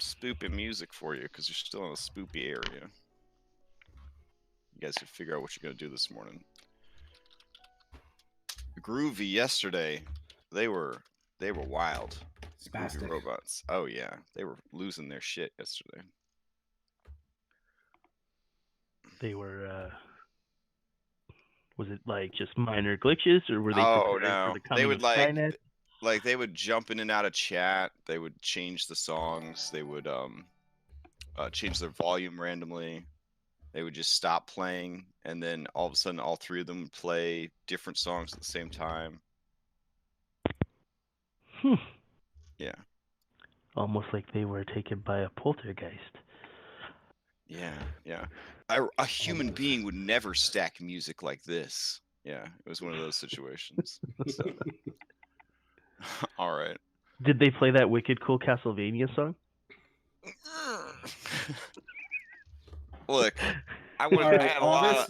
spoopy music for you because you're still in a spoopy area. You guys can figure out what you're gonna do this morning. Groovy yesterday, they were wild. Spastic. Groovy robots. Oh yeah, they were losing their shit yesterday. They were. Was it like just minor glitches, or were they Oh preparing no, for the coming they would of Skynet? they would jump in and out of chat. They would change the songs. They would change their volume randomly. They would just stop playing, and then all of a sudden, all three of them would play different songs at the same time. Yeah. Almost like they were taken by a poltergeist. Yeah. A human being would never stack music like this. Yeah, it was one of those situations. So. All right. Did they play that wicked cool Castlevania song? Look, I had a lot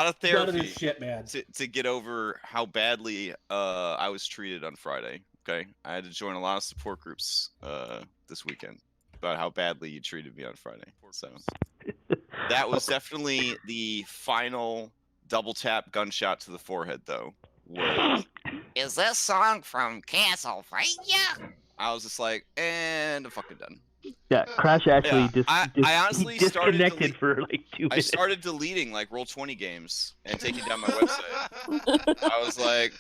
of therapy shit, man. to get over how badly I was treated on Friday. Okay, I had to join a lot of support groups this weekend about how badly you treated me on Friday. So that was definitely the final double tap gunshot to the forehead, though. Is this song from Castlevania? I was just like, and I'm fucking done. Yeah, Crash actually I honestly disconnected for like 2 minutes. I started deleting like Roll20 games and taking down my website. I was like,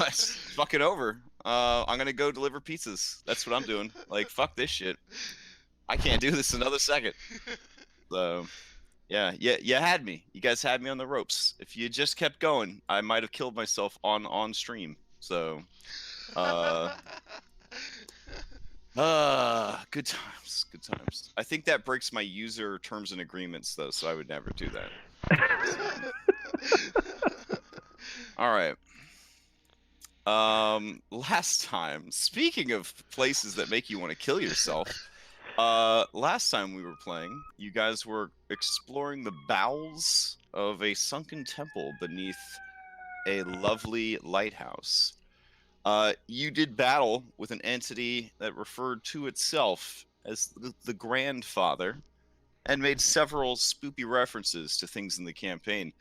it's fucking over. I'm gonna go deliver pizzas. That's what I'm doing. Like, fuck this shit. I can't do this another second. So, yeah, you had me. You guys had me on the ropes. If you just kept going, I might have killed myself on stream. So, good times. I think that breaks my user terms and agreements, though, so I would never do that. All right. Last time, speaking of places that make you want to kill yourself, last time we were playing, you guys were exploring the bowels of a sunken temple beneath a lovely lighthouse. You did battle with an entity that referred to itself as the Grandfather and made several spoopy references to things in the campaign.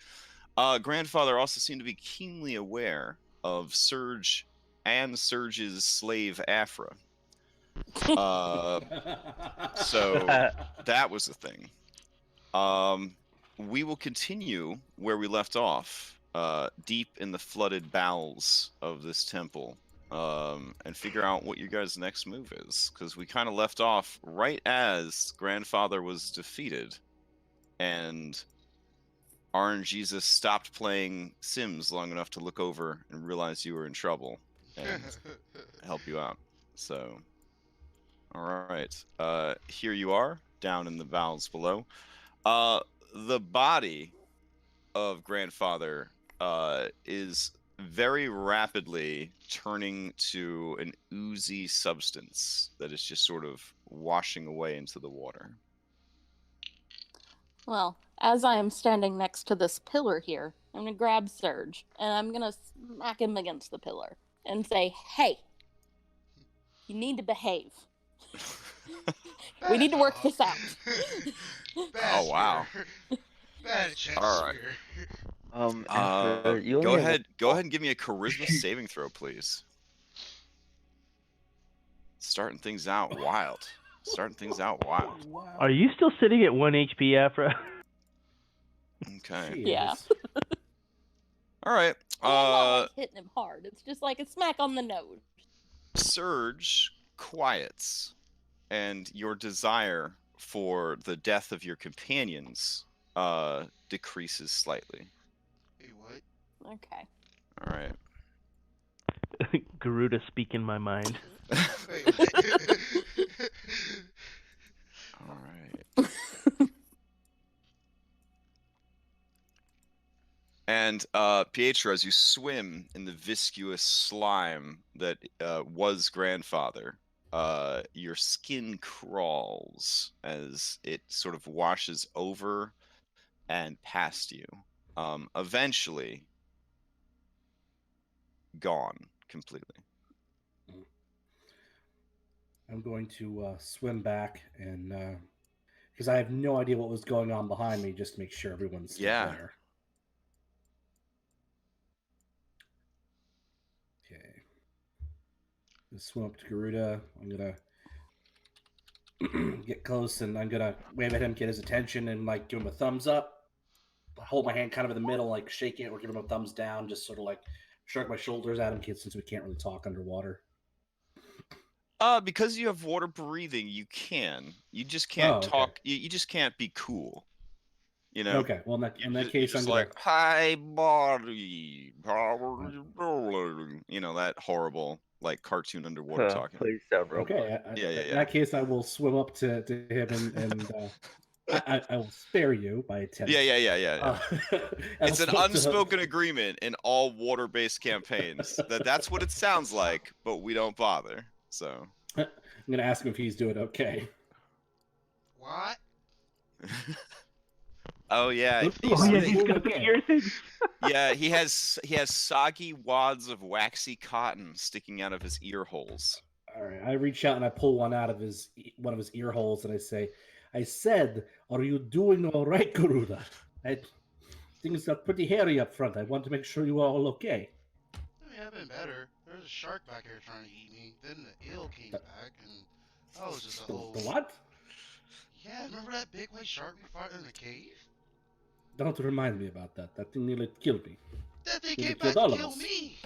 Grandfather also seemed to be keenly aware of Surge and Surge's slave Afra. So that was the thing. We will continue where we left off, deep in the flooded bowels of this temple, and figure out what your guys' next move is. Because we kind of left off right as Grandfather was defeated, and RNGesus stopped playing Sims long enough to look over and realize you were in trouble and help you out. So, all right. Here you are, down in the bowels below. The body of Grandfather is very rapidly turning to an oozy substance that is just sort of washing away into the water. Well, as I am standing next to this pillar here, I'm going to grab Surge, and I'm going to smack him against the pillar and say, hey, you need to behave. We need to work this out. Oh, wow. Bad chance. All right. Go ahead and give me a charisma saving throw, please. Starting things out wild. Wow. Are you still sitting at 1 HP, Afra? Okay. Yeah. All right. I'm not like hitting him hard. It's just like a smack on the nose. Surge quiets, and your desire for the death of your companions decreases slightly. Hey, what? Okay. All right. Garuda speak in my mind. All right. And Pietro, as you swim in the viscous slime that was Grandfather, your skin crawls as it sort of washes over and past you. Eventually, gone completely. I'm going to swim back and because I have no idea what was going on behind me, just to make sure everyone's still Yeah. there. Okay. Just swim up to Garuda. I'm gonna get close and I'm gonna wave at him, get his attention, and like give him a thumbs up. Hold my hand kind of in the middle, like shake it or give him a thumbs down, just sort of like shrug my shoulders at him, since we can't really talk underwater. Because you have water breathing, you can. You just can't okay. talk. You just can't be cool. You know. Okay. Well, in that You're case, just I'm gonna. like, "Hi, body, power rolling." You know that horrible like cartoon underwater talking. Please don't roll. Okay. Yeah. In that case, I will swim up to him and I will spare you by attempt. Yeah. It's an swim up to him. unspoken agreement in all water-based campaigns that's what it sounds like, but we don't bother. So I'm gonna ask him if he's doing okay. What? Oh yeah, Oh yeah, he's got the okay. ear thing. yeah. He has soggy wads of waxy cotton sticking out of his ear holes. All right. I reach out and I pull one out of one of his ear holes and I say, "I said, are you doing all right, Garuda? Things got pretty hairy up front. I want to make sure you are all okay." I mean, I've been better. There's a shark back here trying to eat me. Then the eel came back, and that was just a whole. The what? Yeah, remember that big white shark we fought in the cave? Don't remind me about that. That thing nearly killed me. That thing Nearly came back killed all to of kill us. me.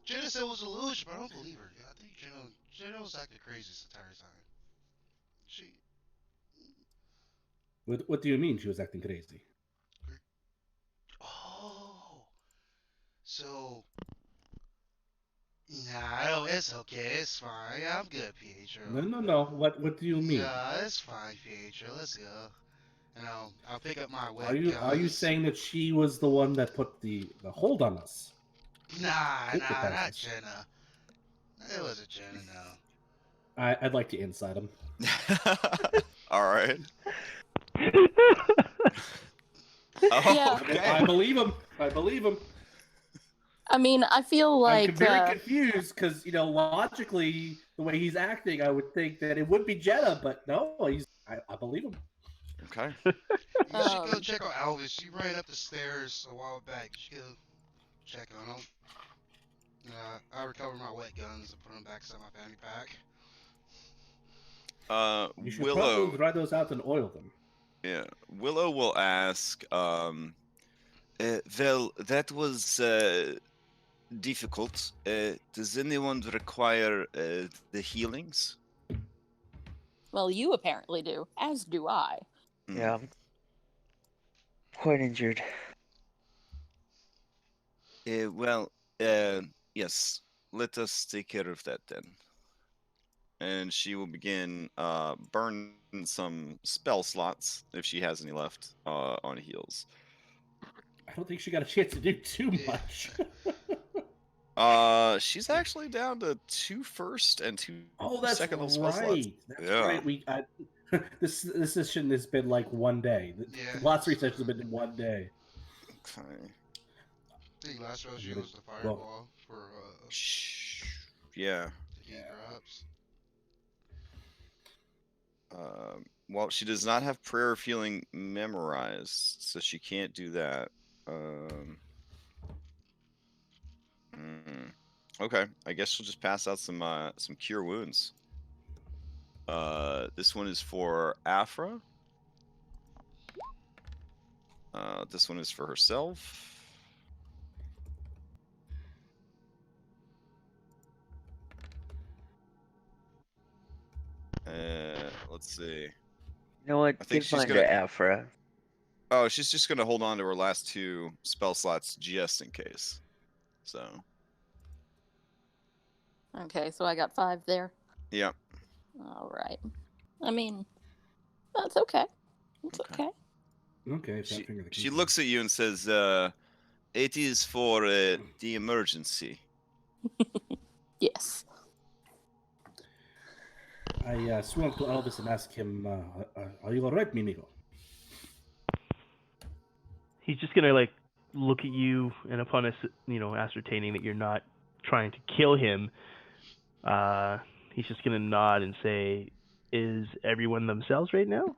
Jenna said it was a illusion, but I don't believe her. I think Jenna was acting crazy this entire time. She. What do you mean she was acting crazy? Oh. So. Nah, it's okay. It's fine. I'm good, Pietro. No. What do you mean? Nah, it's fine, Pietro. Let's go. And I'll pick up my wet Are you guns. saying that she was the one that put the hold on us? Nah, Take the not passes. Jenna. It wasn't Jenna, no. I'd like to inside him. All right. Yeah. Okay. I believe him. I mean, I feel like I'm very confused because logically, the way he's acting, I would think that it would be Jenna, but no, I believe him. Okay. You should go check on Alvis. She ran up the stairs a while back. You should go check on him. I recovered my wet guns and put them back inside my fanny pack. You should Willow. probably dry those out and oil them. Yeah, Willow will ask. Well, that was difficult. Does anyone require the healings? well, you apparently do, as do I. Yeah, I'm quite injured. Well, yes. Let us take care of that then. And she will begin burning some spell slots if she has any left on heals. I don't think she got a chance to do too Yeah. much. She's actually down to 2 first and 2 Oh, that's second level right. spell slots. That's Yeah. right. This session has been like one day. Yeah. The last 3 sessions have been in one day. Okay. I think last round she used the fireball for Yeah. the heat drops. Well, she does not have prayer of healing memorized, so she can't do that. Okay, I guess she'll just pass out some cure wounds. This one is for Afra. This one is for herself. Let's see. You know what? I think Give she's mine gonna- to Afra. Oh, she's just gonna hold on to her last 2 spell slots just in case. So. Okay, so I got 5 there. Yeah. All right. I mean, that's okay. It's okay. Okay. She looks at you and says, "It is for the emergency." Yes. I swim up to Elvis and ask him, "Are you all right, Mimigo?" He's just gonna like look at you, and upon ascertaining that you're not trying to kill him, He's just gonna nod and say, "Is everyone themselves right now?"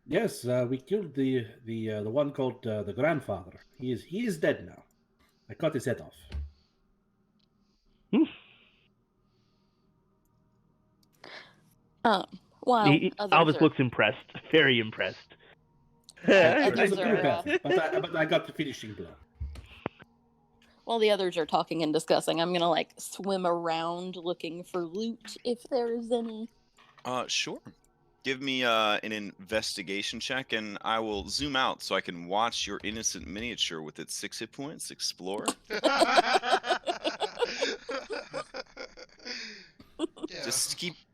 Yes, we killed the one called the grandfather. He is dead now. I cut his head off. While others Albus are, looks impressed, very impressed. others I'm a are, good athlete, but I got the finishing blow. while the others are talking and discussing, I'm gonna like swim around looking for loot if there is any. Sure. Give me an investigation check, and I will zoom out so I can watch your innocent miniature with its 6 hit points explore. Yeah.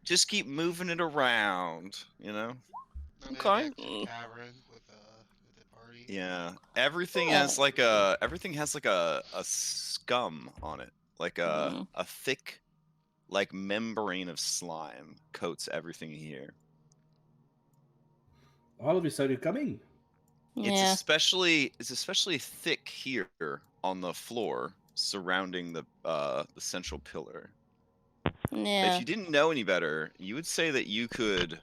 Just keep moving it around, you know. I'm in Okay. that cavern with the party. Yeah, everything has like a scum on it, like a thick like membrane of slime coats everything here. All of us, are you coming? It's Yeah. especially thick here on the floor surrounding the central pillar. Yeah. If you didn't know any better, you would say that you could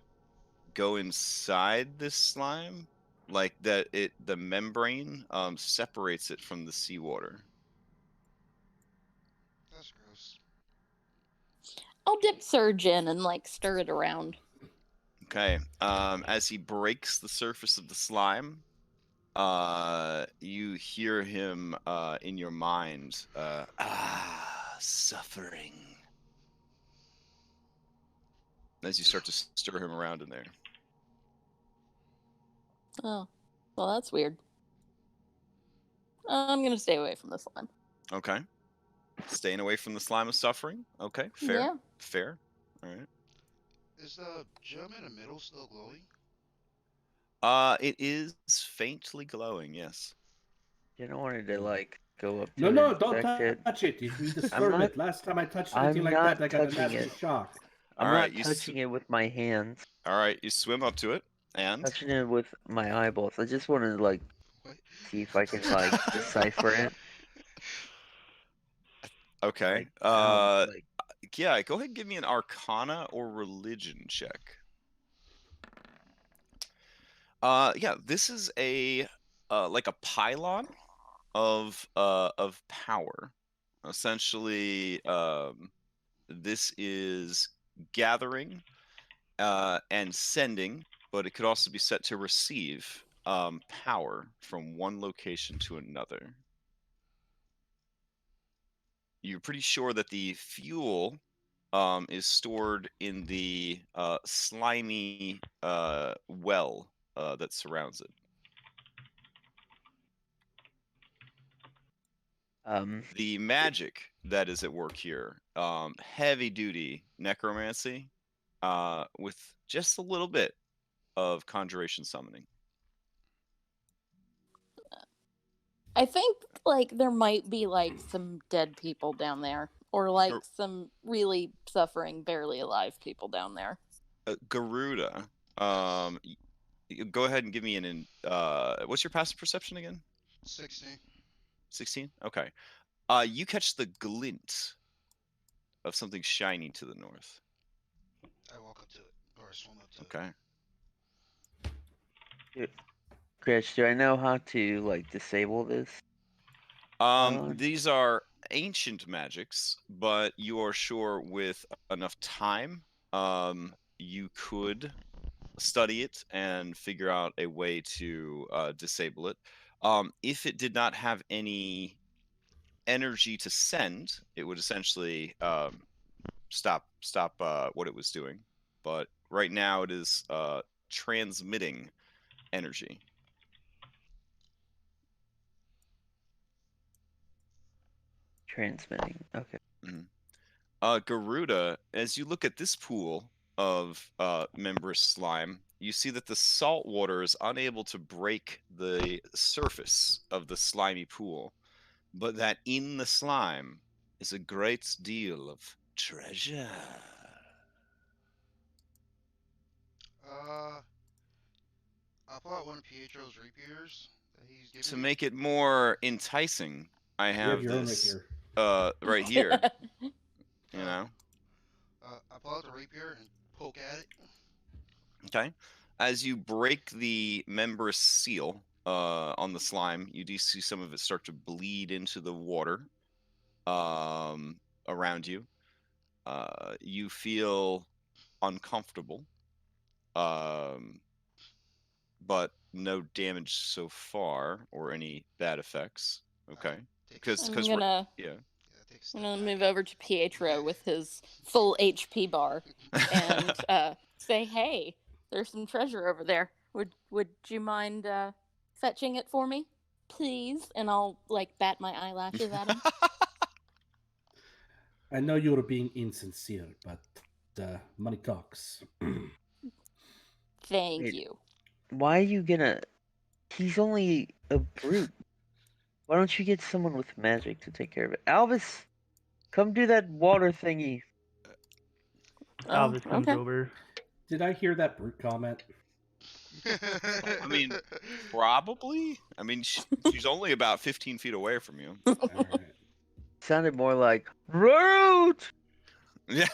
go inside this slime, like that the membrane separates it from the seawater. That's gross. I'll dip Surge in and like stir it around. Okay. As he breaks the surface of the slime, you hear him in your mind, suffering. As you start to stir him around in there. Oh, well, that's weird. I'm gonna stay away from this one. Okay. Staying away from the slime of suffering. Okay. Fair. Yeah. Fair. All right. Is the gem in the middle still glowing? It is faintly glowing. Yes. You don't want to like go up to No, don't inspect it. touch it. If we disturb not- it. Last time I touched anything I'm like not that, I got a touching nasty it. shock. I'm All right, not touching it with my hands. All right. You swim up to it and. Touching it with my eyeballs. I just want to like What? see if I can like decipher it. Okay. Like, Yeah. Go ahead and give me an Arcana or Religion check. Yeah. This is a like a pylon of power. Essentially, this is gathering and sending, but it could also be set to receive power from one location to another. You're pretty sure that the fuel is stored in the slimy well that surrounds it. The magic that is at work here, heavy duty necromancy, with just a little bit of conjuration summoning. I think like there might be like some dead people down there, or like some really suffering, barely alive people down there. Garuda, go ahead and give me what's your passive perception again? 16. 16? Okay. You catch the glint of something shiny to the north. I walk up to it, or I swim up to it. Okay. Crash, do I know how to like disable this? These are ancient magics, but you are sure with enough time, you could study it and figure out a way to disable it. If it did not have any energy to send, it would essentially stop what it was doing. But right now, it is transmitting energy. Transmitting. Okay. Mm-hmm. Garuda, as you look at this pool of membranous slime, you see that the salt water is unable to break the surface of the slimy pool, but that in the slime is a great deal of treasure. I'll pull out one of Pietro's rapiers that he's giving To me. make it more enticing, I have your own this rapier. right here. You know? I pull out the rapier and poke at it. Okay. As you break the membranous seal on the slime, you do see some of it start to bleed into the water around you. You feel uncomfortable, but no damage so far or any bad effects. Okay. Because I'm gonna yeah. Take a I'm step gonna back. move over to Pietro with his full HP bar and say, "Hey, there's some treasure over there. Would you mind fetching it for me, please?" And I'll like bat my eyelashes at him. I know you were being insincere, but money talks. Thank Wait. you. Why are you gonna? He's only a brute. Why don't you get someone with magic to take care of it? Albus, come do that water thingy. Oh, Alvis comes okay. over. Did I hear that brute comment? I mean, probably. I mean, she's only about 15 feet away from you. All right. Sounded more like brute. Yeah.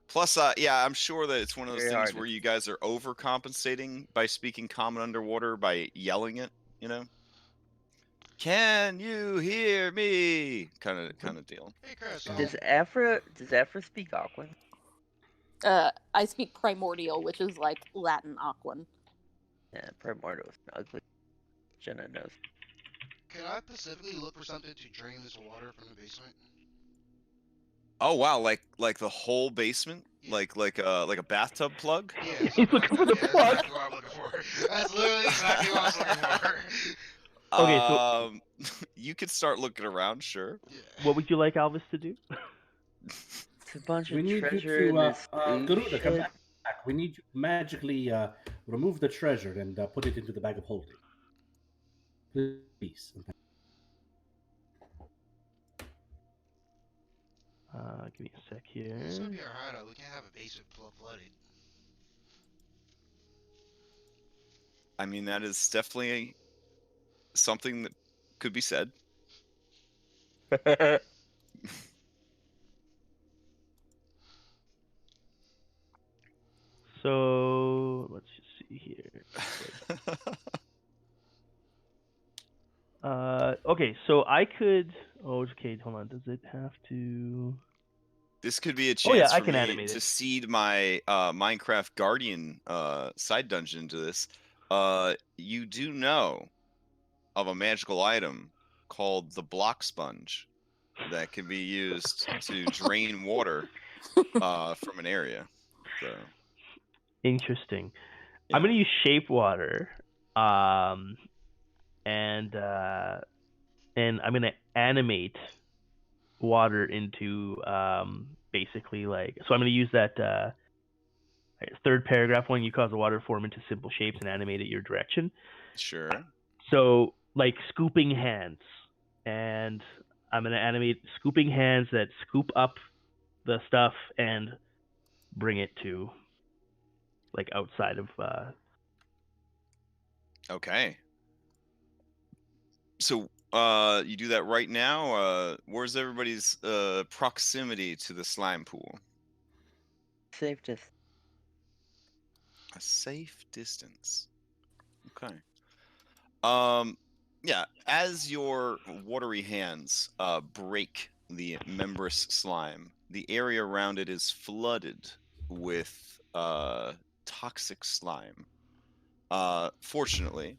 Plus, yeah, I'm sure that it's one of those Very things hard. where you guys are overcompensating by speaking common underwater by yelling it. You know, can you hear me? Kind of deal. Hey, Chris. Does Afra speak Aquan? I speak primordial, which is like Latin Aquan. Yeah, Primordial is ugly. Jenna knows. Can I specifically look for something to drain this water from the basement? Oh wow, like the whole basement, Yeah. like a bathtub plug. Yeah, He's something looking like for that. the Yeah, plug. that's exactly what I'm looking for. That's literally exactly what I was looking for. Okay, so You could start looking around, sure. Yeah. what would you like Alvis to do? It's a bunch We of need you treasure to, in this ooze Garuda, come shit. back. We need you to magically remove the treasure and put it into the bag of holding. Please. Give me a sec here. This would be our hideout. We can't have a basement flooded. I mean, that is definitely something that could be said. So let's just see here. Okay, so I could. Oh, okay, hold on. Does it have to? This could be a Oh, yeah, chance I for can me animate to it. seed my Minecraft Guardian side dungeon into this. You do know of a magical item called the block sponge that can be used to drain water from an area. So Interesting. Yeah. I'm gonna use shape water, and I'm gonna animate water into basically like. So I'm gonna use that third paragraph when you cause the water to form into simple shapes and animate it your direction. Sure. So like scooping hands, and I'm gonna animate scooping hands that scoop up the stuff and bring it to like outside of. Okay. So you do that right now. Where's everybody's proximity to the slime pool? Safe distance. A safe distance. Okay. Yeah, as your watery hands break the membranous slime, the area around it is flooded with toxic slime. Fortunately,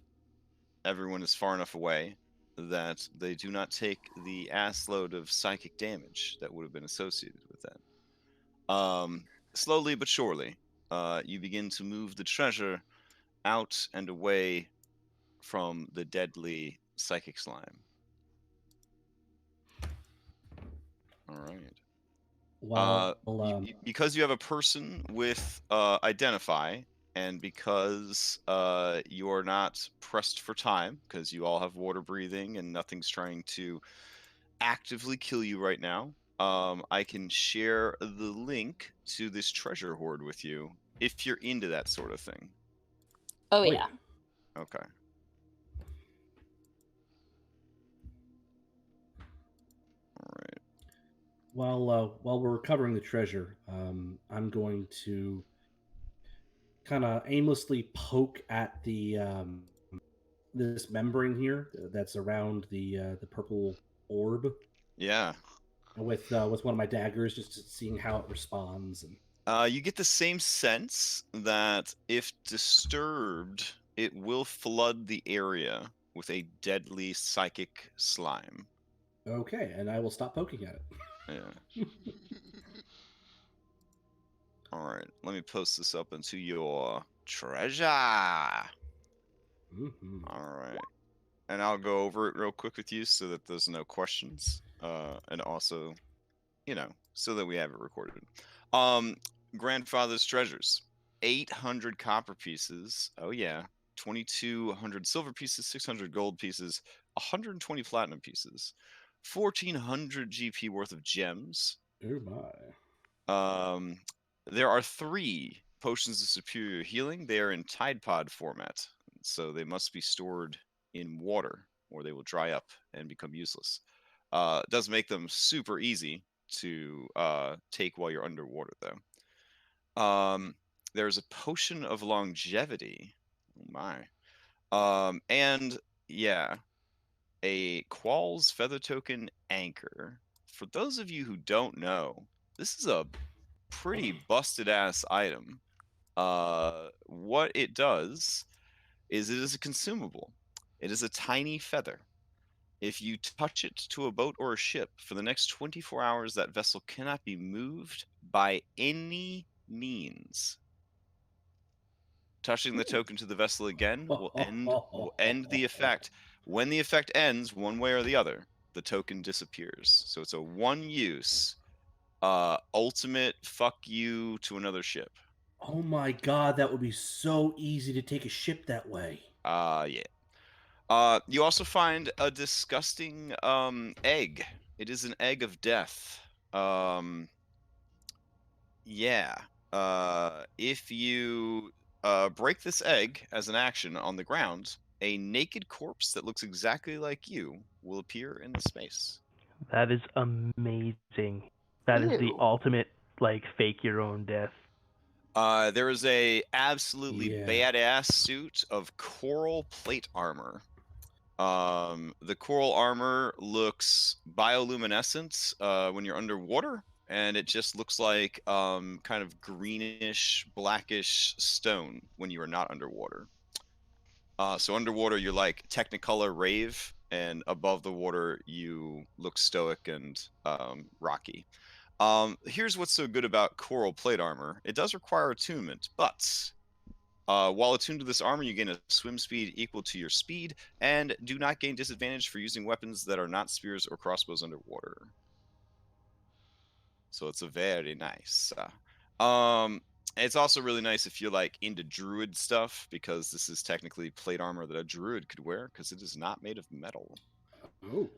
everyone is far enough away that they do not take the ass load of psychic damage that would have been associated with that. Slowly but surely, you begin to move the treasure out and away from the deadly psychic slime. All right. Well, Because you have a person with identify, and because you are not pressed for time, because you all have water breathing and nothing's trying to actively kill you right now, I can share the link to this treasure hoard with you if you're into that sort of thing. Oh, Oh, yeah. yeah. Okay. All right. while we're recovering the treasure, I'm going to kind of aimlessly poke at the this membrane here that's around the purple orb Yeah. with one of my daggers, just seeing how it responds. And You get the same sense that if disturbed, it will flood the area with a deadly psychic slime. okay, and I will stop poking at it. Yeah. All right. Let me post this up into your treasure. Mm-hmm. All right. And I'll go over it real quick with you so that there's no questions. And also, so that we have it recorded. Grandfather's treasures. 800 copper pieces. Oh yeah. 2200 silver pieces, 600 gold pieces, 120 platinum pieces, 1400 GP worth of gems. Oh my. There are 3 potions of superior healing. They are in Tide Pod format, so they must be stored in water or they will dry up and become useless. It does make them super easy to take while you're underwater, though. There's a potion of longevity. Oh my. And yeah, a Qualls feather token anchor. For those of you who don't know, this is a pretty busted ass item. What it does is it is a consumable. It is a tiny feather. If you touch it to a boat or a ship, for the next 24 hours, that vessel cannot be moved by any means. Touching the token to the vessel again will end the effect. When the effect ends, one way or the other, the token disappears. So it's a one-use, ultimate fuck you to another ship. Oh my god, that would be so easy to take a ship that way. Yeah. You also find a disgusting egg. It is an egg of death. Yeah. If you break this egg as an action on the ground, a naked corpse that looks exactly like you will appear in the space. That is amazing. That is the Ew. ultimate like fake your own death. There is a absolutely Yeah. badass suit of coral plate armor. The coral armor looks bioluminescent when you're underwater, and it just looks like kind of greenish, blackish stone when you are not underwater. So underwater, you're like Technicolor Rave, and above the water, you look stoic and rocky. Here's what's so good about coral plate armor. It does require attunement, but while attuned to this armor, you gain a swim speed equal to your speed, and do not gain disadvantage for using weapons that are not spears or crossbows underwater. So it's a very nice. It's also really nice if you're like into druid stuff, because this is technically plate armor that a druid could wear, because it is not made of metal. Oh.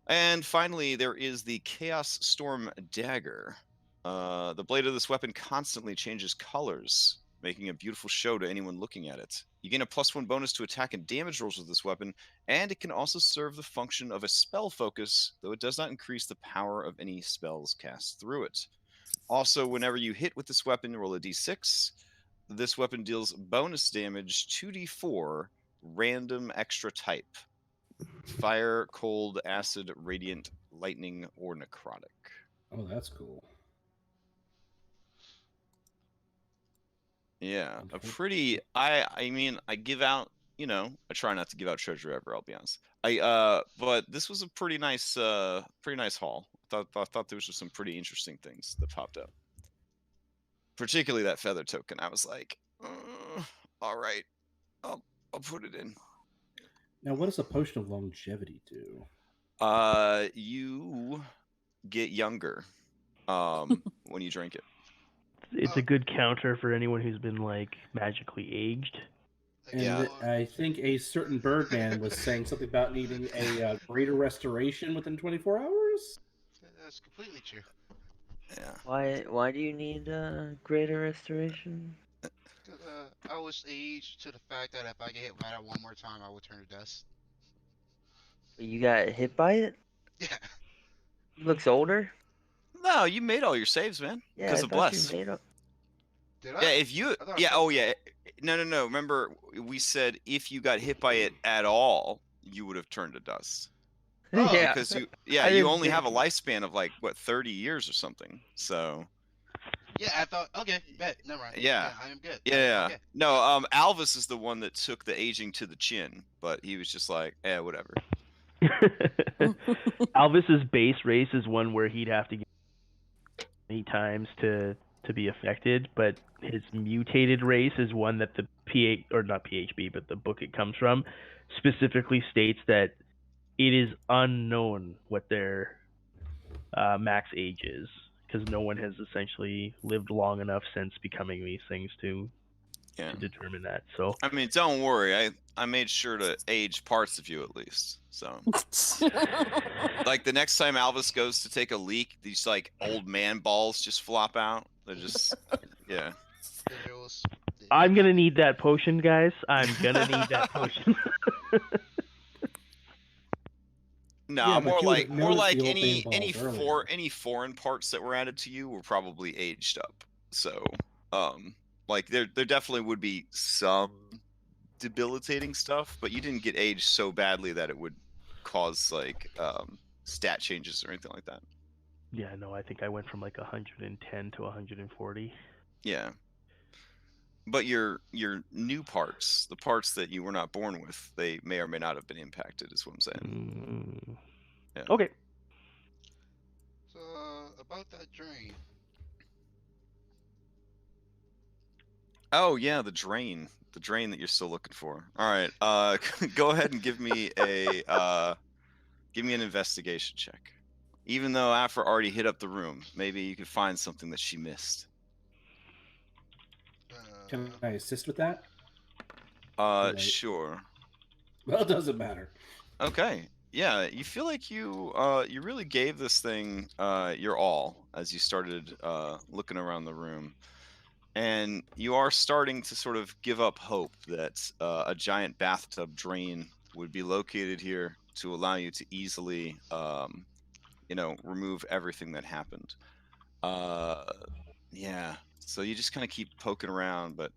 And finally, there is the Chaos Storm Dagger. The blade of this weapon constantly changes colors, making a beautiful show to anyone looking at it. You gain a +1 bonus to attack and damage rolls with this weapon, and it can also serve the function of a spell focus, though it does not increase the power of any spells cast through it. Also, whenever you hit with this weapon, roll a d6. This weapon deals bonus damage 2d4, random extra type. Fire, cold, acid, radiant, lightning, or necrotic. Oh, that's cool. Yeah, a pretty. I mean, I give out. I try not to give out treasure ever. I'll be honest. But this was a pretty nice haul. Thought there was just some pretty interesting things that popped up. Particularly that feather token. I was like, all right, I'll put it in. Now, what does a potion of longevity do? You get younger, when you drink it. It's a good counter for anyone who's been like magically aged. Like, And Yeah. I think a certain Birdman was saying something about needing a greater restoration within 24 hours. That's completely true. Yeah. Why do you need greater restoration? 'Cause, I was aged to the fact that if I get hit by that one more time, I would turn to dust. You got hit by it? Yeah. He looks older. No, you made all your saves, man. Yeah, Because I of thought bless. you made up. Did I? Yeah, if you. I thought I Yeah. said Oh, that. yeah. No. Remember, we said if you got hit by it at all, you would have turned to dust. Oh. Yeah. Because you I you didn't only have a think- lifespan of like what 30 years or something. So Yeah, I thought. Okay, bet. Never mind. Yeah. I am good. yeah. Okay. No, Alvis is the one that took the aging to the chin, but he was just like, whatever. Alvis's base race is one where he'd have to get many times to be affected, but his mutated race is one that the not PHB, but the book it comes from specifically states that it is unknown what their max age is, because no one has essentially lived long enough since becoming these things to Yeah. determine that. So I mean, don't worry. I made sure to age parts of you at least. So like the next time Alvis goes to take a leak, these like old man balls just flop out. They're just yeah. Visuals. I'm gonna need that potion, guys. I'm gonna need that potion. No, Yeah, but more you like would've noticed the old any man balls earlier. any foreign parts that were added to you were probably aged up. So like there definitely would be some debilitating stuff, but you didn't get aged so badly that it would cause like stat changes or anything like that. Yeah, no, I think I went from like 110 to 140. Yeah. But your new parts, the parts that you were not born with, they may or may not have been impacted, is what I'm saying. Yeah. Okay. So about that drain. Oh yeah, the drain that you're still looking for. All right, go ahead and give me an investigation check. Even though Afra already hit up the room, maybe you could find something that she missed. Can I assist with that? Sure. Well, it doesn't matter. Okay. Yeah, you feel like you really gave this thing your all as you started looking around the room. And you are starting to sort of give up hope that a giant bathtub drain would be located here to allow you to easily, remove everything that happened. Yeah. So you just kind of keep poking around, but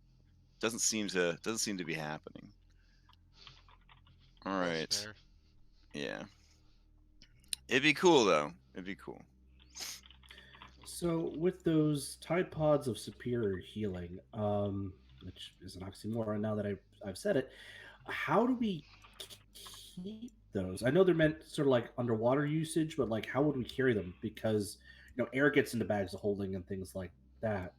doesn't seem to be happening. All That's right. fair. Yeah. It'd be cool though. It'd be cool. So with those Tide Pods of superior healing, which is an oxymoron now that I've said it, how do we keep those? I know they're meant sort of like underwater usage, but like how would we carry them? Because air gets into bags of holding and things like that.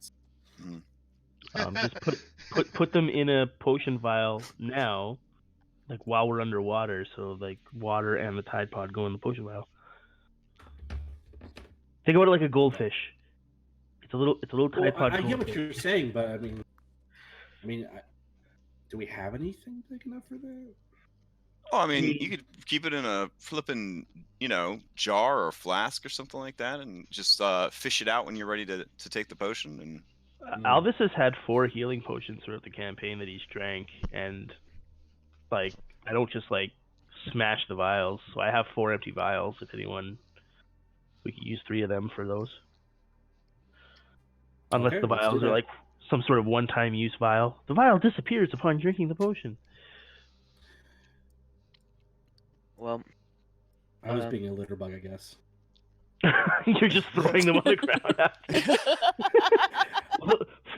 Just put them in a potion vial now, like while we're underwater, so like water and the Tide Pod go in the potion vial. Think about it like a goldfish. It's a little Tide Pod. I get what goldfish. you're saying, but I mean, do we have anything big enough for that? Oh, I mean, you could keep it in a flippin', jar or flask or something like that, and just fish it out when you're ready to take the potion. And Alvis has had 4 healing potions throughout the campaign that he's drank, and like I don't just like smash the vials. So I have 4 empty vials. If anyone, we could use 3 of them for those. Unless Okay, the let's do vials are that. like some sort of one-time use vial. The vial disappears upon drinking the potion. Well, I was being a litter bug, I guess. You're just throwing them on the ground.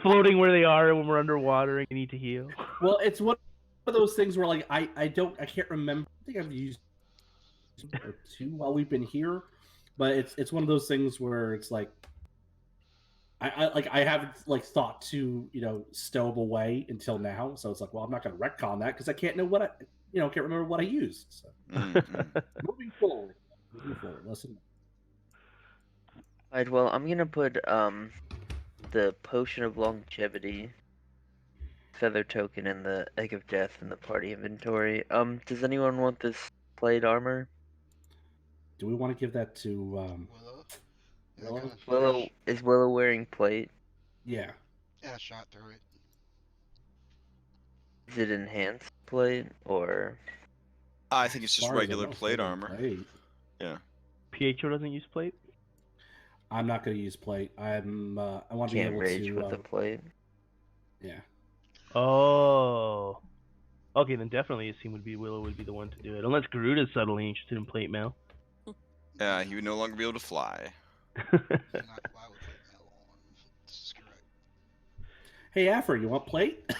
Floating where they are when we're underwater and you need to heal. Well, it's one of those things where like I can't remember. I think I've used 2 while we've been here, but it's one of those things where it's like I haven't like thought to stow them away until now. So it's like, well, I'm not going to retcon that because I can't know what can't remember what I used. So moving forward, listen. alright, well, I'm gonna put the potion of longevity feather token and the egg of death in the party inventory. Does anyone want this plate armor? Do we want to give that to Willow. Yeah, Willow? kinda Willow is Willow wearing plate? Yeah. Yeah, shot through it. Is it enhanced plate or? I think it's As just far as I regular know, it's plate regular armor. plate. Yeah. PHO doesn't use plate? I'm not going to use plate. I want to be Can't able rage to. with a plate. Yeah. Oh. Okay, then definitely Willow would be the one to do it. Unless Garuda's suddenly interested in plate mail. Yeah, he would no longer be able to fly. Cannot fly with plate mail on. This is correct. Hey, Afro, you want plate? Wait,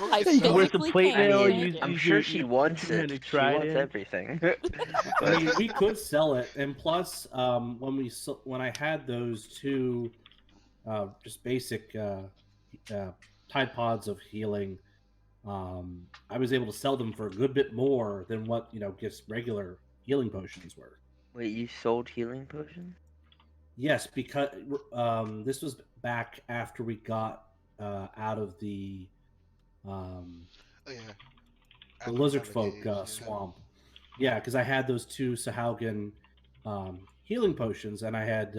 I okay, so- With the physically plate can't, mail, thank you. I'm use sure your- she your wants two-handed it. She wants trident. everything. I mean, we could sell it, and plus, when I had those two, just basic Tide Pods of healing, I was able to sell them for a good bit more than what just regular healing potions were. Wait, you sold healing potions? Yes, because this was back after we got out of the Oh, yeah. the After lizard Tyler folk Cage, yeah. swamp. Yeah, because I had those two Sahaugen healing potions, and I had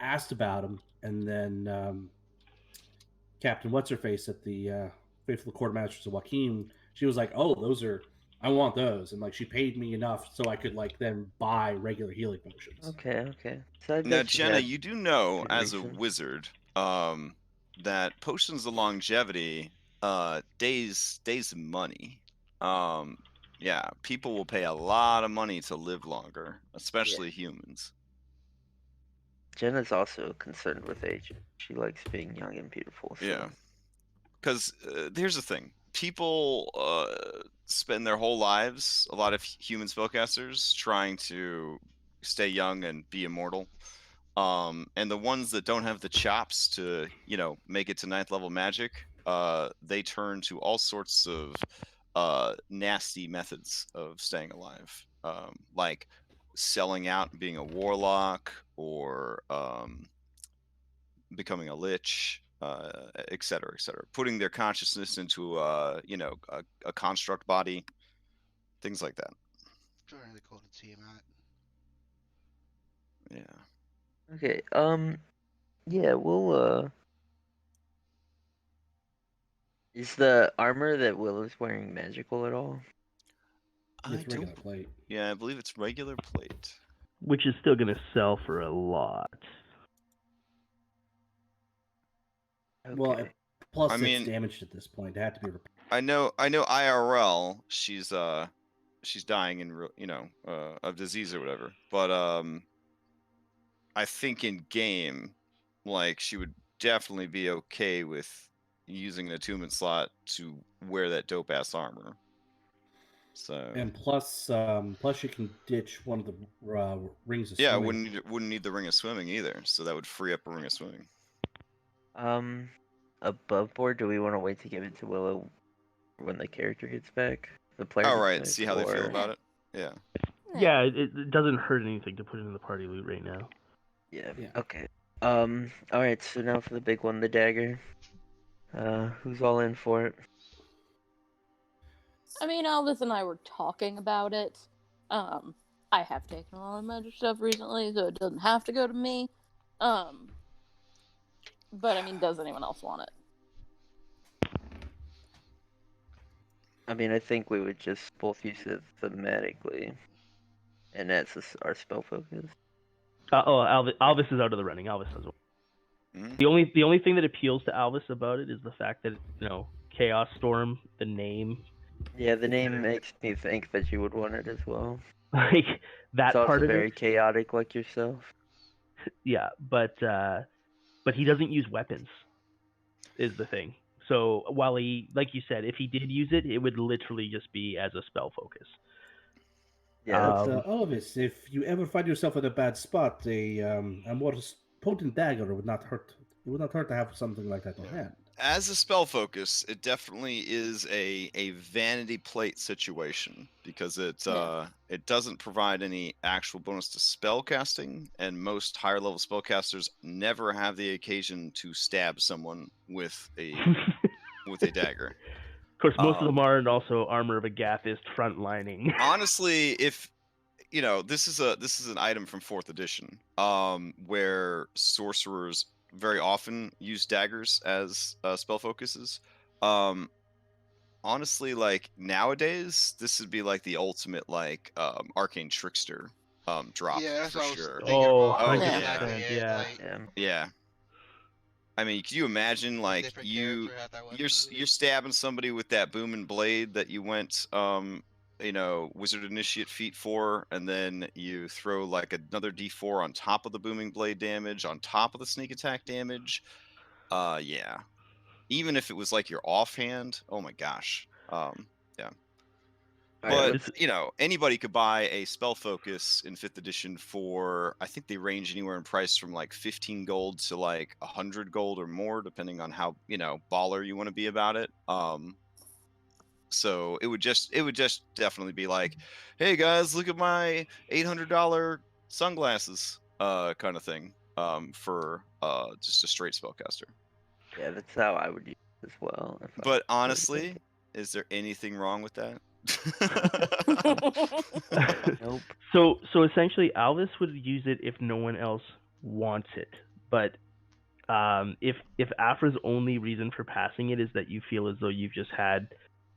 asked about them, and then Captain What's Her Face at the Faithful Quartermasters of Joaquin, she was like, "Oh, I want those," and like she paid me enough so I could like then buy regular healing potions. Okay. So I Now, bet you Jenna, had you do know good as a reason. wizard, that potions of longevity, days of money. Yeah, people will pay a lot of money to live longer, especially humans. Jenna's also concerned with age. She likes being young and beautiful. So. Yeah. Because here's the thing: people spend their whole lives, a lot of human spellcasters, trying to stay young and be immortal. And the ones that don't have the chops to, make it to 9th level magic, they turn to all sorts of nasty methods of staying alive, like selling out and being a warlock, or becoming a lich, et cetera, putting their consciousness into a construct body, things like that. Trying to call it Tiamat. Yeah. Okay. Yeah. We'll. Is the armor that Willow's wearing magical at all? It's regular plate. Yeah, I believe it's regular plate. Which is still going to sell for a lot. Okay. Well, plus I mean, it's damaged at this point. It had to be repaired. I know IRL, she's dying in of disease or whatever, but I think in game, like, she would definitely be okay with using an attunement slot to wear that dope ass armor. So, And plus you can ditch one of the rings of yeah, swimming. wouldn't need the ring of swimming either, so that would free up a ring of swimming. Above board, do we want to wait to give it to Willow when the character gets back? The player. All gets right, back, see how they feel or- about it. Yeah. Yeah, it doesn't hurt anything to put it in the party loot right now. Yeah. Yeah. Okay. All right. So now for the big one, the dagger. Who's all in for it? I mean, Elvis and I were talking about it. I have taken a lot of magic stuff recently, so it doesn't have to go to me. But I mean, does anyone else want it? I mean, I think we would just both use it thematically, and that's our spell focus. Alvis is out of the running. Alvis doesn't. Mm-hmm. The only thing that appeals to Alvis about it is the fact that Chaos Storm, the name. Yeah, the name makes me think that you would want it as well. Like that It's also part of very it. chaotic, like yourself. Yeah, but he doesn't use weapons. Is the thing. So while he, like you said, if he did use it, it would literally just be as a spell focus. Yeah. But Elvis, if you ever find yourself in a bad spot, a more potent dagger would not hurt. It would not hurt to have something like that on hand. As a spell focus, it definitely is a vanity plate situation, because it doesn't provide any actual bonus to spell casting, and most higher level spellcasters never have the occasion to stab someone with a dagger. Of course, most of them are, and also Armor of Agathist frontlining. Honestly, if this is an item from 4th edition, where sorcerers very often use daggers as spell focuses. Honestly, like nowadays, this would be like the ultimate arcane trickster drop Yeah, that's for what I was sure. thinking. Oh, about. 100%, Exactly, yeah. like, Yeah. Yeah. I mean, could you imagine a like different you character had that weapon, you're too. stabbing somebody with that booming blade that you went wizard initiate feat for, and then you throw like another d4 on top of the booming blade damage on top of the sneak attack damage. Yeah. Even if it was like your offhand, oh my gosh. Yeah. All right, But let's anybody could buy a spell focus in 5th edition for, I think they range anywhere in price from like 15 gold to like 100 gold or more, depending on how baller you want to be about it. So it would just definitely be like, hey guys, look at my $800 sunglasses, kind of thing, for just a straight spellcaster. yeah, that's how I would use it as well. If I But was honestly, is there anything wrong with that? Nope. So essentially, Alvis would use it if no one else wants it. But if Afra's only reason for passing it is that you feel as though you've just had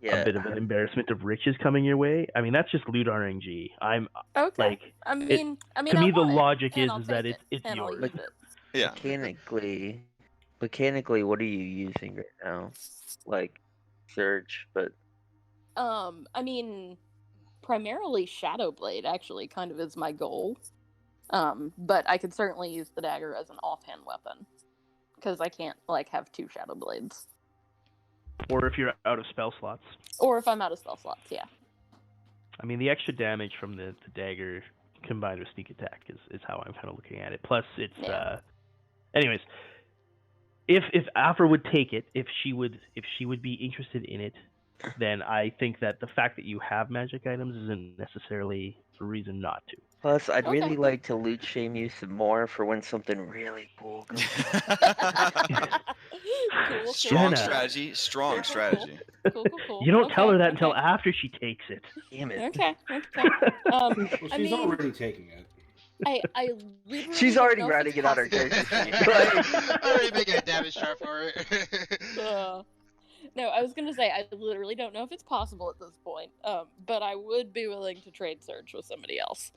Yeah. a bit of an embarrassment of riches coming your way, I mean that's just loot RNG. I'm Okay. like, I mean, to me the want it, logic and is I'll that take it's and I'll yours. use it. Yeah. Mechanically, what are you using right now? Like Surge, but I mean, primarily Shadowblade actually kind of is my goal. But I could certainly use the dagger as an offhand weapon because I can't like have 2 Shadowblades. Or if you're out of spell slots. Or if I'm out of spell slots, yeah. I mean, the extra damage from the dagger combined with sneak attack is how I'm kind of looking at it. Plus, it's anyways. If Afra would take it, if she would be interested in it, then I think that the fact that you have magic items isn't necessarily a reason not to. plus I'd Okay. really like to loot shame you some more for when something really cool comes. Cool, Strong Jenna. strategy. Strong strategy. Cool. You don't tell her that Okay. until after she takes it. Damn it. Okay. Well, I she's mean, already taking it. I literally She's don't already know if writing it's it on her possible. character sheet. I'm already making a damage chart for it. No, I was gonna say I literally don't know if it's possible at this point. But I would be willing to trade Surge with somebody else.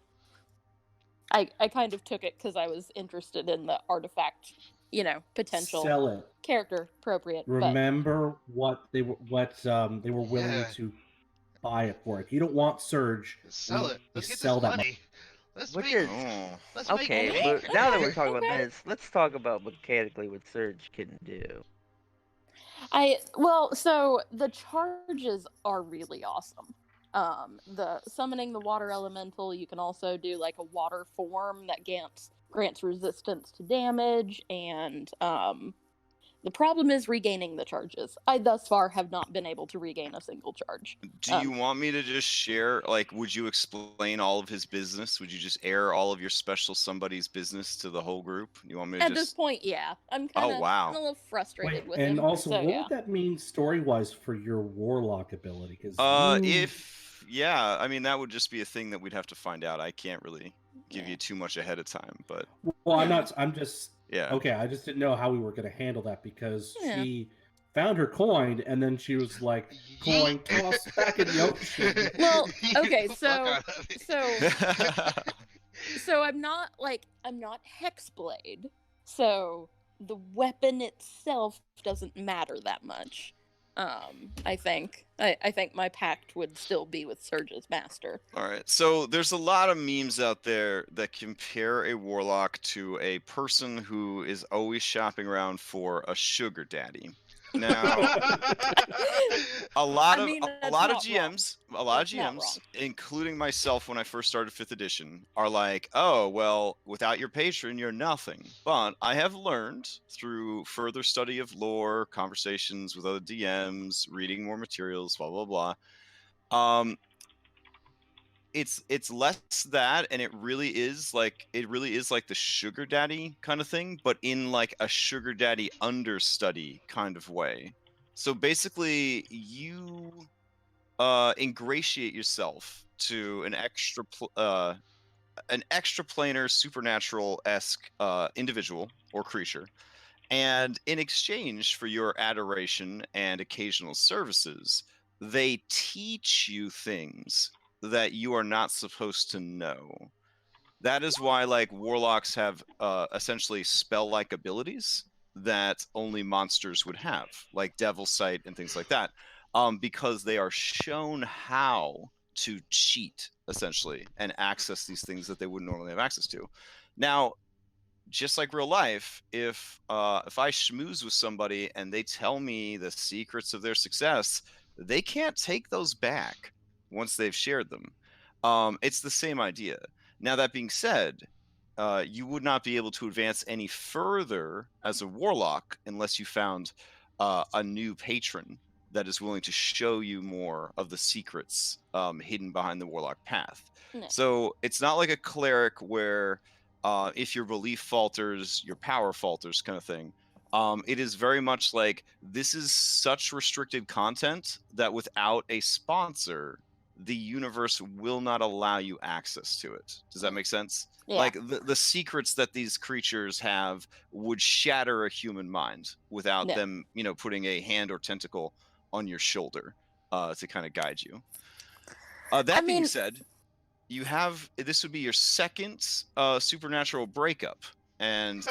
I kind of took it because I was interested in the artifact, potential Sell it. character appropriate. Remember what they were willing Yeah. to buy it for. If you don't want Surge, Sell we it. Let's get sell this that money. Let's What make. is- Oh. Let's make. Okay, Okay, but now that we're okay, talking about okay. this, let's talk about mechanically what Surge can do. So the charges are really awesome. The summoning the water elemental, you can also do like a water form that grants resistance to damage, and the problem is regaining the charges. I thus far have not been able to regain a single charge. Do you want me to just share, like, would you explain all of his business? Would you just air all of your special somebody's business to the whole group? You want me to At this point, yeah. I'm kind of wow. a little frustrated with and him. also, so, what yeah. would that mean story-wise for your warlock ability? Because I mean, that would just be a thing that we'd have to find out. I can't really give you too much ahead of time, but well, Yeah. I'm just yeah. okay. I just didn't know how we were going to handle that because Yeah. she found her coin and then she was like, "Coin tossed back in the ocean." Well, okay, Fuck so out of it. so I'm not Hexblade, so the weapon itself doesn't matter that much. I think my pact would still be with Surge's master. All right. So there's a lot of memes out there that compare a warlock to a person who is always shopping around for a sugar daddy. Now, a lot of GMs, including myself when I first started 5th edition, are like, "Oh, well, without your patron, you're nothing." But I have learned through further study of lore, conversations with other DMs, reading more materials, blah blah blah. It's less that, and it really is like the sugar daddy kind of thing, but in like a sugar daddy understudy kind of way. So basically, you ingratiate yourself to an extraplanar supernatural-esque individual or creature, and in exchange for your adoration and occasional services, they teach you things that you are not supposed to know. That is why like warlocks have essentially spell-like abilities that only monsters would have, like Devil Sight and things like that, because they are shown how to cheat essentially and access these things that they wouldn't normally have access to. Now, just like real life, if I schmooze with somebody and they tell me the secrets of their success, they can't take those back once they've shared them. It's the same idea. Now, that being said, you would not be able to advance any further as a warlock unless you found a new patron that is willing to show you more of the secrets hidden behind the warlock path. No. So it's not like a cleric where if your belief falters, your power falters, kind of thing. It is very much like this is such restricted content that without a sponsor, the universe will not allow you access to it. Does that make sense? Yeah. Like the secrets that these creatures have would shatter a human mind without Yeah. them, putting a hand or tentacle on your shoulder to kind of guide you. That being said, you have this would be your second supernatural breakup, and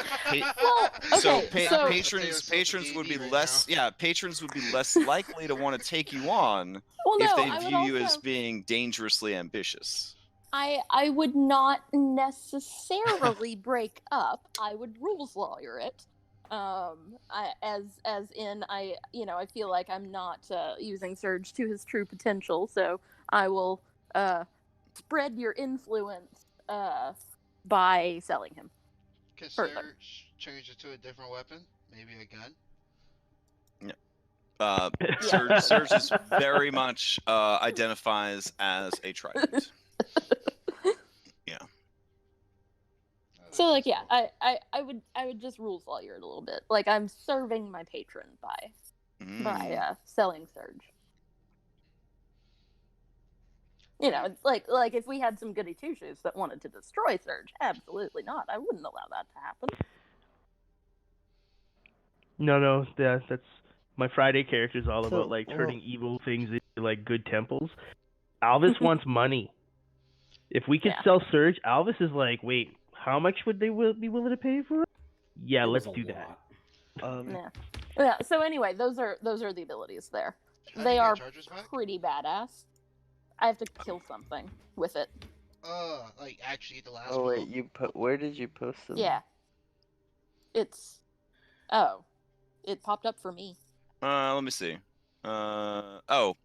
patrons would be less patrons would be less likely to want to take you on if they view you as being dangerously ambitious. I would not necessarily break up. I would rules lawyer it. I feel like I'm not using Surge to his true potential, so I will spread your influence by selling him. Can further. Surge change it to a different weapon? Maybe a gun? Surge is very much identifies as a trident. Yeah. So like, yeah, I would just rules lawyer it a little bit. Like I'm serving my patron by selling Surge. Like if we had some goody two shoes that wanted to destroy Surge, absolutely not. I wouldn't allow that to happen. No, that's my Friday character is all about like turning evil things into like good temples. Alvis wants money. If we could sell Surge, Alvis is like, wait, how much would they be willing to pay for it? Yeah, let's do that. Yeah. So anyway, those are the abilities there. They are pretty badass. I have to kill something with it. Like actually the last. Oh wait, where did you post them? Yeah. It popped up for me. Let me see. Here we go.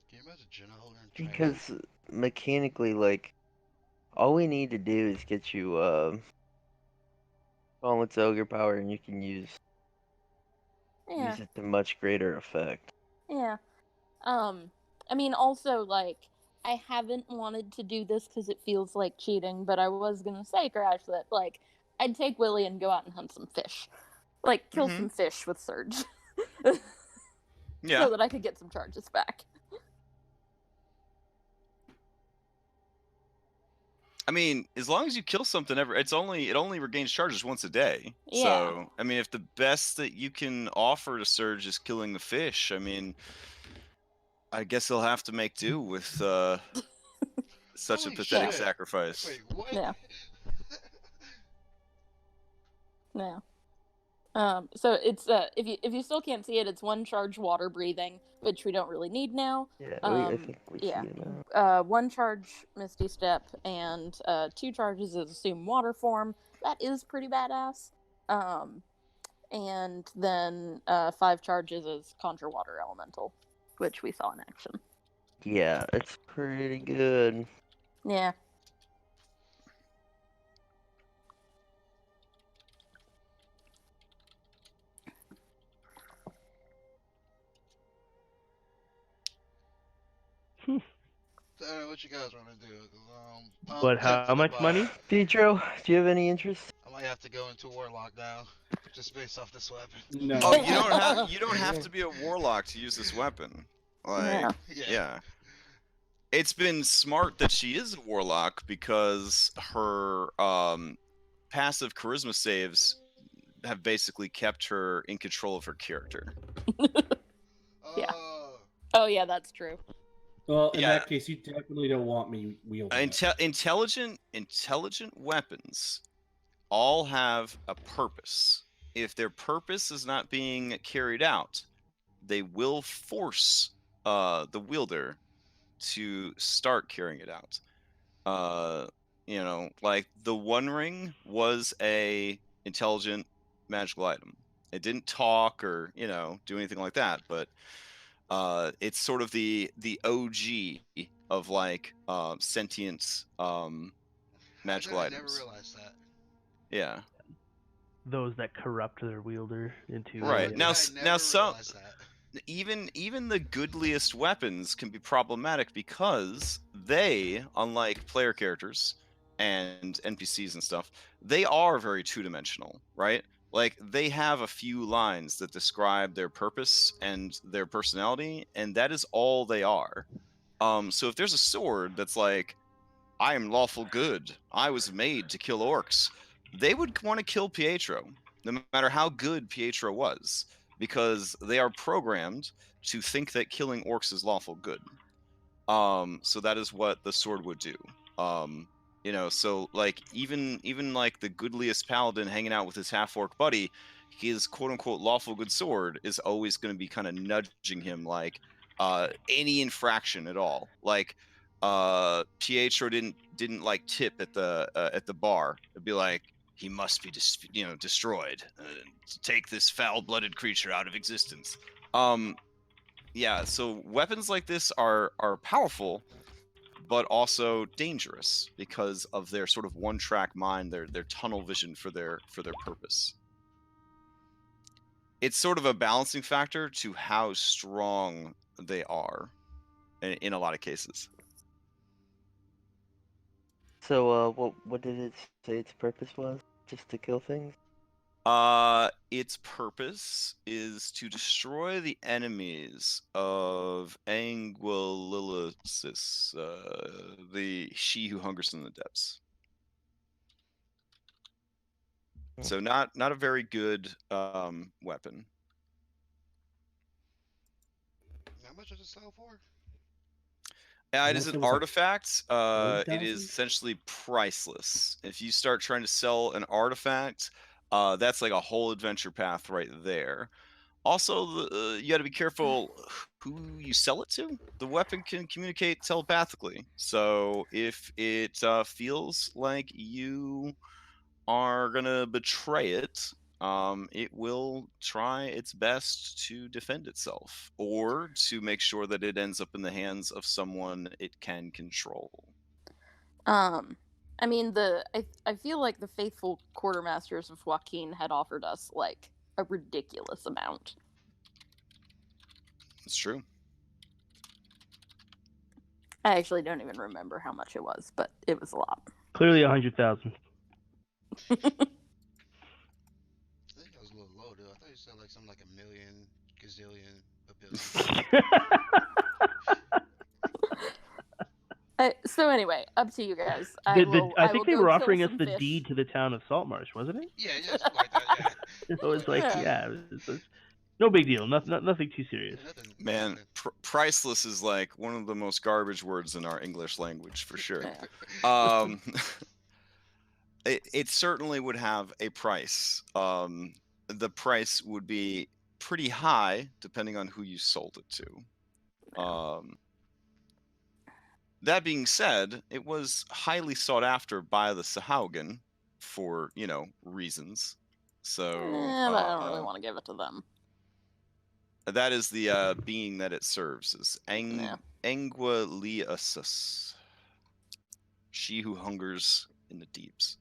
Can you imagine Jenna holding her Because mechanically, like, all we need to do is get you Fallen's Ogre power, and you can use it to much greater effect. Yeah. I mean, also, like, I haven't wanted to do this because it feels like cheating, but I was gonna say, Crash, that, like, I'd take Willie and go out and hunt some fish. Like, kill some fish with Surge. Yeah. So that I could get some charges back. I mean, as long as you kill something it only regains charges once a day. Yeah. So, I mean, if the best that you can offer to Surge is killing the fish, I mean, I guess he'll have to make do with such a pathetic sacrifice. Wait, what? Yeah. Yeah. So it's if you still can't see it, it's 1 charge water breathing, which we don't really need now. Yeah, I think we see it now. 1 charge Misty Step and 2 charges is assume water form. That is pretty badass. And then 5 charges is conjure water elemental, which we saw in action. Yeah, it's pretty good. Yeah. I don't know what you guys want to do. But how much money? Pedro, do you have any interest? I might have to go into Warlock now, just based off this weapon. No. Oh, you don't have to be a warlock to use this weapon. Like, yeah. It's been smart that she is a warlock because her passive charisma saves have basically kept her in control of her character. Yeah. Oh yeah, that's true. Well, in Yeah. that case, you definitely don't want me wielding it. Intelligent weapons all have a purpose. If their purpose is not being carried out, they will force the wielder to start carrying it out. Like the One Ring was a intelligent magical item. It didn't talk or do anything like that, but it's sort of the OG of like sentient magical I never items. realized that. Yeah. Those that corrupt their wielder into Right. Now I now never some realized that. even the goodliest weapons can be problematic because they, unlike player characters and NPCs and stuff, they are very two-dimensional, right? Like they have a few lines that describe their purpose and their personality, and that is all they are. So if there's a sword that's like, I am lawful good, I was made to kill orcs, they would want to kill Pietro, no matter how good Pietro was, because they are programmed to think that killing orcs is lawful good. So that is what the sword would do. So like even like the goodliest paladin hanging out with his half orc buddy, his quote unquote lawful good sword is always going to be kind of nudging him like any infraction at all. Like Pietro didn't like tip at the bar. It'd be like, he must be destroyed. Take this foul-blooded creature out of existence. Yeah, so weapons like this are powerful, but also dangerous because of their sort of one-track mind, their tunnel vision for their purpose. It's sort of a balancing factor to how strong they are in a lot of cases. So, what did it say its purpose was? Just to kill things? Its purpose is to destroy the enemies of Anguillisis, the she who hungers in the depths. So not a very good weapon. How much does it sell for? It wanna is an say it was like artifact. It is 40,000? essentially priceless. If you start trying to sell an artifact, that's like a whole adventure path right there. Also, you got to be careful who you sell it to. The weapon can communicate telepathically. So if it feels like you are going to betray it, it will try its best to defend itself or to make sure that it ends up in the hands of someone it can control. I mean, I feel like the faithful quartermasters of Joaquin had offered us like a ridiculous amount. It's true. I actually don't even remember how much it was, but it was a lot. Clearly 100,000. I think I was a little low, dude. I thought you said like something like a million, gazillion, a billion. So anyway, up to you guys. I I think will they go were kill offering us some the fish. deed to the town of Saltmarsh, wasn't it? Yeah, something like that. Yeah. It was like, Yeah. it's no big deal. Nothing too serious. Nothing. Man, priceless is like one of the most garbage words in our English language for sure. Yeah. It certainly would have a price. The price would be pretty high depending on who you sold it to. That being said, it was highly sought after by the Sahaugen for, reasons. So But I don't really want to give it to them. that is the being that it serves, is Yeah. Anguilliasis, she who hungers in the deeps.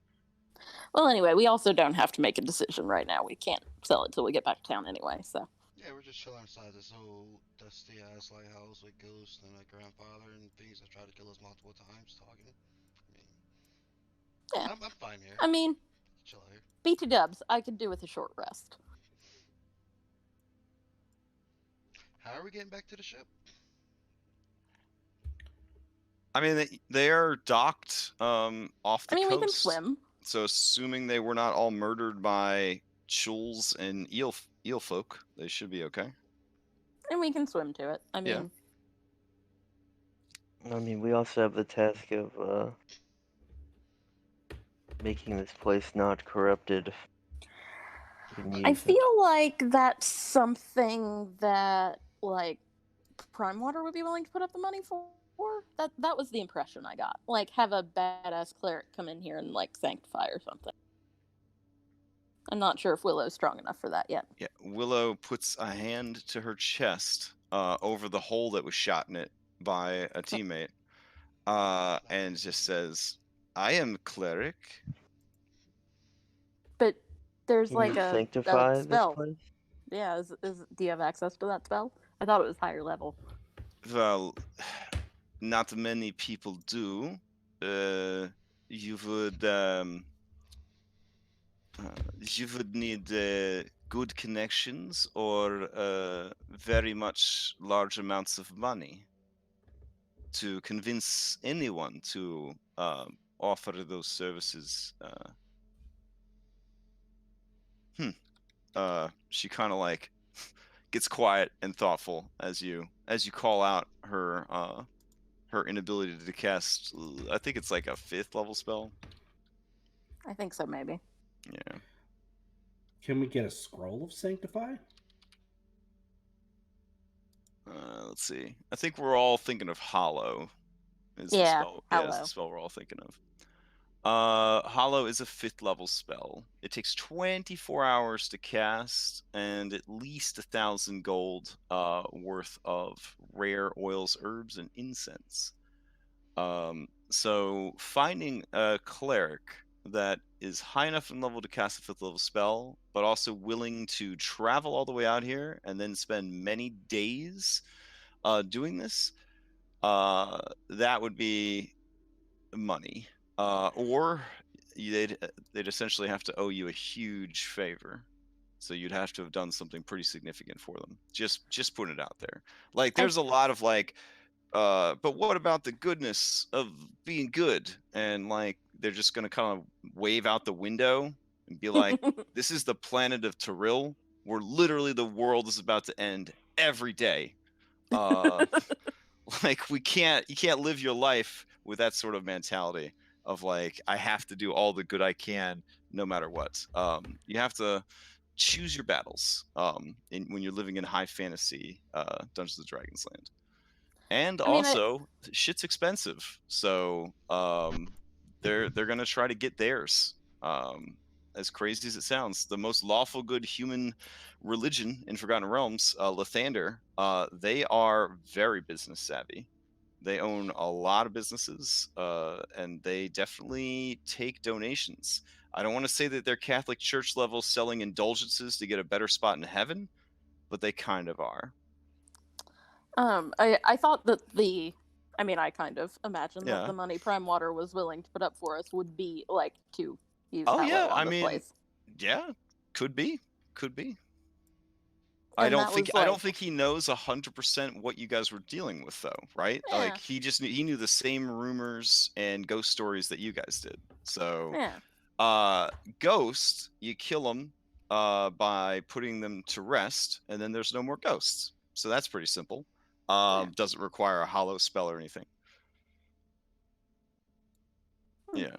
Well, anyway, we also don't have to make a decision right now. We can't sell it till we get back to town anyway. So. Yeah, we're just chilling inside this whole dusty ass lighthouse with ghosts and my grandfather and things that tried to kill us multiple times talking. Yeah. I'm fine here. I mean, Chill here. BT dubs, I could do with a short rest. How are we getting back to the ship? I mean, they are docked off the coast. We can swim. So assuming they were not all murdered by chulls and eel folk, they should be okay. And we can swim to it. I mean, I mean, we also have the task of making this place not corrupted. We can I use it. feel like that's something that like Prime Water would be willing to put up the money for. That was the impression I got. Like have a badass cleric come in here and like sanctify or something. I'm not sure if Willow's strong enough for that yet. Yeah, Willow puts a hand to her chest over the hole that was shot in it by a teammate, and just says, "I am cleric." But there's Can like you a sanctify this spell. place? Yeah, do you have access to that spell? I thought it was higher level. Well, not many people do. You would you would need good connections or very much large amounts of money to convince anyone to offer those services. She kind of like gets quiet and thoughtful as you call out her her inability to cast. I think it's like a 5th level spell. I think so, maybe. Yeah. Can we get a scroll of sanctify? Let's see. I think we're all thinking of Hollow. Is the Yeah, spell? Yeah, it's Hollow. the spell we're all thinking of. Hollow is a 5th level spell. It takes 24 hours to cast and at least 1,000 gold worth of rare oils, herbs, and incense. So finding a cleric that is high enough in level to cast a 5th level spell, but also willing to travel all the way out here and then spend many days doing this, that would be money. Or they'd essentially have to owe you a huge favor. So you'd have to have done something pretty significant for them. Just putting it out there. Like there's a lot of like, but what about the goodness of being good? And like they're just gonna kind of wave out the window and be like, "This is the planet of Teril, where literally the world is about to end every day." Like you can't live your life with that sort of mentality of like I have to do all the good I can no matter what. You have to choose your battles when you're living in high fantasy Dungeons and Dragons land. And I mean, also shit's expensive, so they're gonna try to get theirs. As crazy as it sounds, the most lawful good human religion in Forgotten Realms, Lathander, they are very business savvy. They own a lot of businesses, and they definitely take donations. I don't want to say that they're Catholic Church level selling indulgences to get a better spot in heaven, but they kind of are. I thought that I kind of imagined Yeah. that the money Prime Water was willing to put up for us would be like to use Oh Hallow yeah, on I this mean, place. yeah, could be. And I don't that think was I like, don't think he knows 100% what you guys were dealing with though, right? Yeah. Like he knew the same rumors and ghost stories that you guys did. So yeah. Ghost, you kill them by putting them to rest, and then there's no more ghosts. So that's pretty simple. Doesn't require a hollow spell or anything. Yeah.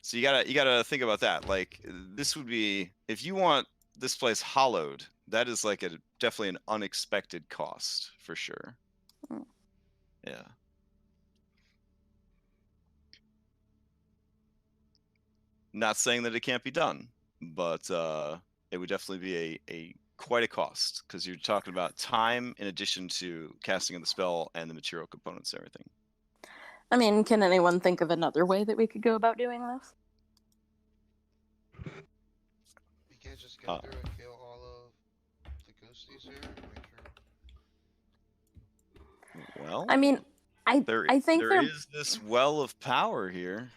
So you gotta think about that. Like this would be if you want this place hollowed, that is like definitely an unexpected cost for sure. Mm. Yeah. Not saying that it can't be done, but it would definitely be a quite a cost because you're talking about time in addition to casting of the spell and the material components and everything. I mean, can anyone think of another way that we could go about doing this? We can't just go through and kill all of the ghosties here. Make sure. Well, I mean, I think there is this well of power here.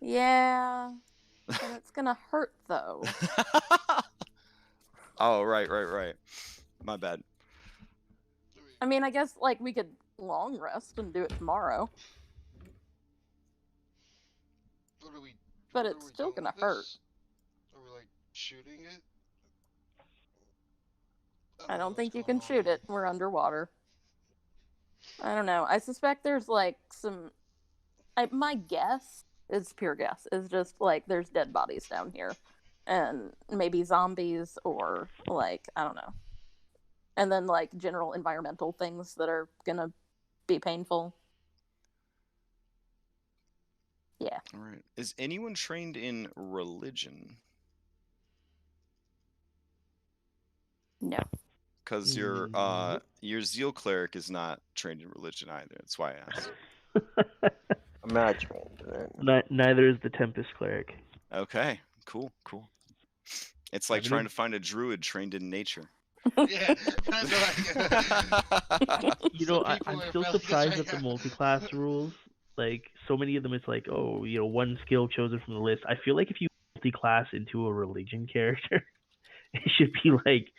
Yeah, but it's gonna hurt though. Oh, right. My bad. I mean, I guess like we could long rest and do it tomorrow. But it's still gonna hurt. Are we like shooting it? I don't think you can shoot it. We're underwater. I don't know. I suspect there's like some. My guess is pure guess is just like there's dead bodies down here, and maybe zombies or like I don't know, and then like general environmental things that are gonna be painful. Yeah. All right. Is anyone trained in religion? No. Because your zeal cleric is not trained in religion either. That's why I asked. I'm not trained in it. Neither is the Tempest cleric. Okay. Cool. It's like trying to find a druid trained in nature. Yeah, kind of like. You know, Some people I'm are still fairly surprised good, at the yeah. multi-class rules. Like, so many of them, it's like, oh, you know, one skill chosen from the list. I feel like if you multi-class into a religion character, it should be like,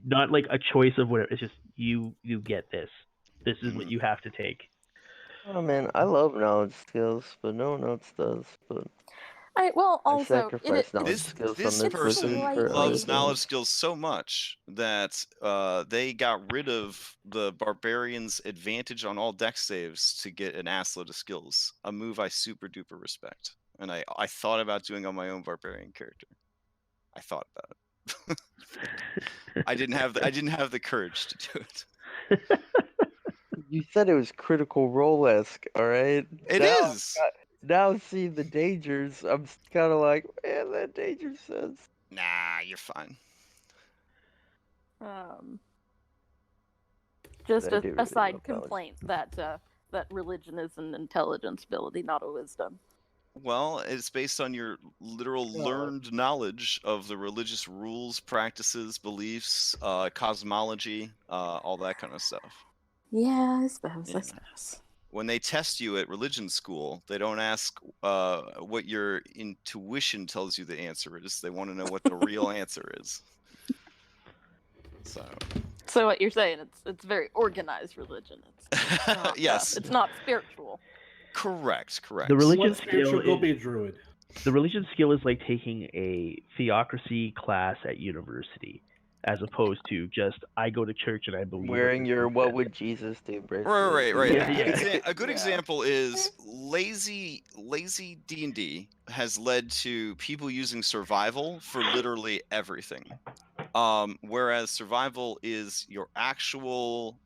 not like a choice of whatever. It's just, you get this. This is what you have to take. Oh man, I love knowledge skills, but no one else does. But Well, I also sacrifice knowledge skills on This this person wizard for other loves things. knowledge skills so much that they got rid of the barbarian's advantage on all dex saves to get an assload of skills. A move I super duper respect. And I thought about doing on my own barbarian character. I thought about it. I didn't have the courage to do it. You said it was critical role-esque, alright? It is. Now see the dangers. I'm kind of like, man, that danger sense. Nah, you're fine. Just I a do really side love knowledge. complaint that religion is an intelligence ability, not a wisdom. Well, it's based on your literal learned knowledge of the religious rules, practices, beliefs, cosmology, all that kind of stuff. Yeah, I suppose. Yeah. I suppose. When they test you at religion school, they don't ask what your intuition tells you the answer is. They want to know what the real answer is. So what you're saying, it's very organized religion. It's not, yes. it's not spiritual. Correct. The religion spiritual skill go be a druid. The religion skill is like taking a theocracy class at university, as opposed to just I go to church and I believe. Wearing your "What would Jesus do" bracelet. Right. Yeah. A good example is lazy D&D has led to people using survival for literally everything. Whereas survival is your actual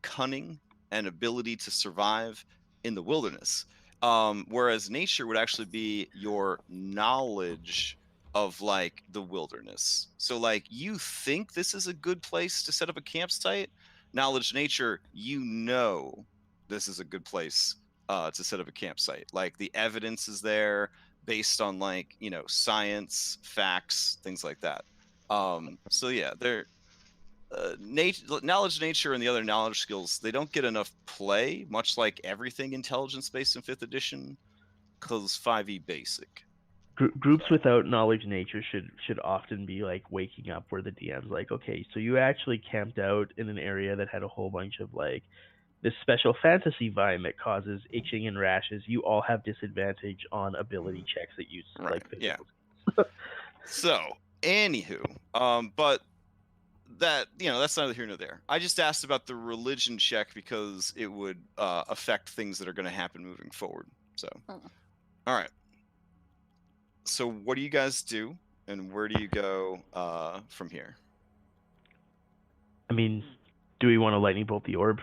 cunning and ability to survive in the wilderness. Whereas nature would actually be your knowledge of like the wilderness. So like you think this is a good place to set up a campsite. Knowledge nature, you know this is a good place to set up a campsite. Like the evidence is there based on like, you know, science, facts, things like that. So yeah, they're knowledge nature and the other knowledge skills, they don't get enough play, much like everything intelligence based in 5th edition, because 5e basic. Groups without knowledge nature should often be like waking up where the DM's like, okay, so you actually camped out in an area that had a whole bunch of like this special fantasy vine that causes itching and rashes. You all have disadvantage on ability checks that use like physical. Yeah. So anywho, but that, you know, that's neither here nor there. I just asked about the religion check because it would affect things that are going to happen moving forward. So all right, so what do you guys do and where do you go from here? I mean, do we want to lightning bolt the orb?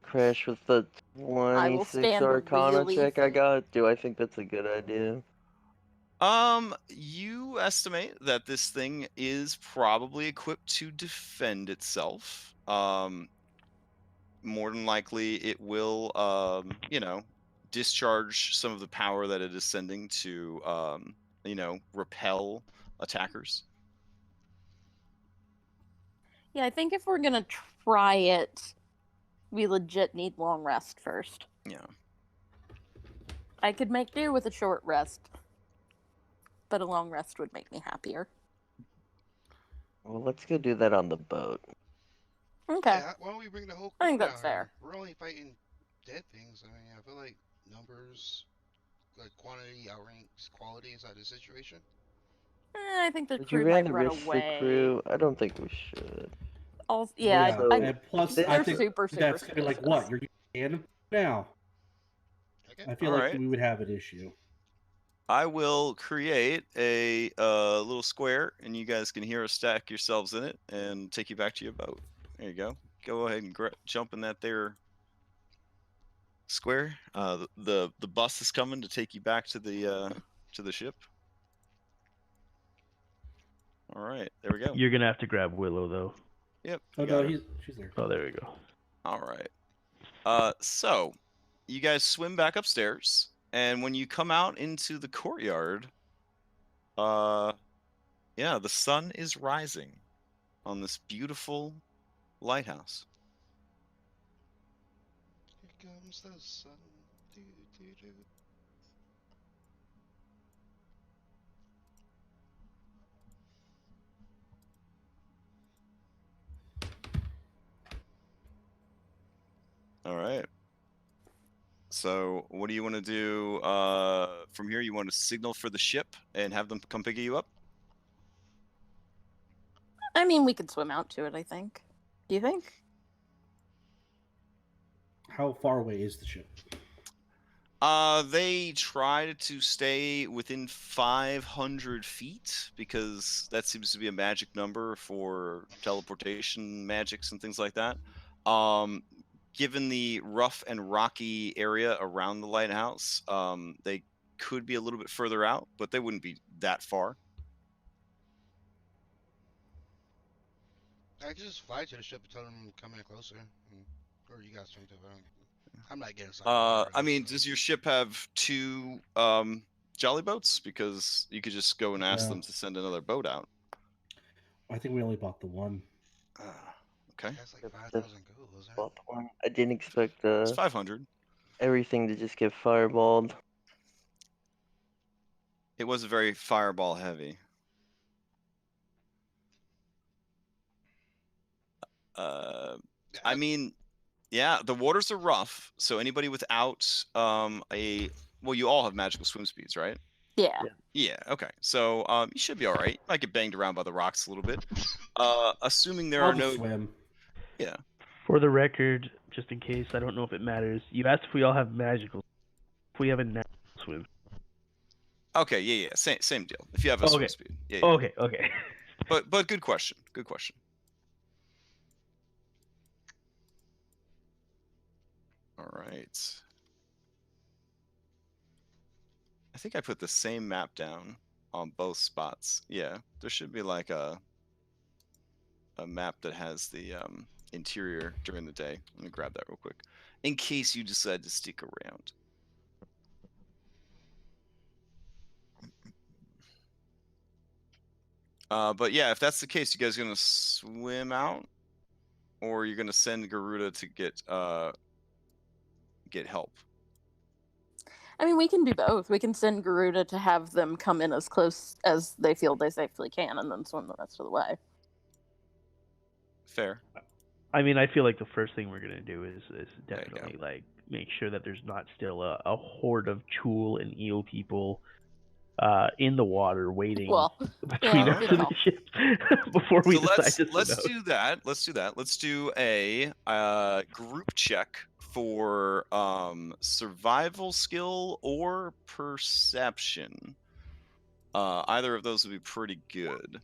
Crash with the 26 Arcana check I got. Do I think that's a good idea? You estimate that this thing is probably equipped to defend itself. More than likely it will, you know, discharge some of the power that it is sending to, you know, repel attackers. Yeah, I think if we're gonna try it, we legit need long rest first. Yeah. I could make do with a short rest, but a long rest would make me happier. Well, let's go do that on the boat. Okay. Yeah, why don't we bring the whole I crew think down that's here? fair. We're only fighting dead things. I mean, I feel like numbers, like quantity outranks quality inside this situation. I think the Would you crew might rather run risk away. the crew? I don't think we should. Yeah, So- and plus, I they're think super that's gonna be like what superstitious. you're using now. Okay. I feel All like right. we would have an issue. I will create a little square, and you guys can hero stack yourselves in it, and take you back to your boat. There you go. Go ahead and jump in that there square. The bus is coming to take you back to the ship. All right, there we go. You're gonna have to grab Willow though. Yep. Oh You no, got her. she's there. Oh, there we go. All right. So you guys swim back upstairs, and when you come out into the courtyard, yeah, the sun is rising on this beautiful lighthouse. Here comes the sun. Do, do, do. All right. So what do you want to do from here? You want to signal for the ship and have them come pick you up? I mean, we could swim out to it, I think. Do you think? How far away is the ship? They tried to stay within 500 feet because that seems to be a magic number for teleportation magics and things like that. Given the rough and rocky area around the lighthouse, they could be a little bit further out, but they wouldn't be that far. I could just fly to the ship and tell them to come in closer. Or you guys swim to it. I'm not getting something. I mean, does your ship have two jolly boats? Because you could just go and ask Yeah. them to send another boat out. I think we only bought the one. Okay. That's like 5,000 gold, isn't it? Well, I didn't expect It's 500. everything to just get fireballed. It was very fireball heavy. I mean, yeah, the waters are rough, so anybody without well, you all have magical swim speeds, right? Yeah. Yeah, okay. So you should be all right. You might get banged around by the rocks a little bit. Assuming there I'll are just no swim. Yeah. For the record, just in case, I don't know if it matters. You asked if we all have magical. If we have a natural swim. Okay, yeah. Same deal. If you have a swim Okay. speed. Yeah. Okay, okay. But good question. Good question. All right. I think I put the same map down on both spots. Yeah, there should be like a map that has the interior during the day. Let me grab that real quick, in case you decide to stick around. But yeah, if that's the case, you guys gonna swim out, or you're gonna send Garuda to get help? I mean, we can do both. We can send Garuda to have them come in as close as they feel they safely can, and then swim the rest of the way. Fair. I mean, I feel like the first thing we're gonna do is There you go. definitely like make sure that there's not still a horde of Chul and eel people in the water waiting Well, between yeah, us good and the call. ship before we So decide let's to swim let's out. do that. Let's do that. Let's do a group check for survival skill or perception. Either of those would be pretty good.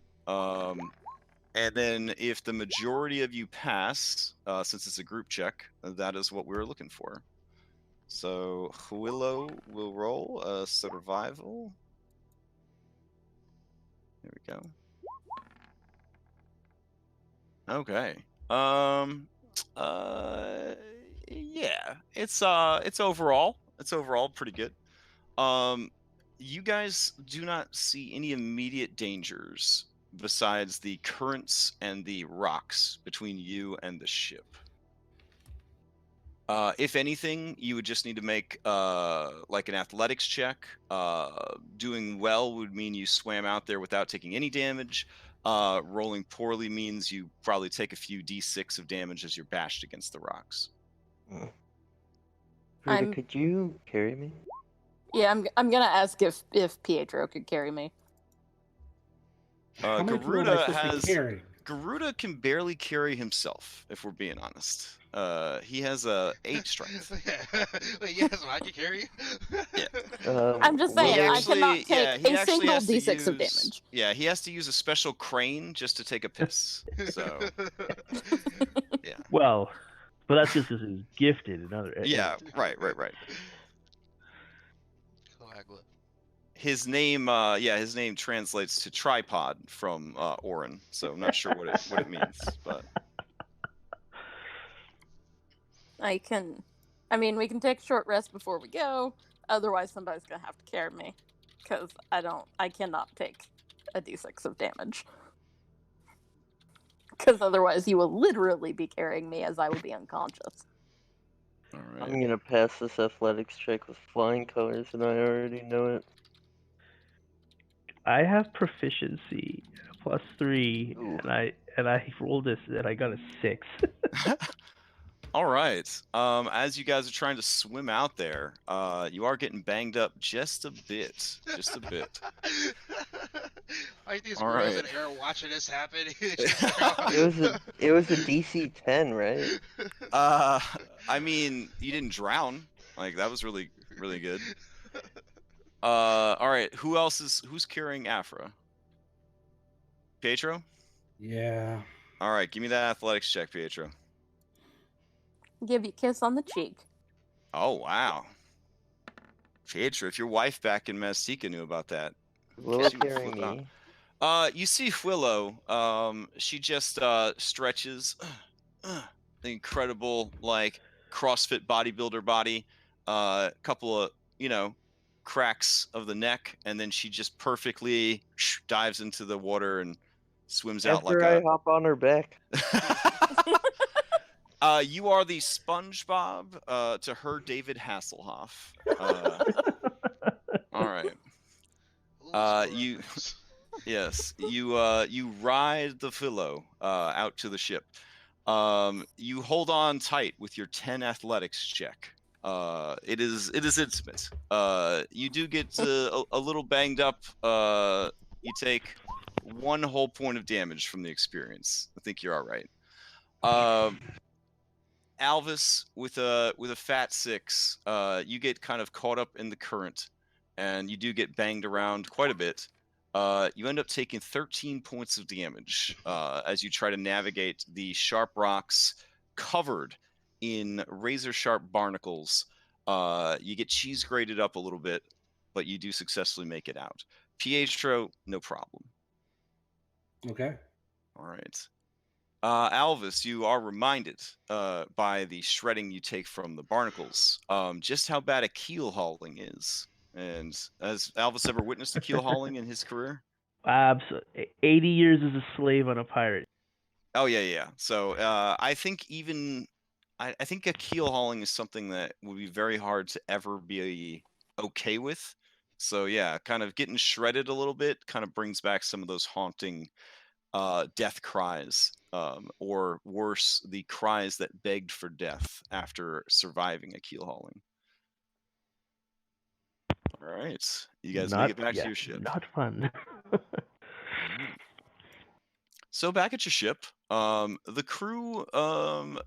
And then if the majority of you pass, since it's a group check, that is what we're looking for. So Willow will roll a survival. There we go. Okay. Yeah. It's overall pretty good. You guys do not see any immediate dangers besides the currents and the rocks between you and the ship. If anything, you would just need to make like an athletics check. Doing well would mean you swam out there without taking any damage. Rolling poorly means you probably take a few d6 of damage as you're bashed against the rocks. Rita, could you carry me? Yeah, I'm gonna ask if Pietro could carry me. How many people am I Garuda supposed to be has carrying? Garuda can barely carry himself, if we're being honest. He has a 8 strength. Wait, yes, I can carry you. Yeah. I'm just saying, I cannot take he a actually single has to d6 of use- damage. Yeah, he has to use a special crane just to take a piss. So, yeah. Well, but that's just because he's gifted in other. Yeah, right. Coagula. His name, his name translates to tripod from Orin. So I'm not sure what it means, but I mean, we can take a short rest before we go. Otherwise, somebody's gonna have to carry me, because I cannot take a d6 of damage. Because otherwise, you will literally be carrying me as I will be unconscious. all I'm right. gonna pass this athletics check with flying colors, and I already know it. I have proficiency +3, Ooh. and I rolled this, and I got a 6. All right. As you guys are trying to swim out there, you are getting banged up just a bit. I think All squirrels right. in air watching this happen. It was a DC 10, right? I mean, you didn't drown. Like that was really good. All right. Who's carrying Afra? Pietro? Yeah. All right, give me that athletics check, Pietro. Give you a kiss on the cheek. Oh wow. Pietro, if your wife back in Mastika knew about that. Willow She would carrying flip out. me. You see Willow, she just stretches the incredible like CrossFit bodybuilder body, couple of, cracks of the neck, and then she just perfectly dives into the water and swims out like After I hop on her back. you are the SpongeBob to her David Hasselhoff. All right. You Yes, you ride the Philo out to the ship. You hold on tight with your 10 athletics check. It is intimate. You do get a little banged up. You take 1 whole point of damage from the experience. I think you're all right. Alvis with a fat 6. You get kind of caught up in the current, and you do get banged around quite a bit. You end up taking 13 points of damage as you try to navigate the sharp rocks covered in razor sharp barnacles. You get cheese grated up a little bit, but you do successfully make it out. Pietro, no problem. Okay. All right. Alvis, you are reminded by the shredding you take from the barnacles just how bad a keel hauling is. And has Alvis ever witnessed a keel hauling in his career? Absolutely. 80 years as a slave on a pirate. Oh yeah. So I think I think a keel hauling is something that would be very hard to ever be okay with. So yeah, kind of getting shredded a little bit kind of brings back some of those haunting death cries, or worse, the cries that begged for death after surviving a keel hauling. All right, you guys make it back to your ship. Not fun. So back at your ship, the crew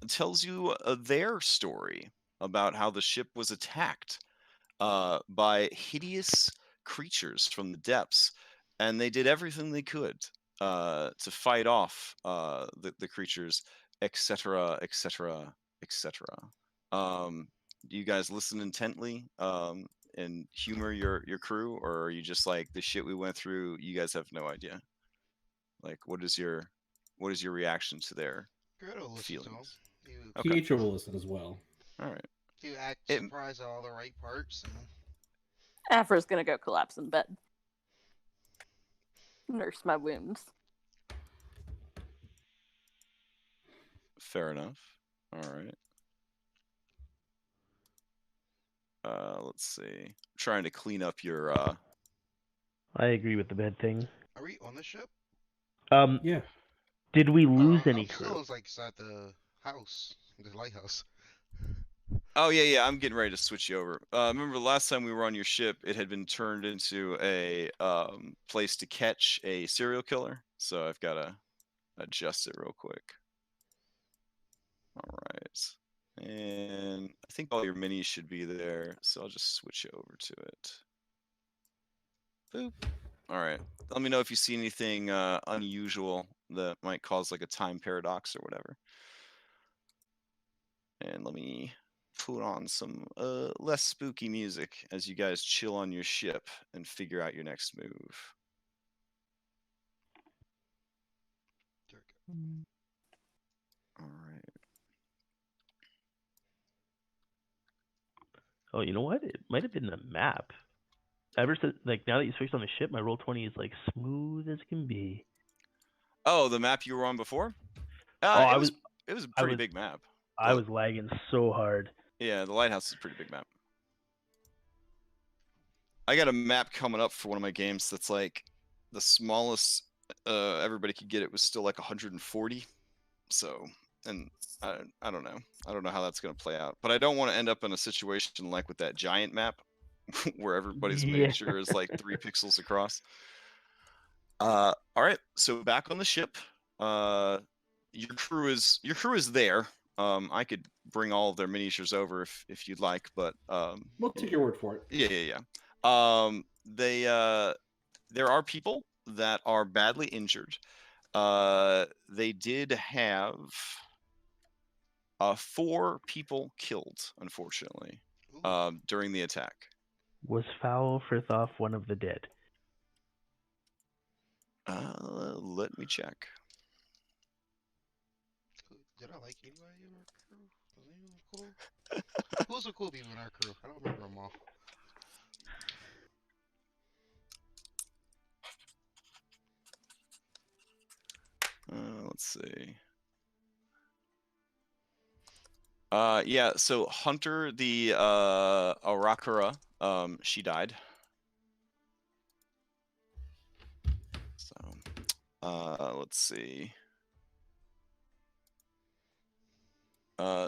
tells you their story about how the ship was attacked by hideous creatures from the depths, and they did everything they could to fight off the creatures, etc., etc., etc. Do you guys listen intently and humor your crew, or are you just like, the shit we went through? You guys have no idea. Like, what is your reaction to their Gerda listens to him. feelings? You, Okay. Pietro will listen as well. All right. you act It- surprised at all the right parts. And... Afra's gonna go collapse in bed. Nurse my wounds. Fair enough. All right. Let's see. I'm trying to clean up your I agree with the bed thing. Are we on the ship? Yeah. Did we lose any I'm crew? still like at the house, the lighthouse. Oh yeah, I'm getting ready to switch you over. Remember the last time we were on your ship, it had been turned into a place to catch a serial killer. So I've got adjust it real quick. All right. And I think all your minis should be there, so I'll just switch over to it. Boop. All right. Let me know if you see anything unusual that might cause like a time paradox or whatever. And let me put on some less spooky music as you guys chill on your ship and figure out your next move. All right. Oh, you know what? It might have been the map. Ever since, like, now that you switched on the ship, my Roll20 is like smooth as can be. Oh, the map you were on before? Oh, it was a pretty big map. I was lagging so hard. Yeah, the lighthouse is a pretty big map. I got a map coming up for one of my games that's like the smallest everybody could get it was still like 140. So, and I don't know. I don't know how that's going to play out. But I don't want to end up in a situation like with that giant map where everybody's miniature is like 3 pixels across. All right, so back on the ship. Your crew is there. I could bring all of their miniatures over if you'd like, but We'll take your word for it. yeah. There are people that are badly injured. They did have 4 people killed, unfortunately, during the attack. Was Foul Firthoff one of the dead? Let me check. Did I like anybody in our crew? Was anyone cool? Who was the cool people in our crew? I don't remember them all. Let's see. Yeah, so Hunter the Arakara, she died. So let's see.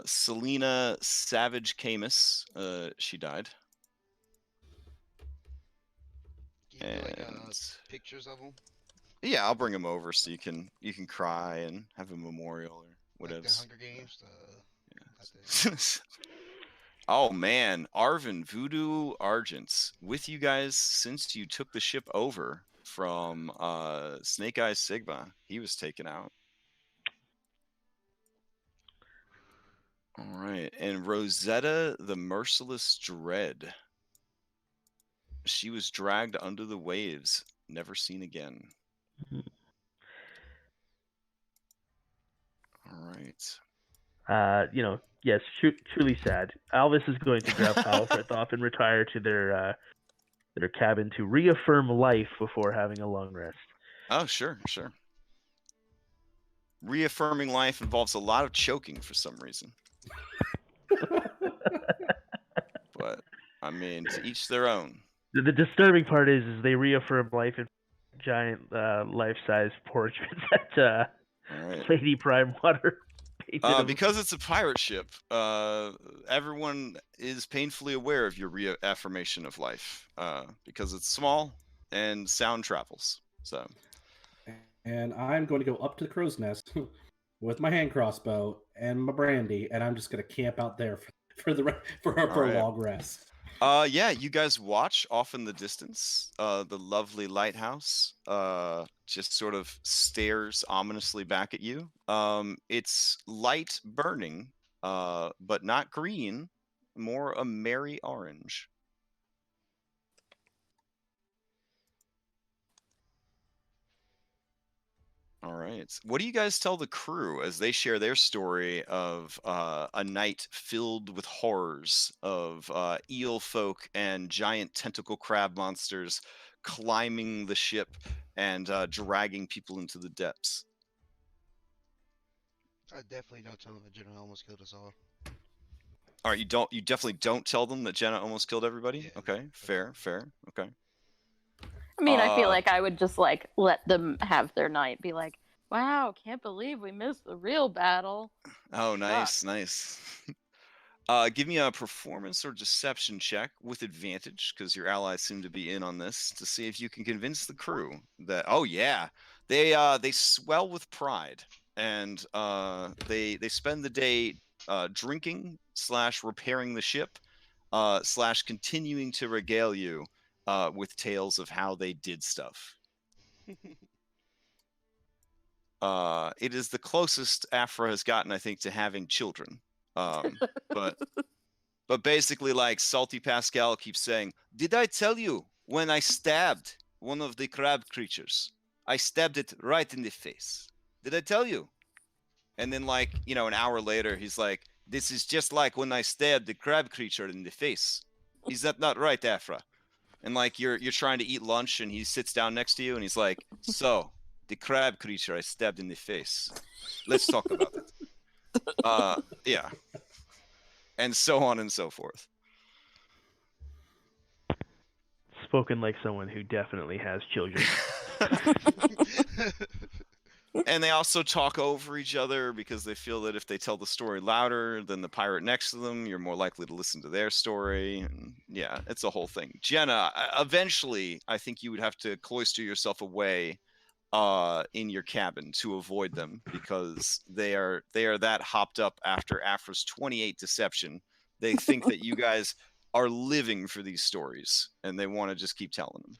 Selena Savage Camus, she died. Can you do like pictures of them? Yeah, I'll bring them over so you can cry and have a memorial or whatever. Like the Hunger Games. Yeah. Oh man, Arvin Voodoo Argents with you guys since you took the ship over from Snake Eyes Sigma. He was taken out. All right, and Rosetta the Merciless Dread. She was dragged under the waves, never seen again. All right. Yes, truly sad. Alvis is going to grab Foul Firthoff and retire to their cabin to reaffirm life before having a long rest. Oh, sure. Reaffirming life involves a lot of choking for some reason. But, I mean, to each their own. The disturbing part is they reaffirm life in giant life-size portraits that Lady Primewater painted. Because it's a pirate ship, everyone is painfully aware of your reaffirmation of life. Because it's small and sound travels. So. And I'm going to go up to the crow's nest with my hand crossbow and my brandy, and I'm just going to camp out there for a long rest. Yeah, you guys watch off in the distance. The lovely lighthouse just sort of stares ominously back at you. It's light burning, but not green, more a merry orange. All right. What do you guys tell the crew as they share their story of a night filled with horrors of eel folk and giant tentacle crab monsters climbing the ship and dragging people into the depths? I definitely don't tell them that Jenna almost killed us all. All right, you definitely don't tell them that Jenna almost killed everybody? Yeah, okay, fair. Okay. I mean, I feel like I would just like let them have their night. Be like, wow, can't believe we missed the real battle. Oh, nice. Give me a performance or deception check with advantage, because your allies seem to be in on this, to see if you can convince the crew that, oh yeah, They swell with pride, and they spend the day drinking / repairing the ship / continuing to regale you with tales of how they did stuff. It is the closest Afra has gotten, I think, to having children. But basically, like, Salty Pascal keeps saying, "Did I tell you when I stabbed one of the crab creatures? I stabbed it right in the face. Did I tell you?" And then, like, an hour later, he's like, "This is just like when I stabbed the crab creature in the face. Is that not right, Afra?" And, like, you're trying to eat lunch, and he sits down next to you, and he's like, "So, the crab creature I stabbed in the face. Let's talk about it." Yeah. And so on and so forth. Spoken like someone who definitely has children. And they also talk over each other because they feel that if they tell the story louder than the pirate next to them, you're more likely to listen to their story. And yeah, it's a whole thing. Jenna, eventually, I think you would have to cloister yourself away in your cabin to avoid them, because they are that hopped up after Afra's 28 deception. They think that you guys are living for these stories, and they want to just keep telling them.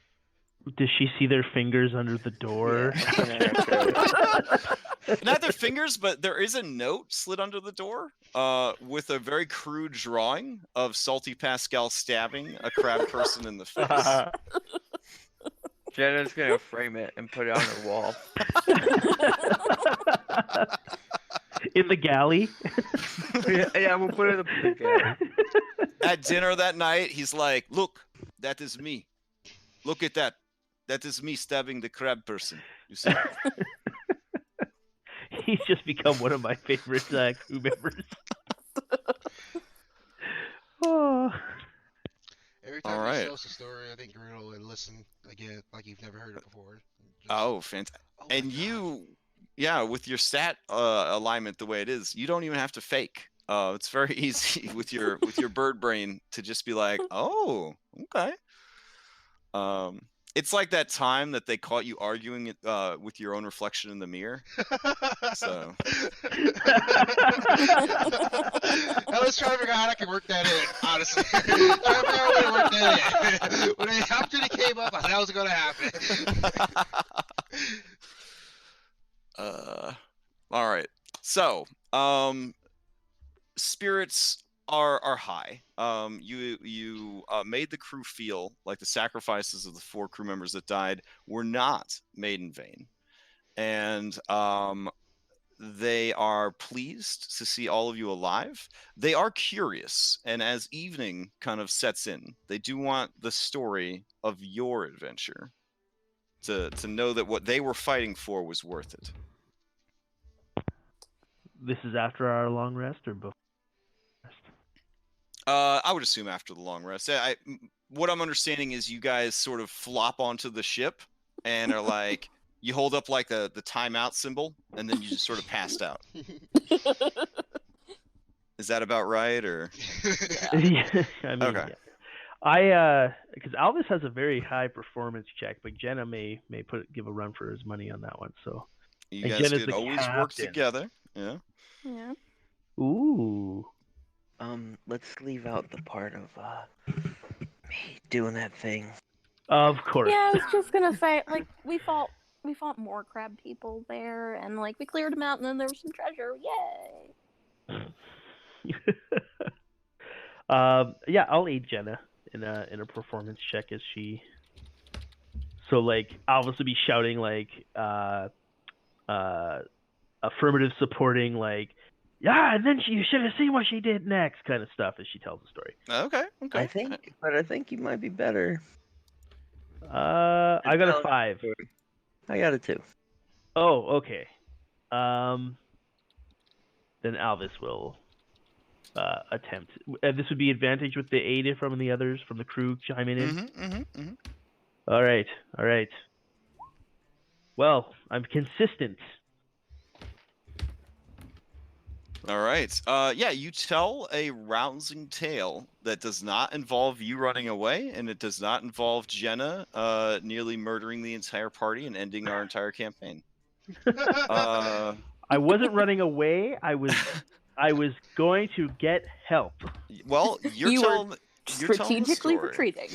Does she see their fingers under the door? Not their fingers, but there is a note slid under the door with a very crude drawing of Salty Pascal stabbing a crab person in the face. Jenna's gonna frame it and put it on her wall. In the galley? Yeah, we'll put it in the galley. At dinner that night, he's like, "Look, that is me. Look at that. That is me stabbing the crab person. You see?" He's just become one of my favorite crew members. Oh. Every time All you right. tell us a story, I think Green will listen again, like you've never heard it before. Oh, fantastic. And you, with your stat alignment the way it is, you don't even have to fake. It's very easy with your bird brain to just be like, "Oh, okay." It's like that time that they caught you arguing with your own reflection in the mirror. So I was trying to figure out how I could work that in, honestly. Trying to figure out a way to work that in. When the opportunity came up, I thought it was going to happen. All right. So, spirits are high. You made the crew feel like the sacrifices of the 4 crew members that died were not made in vain, and they are pleased to see all of you alive. They are curious, and as evening kind of sets in, they do want the story of your adventure to know that what they were fighting for was worth it. This is after our long rest or before? I would assume after the long rest. What I'm understanding is you guys sort of flop onto the ship and are like, you hold up like the timeout symbol, and then you just sort of passed out. Is that about right, or? Yeah, I mean, Okay. Yeah. Because Alvis has a very high performance check, but Jenna may give a run for his money on that one. So You and guys Jenna's could the always work captain. together. Yeah. Yeah. Ooh. Let's leave out the part of me doing that thing. Of course. Yeah, I was just gonna say, like, we fought more crab people there, and like we cleared them out, and then there was some treasure. Yay! Yeah, I'll aid Jenna in a performance check as she. So like, Alvis will be shouting like, affirmative supporting like, yeah, and then you should have seen what she did next, kind of stuff as she tells the story. Okay. I think you might be better. I got a 5. I got a 2. Oh, okay. Then Alvis will attempt. This would be advantage with the aid from the others from the crew chiming in. All right. Well, I'm consistent. All right. Yeah, you tell a rousing tale that does not involve you running away, and it does not involve Jenna nearly murdering the entire party and ending our entire campaign. I wasn't running away. I was going to get help. Well, you're You were telling the strategically story. retreating.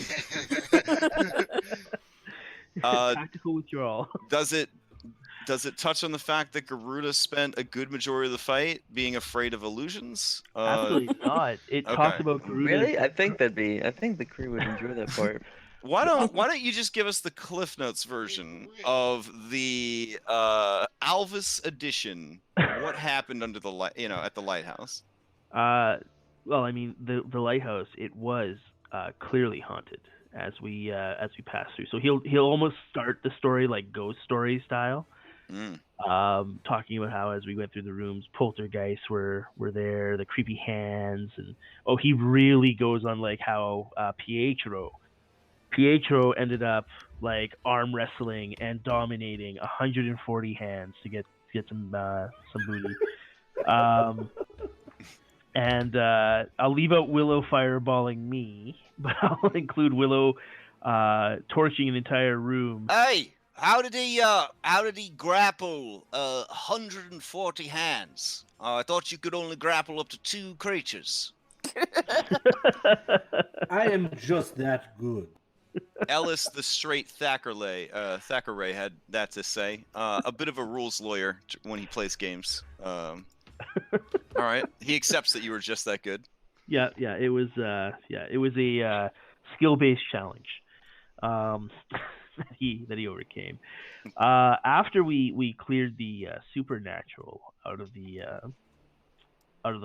Tactical withdrawal. Does it touch on the fact that Garuda spent a good majority of the fight being afraid of illusions? Absolutely not. It okay. talks about Garuda's... Really? I think the crew would enjoy that part. Why don't you just give us the Cliff Notes version of the Alvis edition? What happened under the at the lighthouse? Well, I mean, the lighthouse, it was clearly haunted as we pass through. So he'll almost start the story like ghost story style. Talking about how as we went through the rooms, poltergeists were there, the creepy hands, and he really goes on like how Pietro ended up like arm wrestling and dominating 140 hands to get some booty. And I'll leave out Willow fireballing me, but I'll include Willow torching an entire room. Hey, how did he grapple 140 hands? I thought you could only grapple up to 2 creatures. I am just that good. Ellis, the straight Thackeray had that to say. A bit of a rules lawyer when he plays games. All right, he accepts that you were just that good. Yeah, it was a skill-based challenge that he overcame. After we cleared the supernatural out of the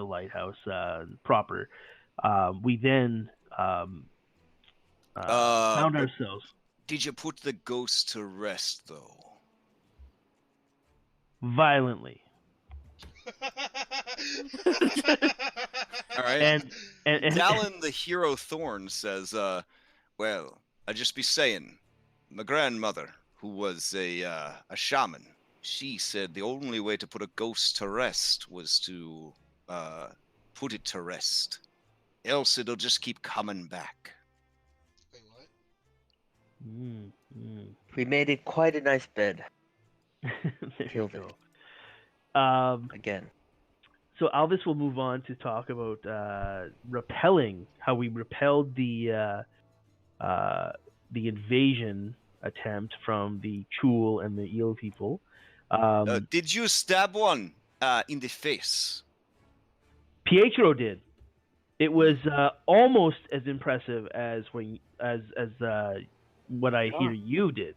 lighthouse proper, we then found ourselves. Did you put the ghost to rest, though? Violently. All right. And Dallin, the hero Thorn, says, well, I just be saying, my grandmother, who was a shaman, she said the only way to put a ghost to rest was to put it to rest. Else it'll just keep coming back. Wait, what? We made it quite a nice bed. Killed it. Again. So Alvis will move on to talk about repelling, how we repelled the invasion attempt from the Chul and the Eel people. Did you stab one in the face? Pietro did. It was almost as impressive as what I hear you did.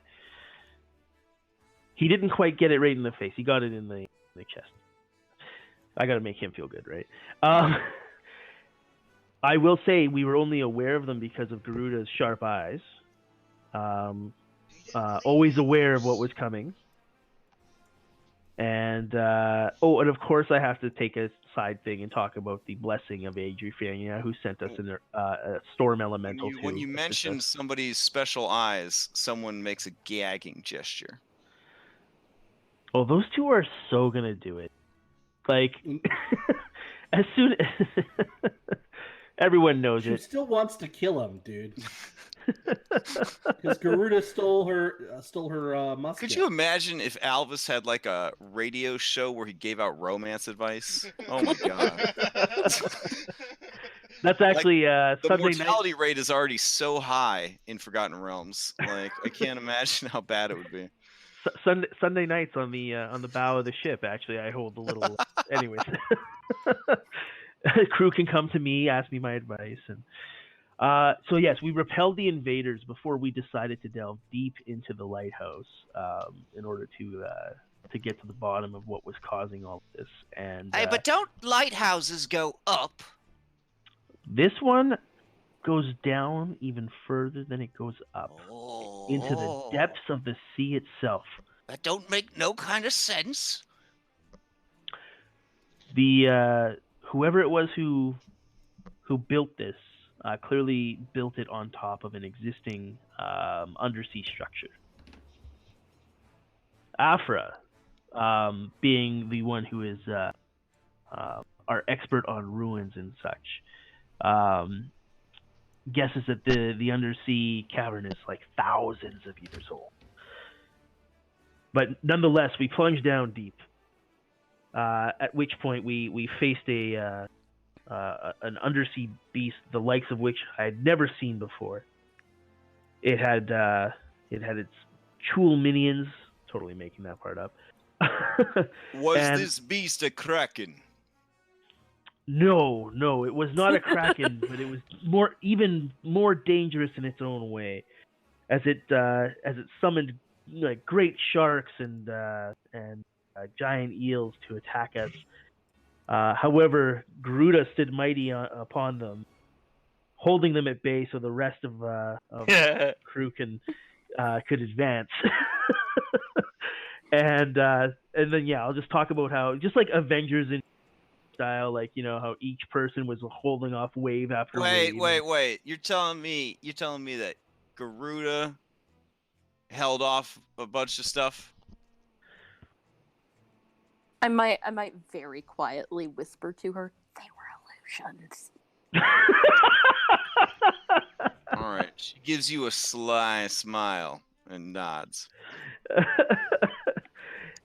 He didn't quite get it right in the face. He got it in the chest. I got to make him feel good, right? I will say we were only aware of them because of Garuda's sharp eyes. Always aware of what was coming. And and of course I have to take a side thing and talk about the blessing of Adriana, who sent us in a storm elemental. When you mention somebody's special eyes, someone makes a gagging gesture. Oh, those two are so gonna do it. Like, as soon as everyone knows she it. Still wants to kill him, dude. Because Garuda stole her musket. Could you imagine if Alvis had like a radio show where he gave out romance advice? Oh my god. That's actually the Sunday mortality night. rate is already so high in Forgotten Realms. Like, I can't imagine how bad it would be. Sunday nights on the bow of the ship. Actually, I hold the little. Anyways, crew can come to me, ask me my advice, and so yes, we repelled the invaders before we decided to delve deep into the lighthouse in order to get to the bottom of what was causing all of this. And Hey, but don't lighthouses go up? This one goes down even further than it goes up into the depths of the sea itself. That don't make no kind of sense. The whoever it was who built this clearly built it on top of an existing undersea structure. Afra, being the one who is are expert on ruins and such, guesses that the undersea cavern is like thousands of years old. But nonetheless, we plunged down deep. At which point we faced an undersea beast, the likes of which I had never seen before. It had its Chul minions, totally making that part up. Was this beast a kraken? No, it was not a kraken, but it was even more dangerous in its own way, as it summoned like great sharks and giant eels to attack us. However, Garuda stood mighty upon them, holding them at bay so the rest of the crew could advance. and then I'll just talk about how, just like Avengers in style, like, you know, how each person was holding off wave after wave. Wait. You're telling me that Garuda held off a bunch of stuff? I might very quietly whisper to her, they were illusions. All right. She gives you a sly smile and nods.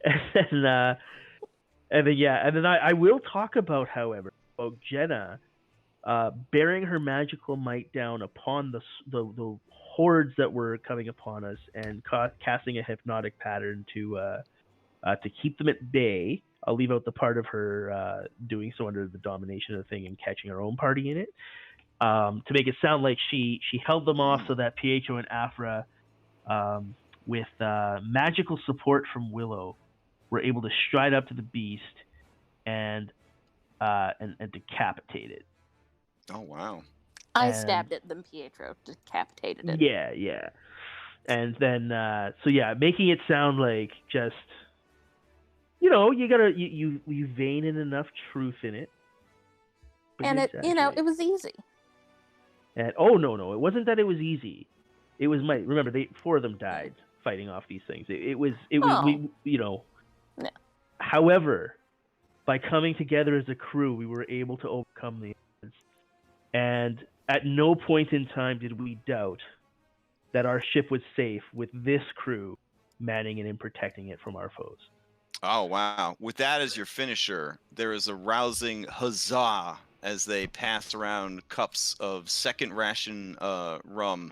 And then I will talk about, however, about Jenna bearing her magical might down upon the hordes that were coming upon us and casting a hypnotic pattern to keep them at bay. I'll leave out the part of her doing so under the domination of the thing and catching her own party in it. To make it sound like she held them off so that Pietro and Afra, with magical support from Willow, were able to stride up to the beast and decapitate it. Oh wow! I stabbed it, then Pietro decapitated it. Yeah. And then making it sound like just, you know, you vein in enough truth in it. And it was easy. And no, it wasn't that it was easy. It was remember, 4 of them died fighting off these things. It was we, you know. No. However, by coming together as a crew, we were able to overcome the odds. And at no point in time did we doubt that our ship was safe with this crew manning it and protecting it from our foes. Oh wow! With that as your finisher, there is a rousing huzzah as they pass around cups of second ration rum,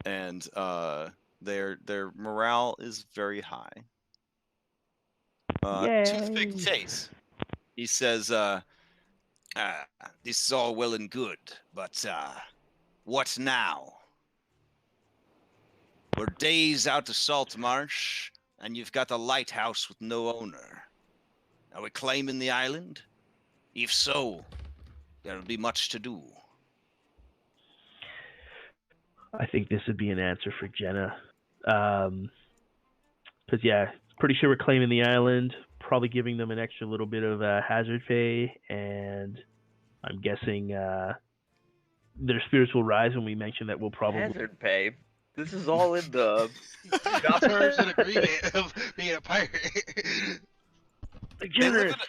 and their morale is very high. Toothpick Chase, he says, this is all well and good, but what now? We're days out to Saltmarsh, and you've got a lighthouse with no owner. Are we claiming the island? If so, there'll be much to do. I think this would be an answer for Jenna. Because, pretty sure we're claiming the island, probably giving them an extra little bit of hazard pay, and I'm guessing their spirits will rise when we mention that we'll probably... Hazard pay? This is all in the terms and agreement of being a pirate.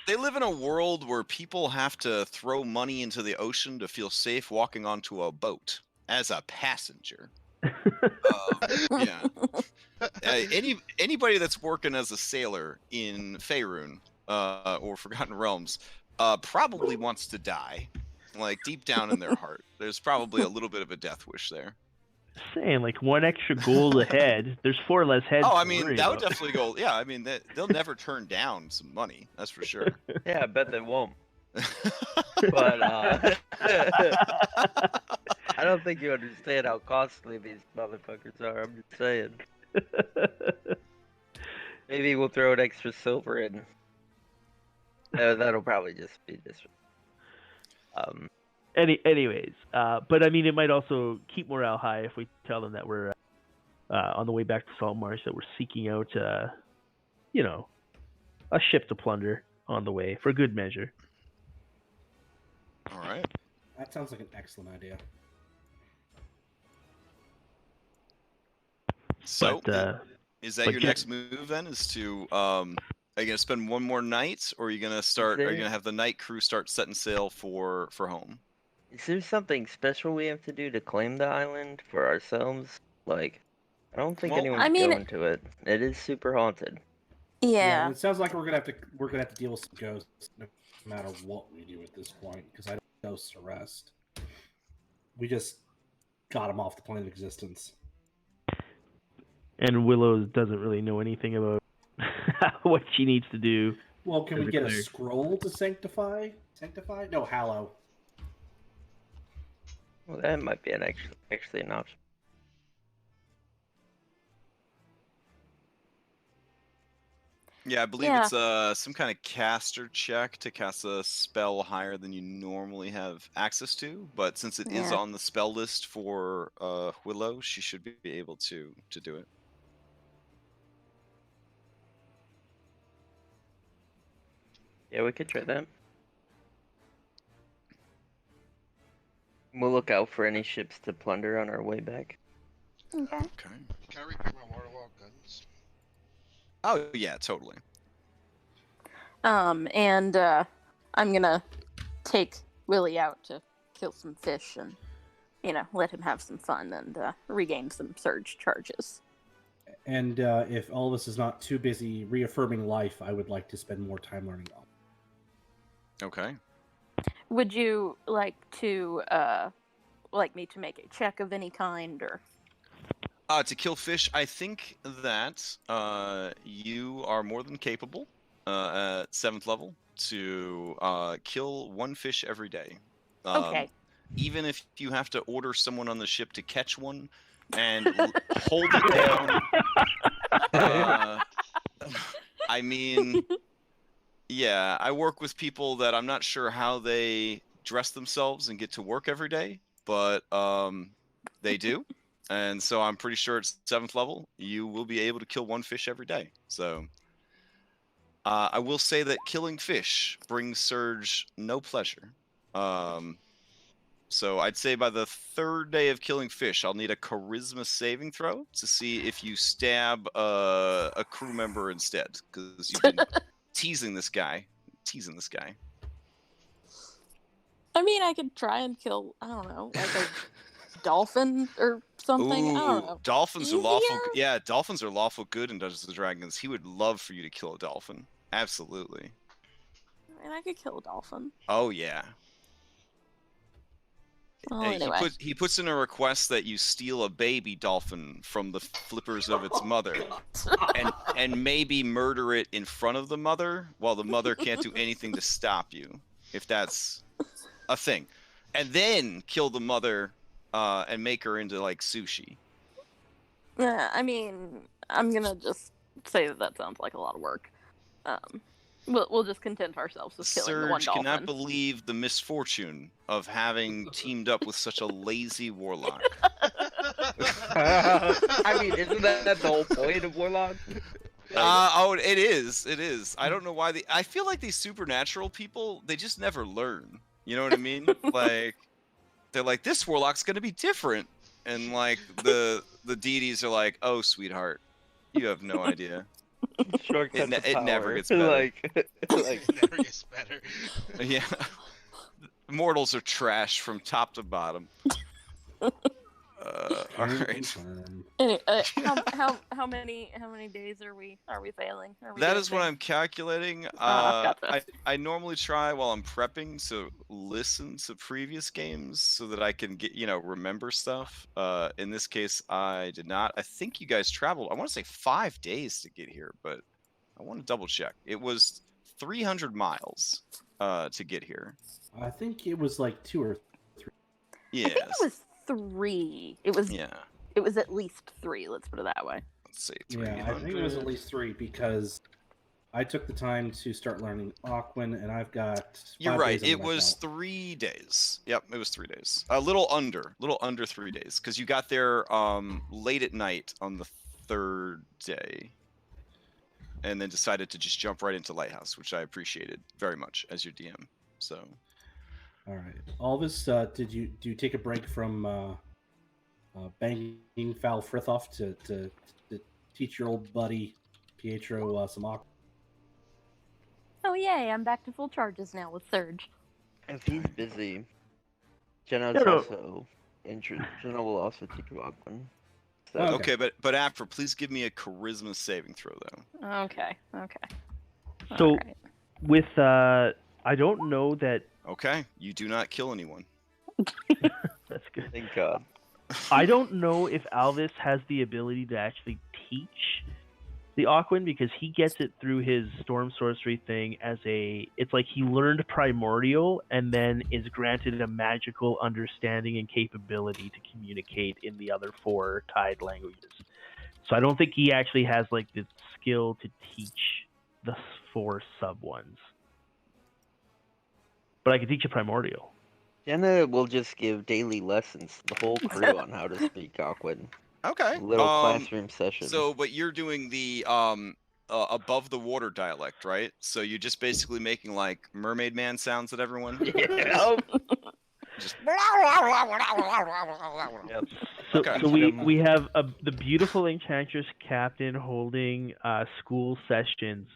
They live in a world where people have to throw money into the ocean to feel safe walking onto a boat as a passenger. Anybody that's working as a sailor in Faerun or Forgotten Realms probably wants to die. Like deep down in their heart, there's probably a little bit of a death wish there. Saying like 1 extra gold ahead. The's 4 less heads. Oh, I mean that would definitely go. Yeah, I mean they'll never turn down some money. That's for sure. Yeah, I bet they won't. But I don't think you understand how costly these motherfuckers are. I'm just saying. Maybe we'll throw an extra silver in. That'll probably just be this. Anyways, but I mean, it might also keep morale high if we tell them that we're on the way back to Saltmarsh, that we're seeking out, a ship to plunder on the way for good measure. All right. That sounds like an excellent idea. So, is that your next move then? Is to Are you gonna spend one more night, or are you gonna start? Are you gonna have the night crew start setting sail for home? Is there something special we have to do to claim the island for ourselves? Like, I don't think Well, anyone's I mean, going to it. It is super haunted. Yeah, yeah. it sounds like we're gonna have to deal with some ghosts no matter what we do at this point, because I don't think ghosts arrest. We just got them off the plane of existence. And Willow doesn't really know anything about what she needs to do. Well, can we As a get a cleric. scroll to sanctify? Sanctify? No, hallow. Well, that might be actually an option. Yeah, I believe Yeah. it's some kind of caster check to cast a spell higher than you normally have access to. But since it is Yeah. on the spell list for Willow, she should be able to do it. Yeah, we could try that. We'll look out for any ships to plunder on our way back. Okay. Okay. Can I repair my waterlogged guns? Oh yeah, totally. And I'm gonna take Willie out to kill some fish and, let him have some fun and regain some surge charges. And if all of us is not too busy reaffirming life, I would like to spend more time learning. Okay. Would you like me to make a check of any kind, or? To kill fish, I think that you are more than capable at 7th level to kill one fish every day. Okay. Even if you have to order someone on the ship to catch one and hold it down. I mean, yeah, I work with people that I'm not sure how they dress themselves and get to work every day, but they do. And so I'm pretty sure at 7th level, you will be able to kill one fish every day. So I will say that killing fish brings Surge no pleasure. So I'd say by the 3rd day of killing fish, I'll need a charisma saving throw to see if you stab a crew member instead, because you've been teasing this guy. I mean, I could try and kill, I don't know, like a dolphin or something. I don't know. Dolphins are Easier? lawful. Yeah, dolphins are lawful good in Dungeons and Dragons. He would love for you to kill a dolphin. Absolutely. I mean, I could kill a dolphin. Oh yeah. Well, anyway. He puts in a request that you steal a baby dolphin from the flippers of its mother, and maybe murder it in front of the mother while the mother can't do anything to stop you, if that's a thing, and then kill the mother and make her into like sushi. Yeah, I mean, I'm gonna just say that sounds like a lot of work. We'll just content ourselves with killing the one Surge dolphin. cannot believe the misfortune of having teamed up with such a lazy warlock. I mean, isn't that the whole point of warlock? It is. It is. I don't know why I feel like these supernatural people, they just never learn. You know what I mean? Like, they're like, this warlock's gonna be different, and like the deities are like, oh sweetheart, you have no idea. Shortcut to It never power. gets better. like It never gets better. Yeah. Mortals are trash from top to bottom. All right. Anyway, how many days are we failing? That is what I'm calculating. I've got this. I normally try while I'm prepping to listen to previous games so that I can get remember stuff. In this case, I did not. I think you guys traveled. I want to say 5 days to get here, but I want to double check. It was 300 miles to get here. I think it was like 2 or 3. Yes. I think it was 3. It was. Yeah. It was at least 3. Let's put it that way. Let's see. Yeah, I think it was at least 3 because I took the time to start learning Okkun, and I've got. You're 5 right. days It under my was belt. 3 days. Yep, it was 3 days. A little under 3 days, because you got there late at night on the 3rd day, and then decided to just jump right into Lighthouse, which I appreciated very much as your DM. So. All right, Alvis, do you take a break from banging Foul Frithoff to teach your old buddy Pietro some Okkun? yay! I'm back to full charges now with Surge. If he's busy, Jenna's No, no. also interested. Jenna will also take Okkun. So, Okay. Okay, but after, please give me a charisma saving throw though. Okay. So Alright. with I don't know that. Okay, you do not kill anyone. That's good. thank God. I don't know if Alvis has the ability to actually teach the Okkun, because he gets it through his storm sorcery thing as it's like he learned primordial and then is granted a magical understanding and capability to communicate in the other 4 tied languages. So I don't think he actually has like the skill to teach the 4 sub ones. But I can teach you primordial. Jenna will just give daily lessons to the whole crew on how to speak Okkun. Okay. Little classroom session. So, but you're doing the above the water dialect, right? So you're just basically making like mermaid man sounds at everyone. Yeah. Just Yep. So, Okay. so we have the beautiful enchantress captain holding school sessions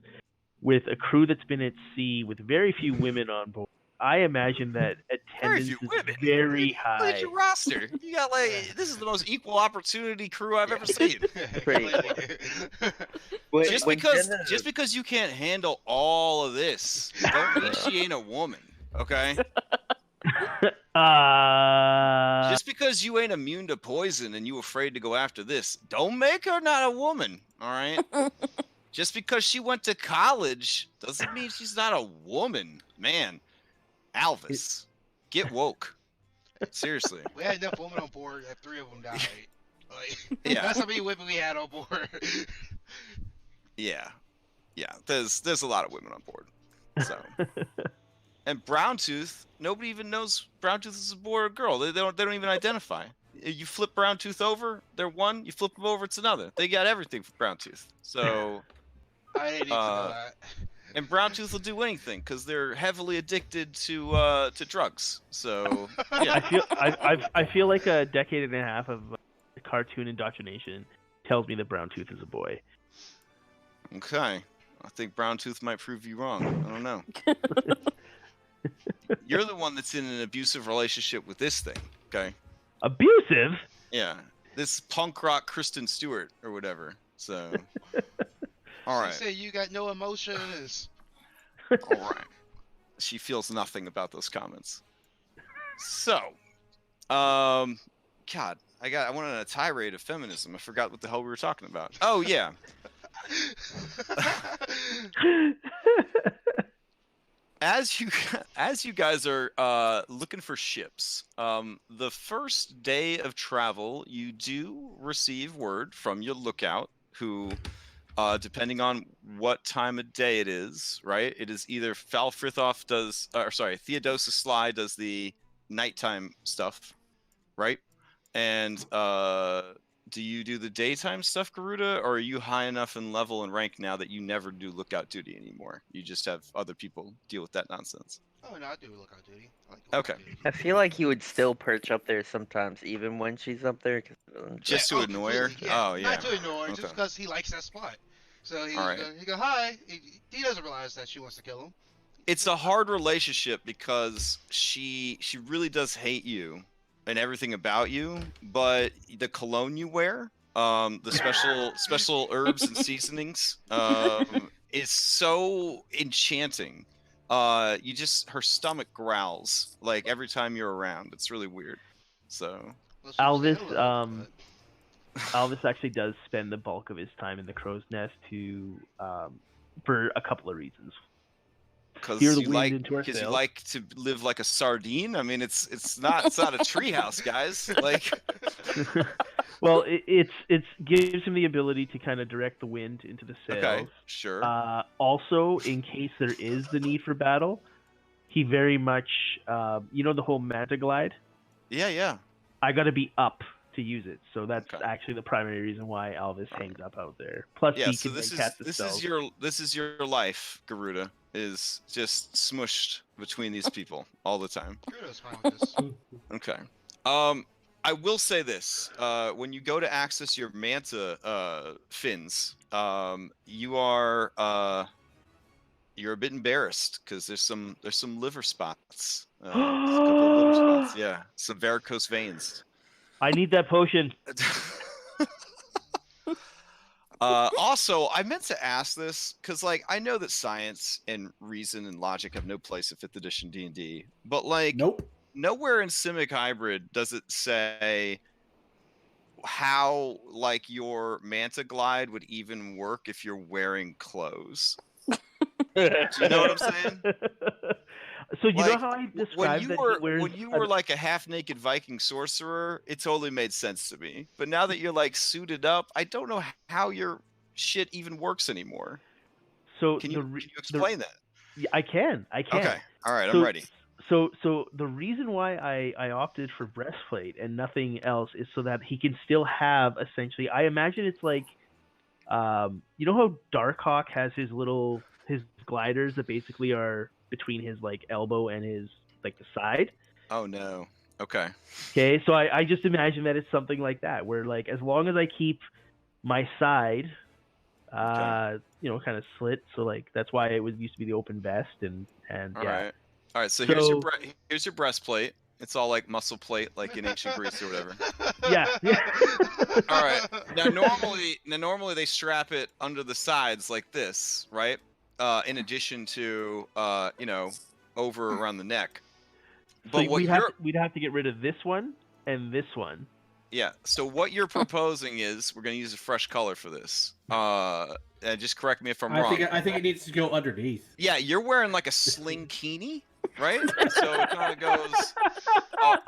with a crew that's been at sea with very few women on board. I imagine that very attendance few is women. very Look high. at your roster. You got like this is the most equal opportunity crew I've ever seen. Pretty. Just because you can't handle all of this, don't mean she ain't a woman. Okay. Just because you ain't immune to poison and you afraid to go after this, don't make her not a woman. All right. Just because she went to college doesn't mean she's not a woman, man. Alvis, get woke. Seriously. We had enough women on board that 3 of them died. Like, Yeah. that's how many women we had on board. Yeah. There's a lot of women on board. So. And Browntooth, nobody even knows Browntooth is a boy or a girl. They don't even identify. You flip Browntooth over, they're one. You flip them over, it's another. They got everything for Browntooth. So. I didn't need to know that. And Browntooth will do anything because they're heavily addicted to drugs. So yeah. I feel like a decade and a half of cartoon indoctrination tells me that Browntooth is a boy. Okay, I think Browntooth might prove you wrong. I don't know. You're the one that's in an abusive relationship with this thing. Okay. Abusive? Yeah, this punk rock Kristen Stewart or whatever. So. All right. She said you got no emotions. All right. She feels nothing about those comments. So, God, I went on a tirade of feminism. I forgot what the hell we were talking about. Oh yeah. As you guys are looking for ships, the first day of travel, you do receive word from your lookout, who, depending on what time of day it is, right? It is either Falfrithoff does, Theodosia Sly does the nighttime stuff, right? And do you do the daytime stuff, Garuda, or are you high enough in level and rank now that you never do lookout duty anymore? You just have other people deal with that nonsense. Oh no, I do lookout duty. I like Okay. lookout duty. I feel like he would still perch up there sometimes, even when she's up there. Just to annoy her? Completely, yeah. Oh, yeah. Not to annoy her, just Okay. because he likes that spot. So he All right. go, hi. He doesn't realize that she wants to kill him. It's a hard relationship because she really does hate you and everything about you, but the cologne you wear, the special herbs and seasonings, is so enchanting. Her stomach growls like every time you're around. It's really weird. So Well, she was Alvis, hello, but- Alvis actually does spend the bulk of his time in the crow's nest for a couple of reasons. because Steer the you wind into our you sails. like to live like a sardine. I mean, it's not a treehouse, guys. Like. Well, it gives him the ability to kind of direct the wind into the sails. Okay, sure. Also, in case there is the need for battle, he very much, the whole manta glide. Yeah. I got to be up to use it, so that's Okay. actually the primary reason why Alvis hangs up out there. Plus, Yeah, he so can this cast the spells. is your life, Garuda, is just smushed between these people all the time. Kudos, fine with this. Okay. I will say this: when you go to access your manta fins, you are you're a bit embarrassed because there's some liver spots. A couple of liver spots. Yeah, some varicose veins. I need that potion. Also, I meant to ask this because, like, I know that science and reason and logic have no place in 5th edition D&D, but like, Nope. nowhere in Simic Hybrid does it say how like your manta glide would even work if you're wearing clothes. Do you know what I'm saying? So you know Like, how I when described you that were he wears when you were like a half-naked Viking sorcerer, it totally made sense to me. But now that you're like suited up, I don't know how your shit even works anymore. So Can you explain that? Yeah, I can. Okay. All right, I'm So- ready. So the reason why I opted for breastplate and nothing else is so that he can still have essentially. I imagine it's like, you know how Darkhawk has his gliders that basically are between his like elbow and his like the side. Oh no. Okay. Okay, so I just imagine that it's something like that, where like as long as I keep my side, you know, kind of slit, so like that's why it used to be the open vest and All yeah. right. All right. So So- here's your breastplate. It's all like muscle plate, like in ancient Greece or whatever. Yeah. All right. Now normally they strap it under the sides like this, right? In addition to you know, over around the neck. So But what we'd have to get rid of this one and this one. Yeah. So what you're proposing is we're gonna use a fresh color for this. And just correct me if I'm wrong. I think it needs to go underneath. Yeah, you're wearing like a slinkini, right? So it kind of goes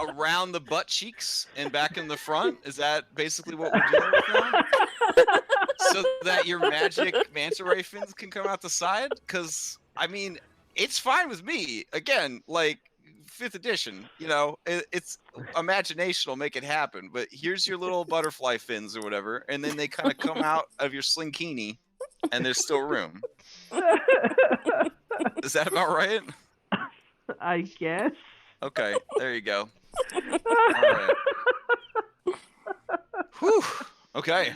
around the butt cheeks and back in the front. Is that basically what we're doing with now? So that your magic manta ray fins can come out the side? Because I mean, it's fine with me. Again, like 5th edition, you know, it's imagination will make it happen. But here's your little butterfly fins or whatever, and then they kind of come out of your slinkini, and there's still room. Is that about right? I guess. Okay, there you go. All right. Whew. Okay.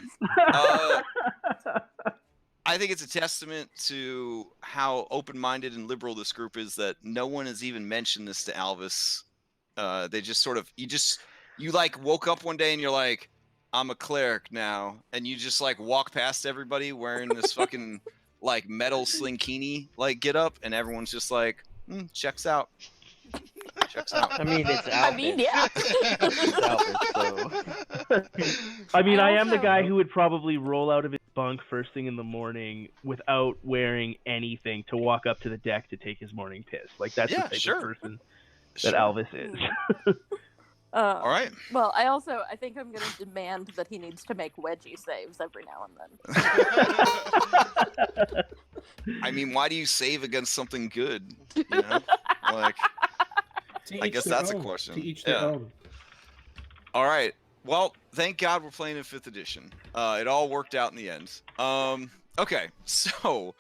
I think it's a testament to how open-minded and liberal this group is that no one has even mentioned this to Alvis. They just sort of you like woke up one day and you're like, I'm a cleric now, and you just like walk past everybody wearing this fucking like metal slinkini like get up, and everyone's just like, checks out. Checks out. I mean, it's Alvis. I mean, yeah. It's Alvis, so. I mean, I am the also- guy who would probably roll out of his bunk first thing in the morning without wearing anything to walk up to the deck to take his morning piss. Like that's the type of person that Alvis is. All right. Well, I think I'm going to demand that he needs to make wedgie saves every now and then. I mean, why do you save against something good? You know, like. I guess that's a question. To each their own. All right. Well, thank God we're playing in 5th edition. It all worked out in the end. Okay, so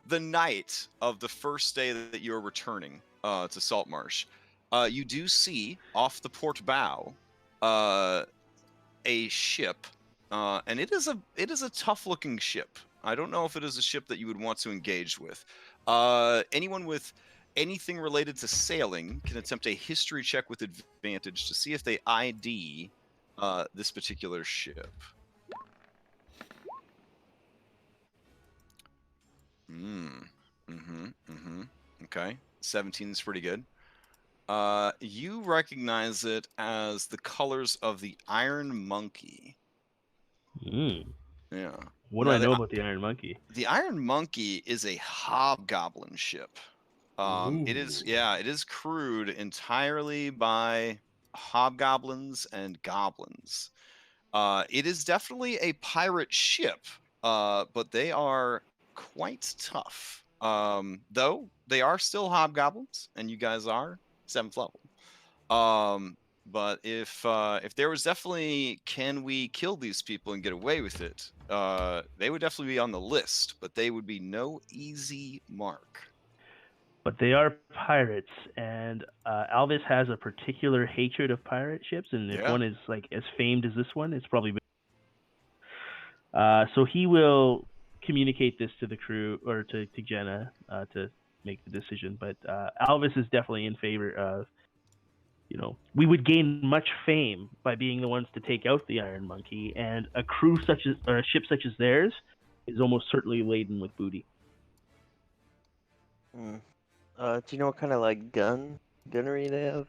the night of the first day that you're returning to Saltmarsh, you do see off the port bow a ship, and it is a tough-looking ship. I don't know if it is a ship that you would want to engage with. Anyone with anything related to sailing can attempt a history check with advantage to see if they ID this particular ship. Okay. 17 is pretty good. You recognize it as the colors of the Iron Monkey. Yeah. What do I know about the Iron Monkey? The Iron Monkey is a hobgoblin ship. It is crewed entirely by hobgoblins and goblins. It is definitely a pirate ship, but they are quite tough. Though they are still hobgoblins, and you guys are 7th level. But if there was definitely, can we kill these people and get away with it? They would definitely be on the list, but they would be no easy mark. But they are pirates, and Alvis has a particular hatred of pirate ships, and if one is like as famed as this one, it's probably. So he will communicate this to the crew or to Jenna to make the decision. But Alvis is definitely in favor of, we would gain much fame by being the ones to take out the Iron Monkey, and a crew such as, or a ship such as theirs, is almost certainly laden with booty. Do you know what kind of like gunnery they have?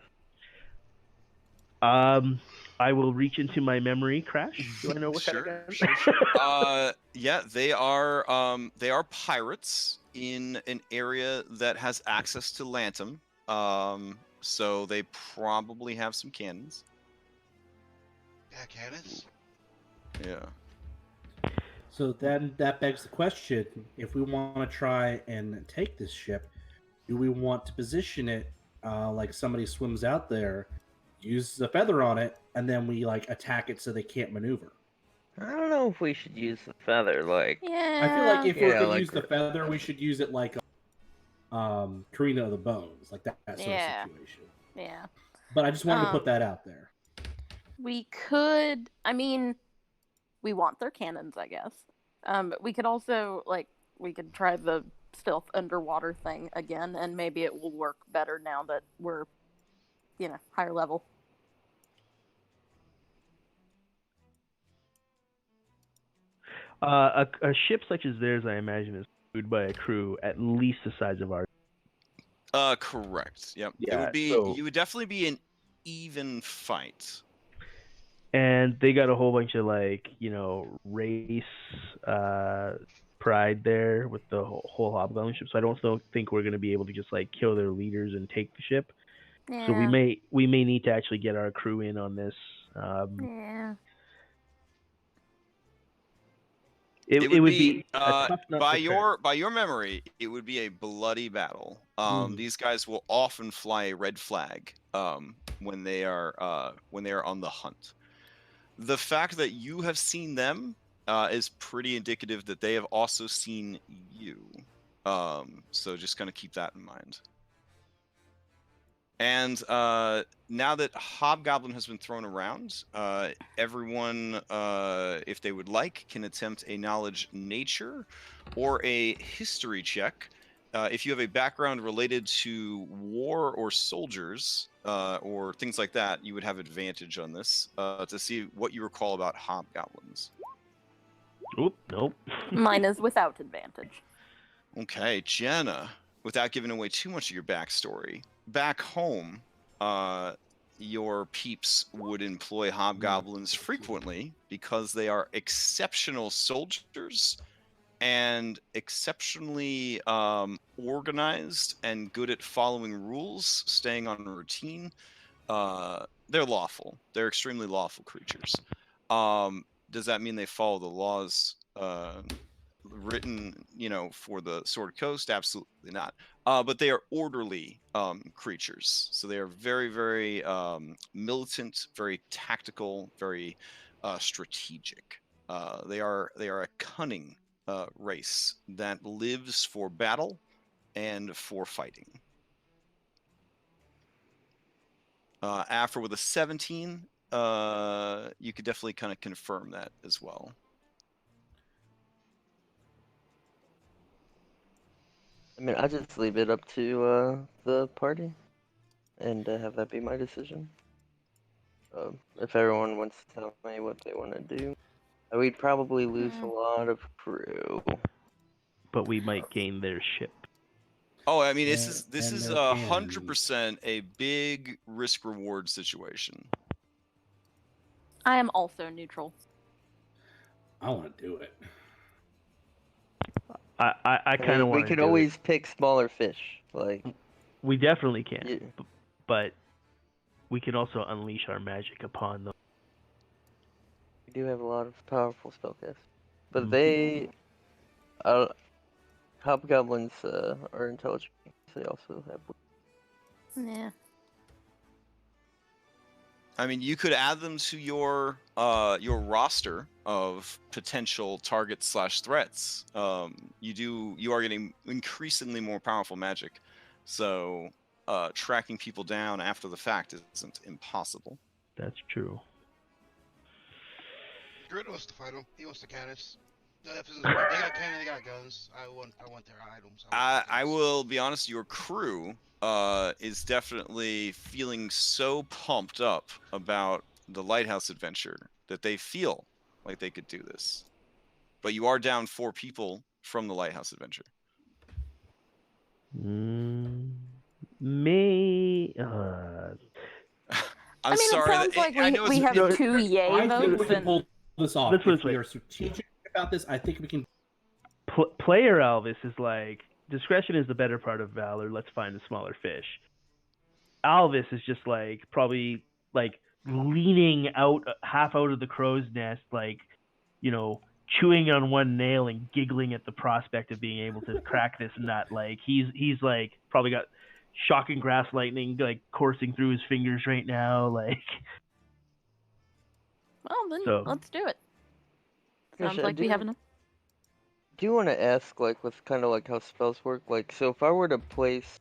I will reach into my memory. Crash. Do I know what kind of gun? Sure. Yeah, they are pirates in an area that has access to Lantum. So they probably have some cannons. Yeah, cannons. Yeah. So then that begs the question: if we want to try and take this ship, do we want to position it like somebody swims out there, uses a feather on it, and then we like attack it so they can't maneuver? I don't know if we should use the feather. Like, Yeah. I feel like if we're Yeah, gonna like- use the feather, we should use it like Karina of the Bones, like that sort Yeah. of situation. Yeah. But I just wanted to put that out there. We could. I mean, we want their cannons, I guess. We could also we could try the stealth underwater thing again, and maybe it will work better now that we're, higher level. A ship such as theirs, I imagine, is crewed by a crew at least the size of ours. Correct. Yep. It Yeah, would be. so- You would definitely be an even fight. And they got a whole bunch of race pride there with the whole hobgoblin ship. So I don't think we're gonna be able to just kill their leaders and take the ship. Yeah. So we may need to actually get our crew in on this. Yeah. It would be a tough nut by to crack. by your memory, it would be a bloody battle. These guys will often fly a red flag when they are on the hunt. The fact that you have seen them is pretty indicative that they have also seen you. So just kind of keep that in mind. And now that Hobgoblin has been thrown around, everyone, if they would like, can attempt a knowledge nature or a history check. If you have a background related to war or soldiers or things like that, you would have advantage on this to see what you recall about hobgoblins. Oop, nope. Mine is without advantage. Okay, Jenna, without giving away too much of your backstory, back home, your peeps would employ hobgoblins frequently because they are exceptional soldiers and exceptionally organized and good at following rules, staying on routine. They're lawful. They're extremely lawful creatures. Does that mean they follow the laws written, for the Sword Coast? Absolutely not. But they are orderly creatures. So they are very, very militant, very tactical, very strategic. They are a cunning race that lives for battle and for fighting. After with a 17, you could definitely kind of confirm that as well. I mean, I just leave it up to the party, and have that be my decision. If everyone wants to tell me what they want to do, we'd probably lose a lot of crew. But we might gain their ship. Oh, I mean, this And is their 100% a big risk reward situation. I am also neutral. I want to do it. I kind of want We could always pick smaller fish. We definitely can. Yeah. But we can also unleash our magic upon them. We do have a lot of powerful spellcasters, but Mhm. hobgoblins are intelligent. They also have. Yeah. I mean, you could add them to your roster of potential targets / threats. You are getting increasingly more powerful magic, so tracking people down after the fact isn't impossible. That's true. Grid wants to fight him. He wants to can us. If they got cannon, they got guns. I want their items. I will be honest. Your crew is definitely feeling so pumped up about the lighthouse adventure that they feel like they could do this. But you are down 4 people from the lighthouse adventure. May. I'm I mean, sorry. it sounds like I know we it's have 2 yay I think we votes, can and pull this off. Let's put it If this we way. are strategic about this, I think we can. Player Elvis is like, discretion is the better part of valor. Let's find the smaller fish. Alvis is just like probably like leaning out half out of the crow's nest, like, you know, chewing on one nail and giggling at the prospect of being able to crack this nut. Like he's like probably got shocking grass lightning like coursing through his fingers right now. Like, well, then so let's do it. Sounds Gosh, like we have enough. Do you want to ask, like, with kind of like how spells work? Like, so if I were to place,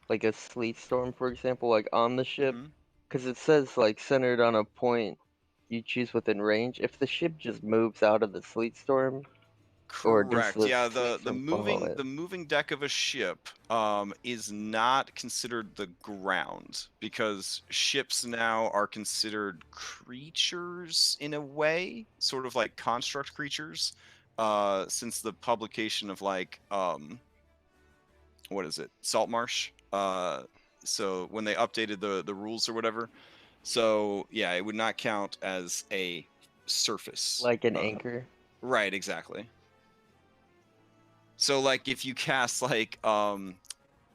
like, a sleet storm, for example, like, on the ship, Mhm. because it says, like, centered on a point you choose within range, if the ship just moves out of the sleet storm, or does Correct. the Yeah, sleet the storm follow it? moving deck of a ship is not considered the ground because ships now are considered creatures in a way, sort of like construct creatures. Since the publication of like what is it? Saltmarsh. So when they updated the rules or whatever. So yeah, it would not count as a surface. Like an anchor? Right, exactly. So like if you cast like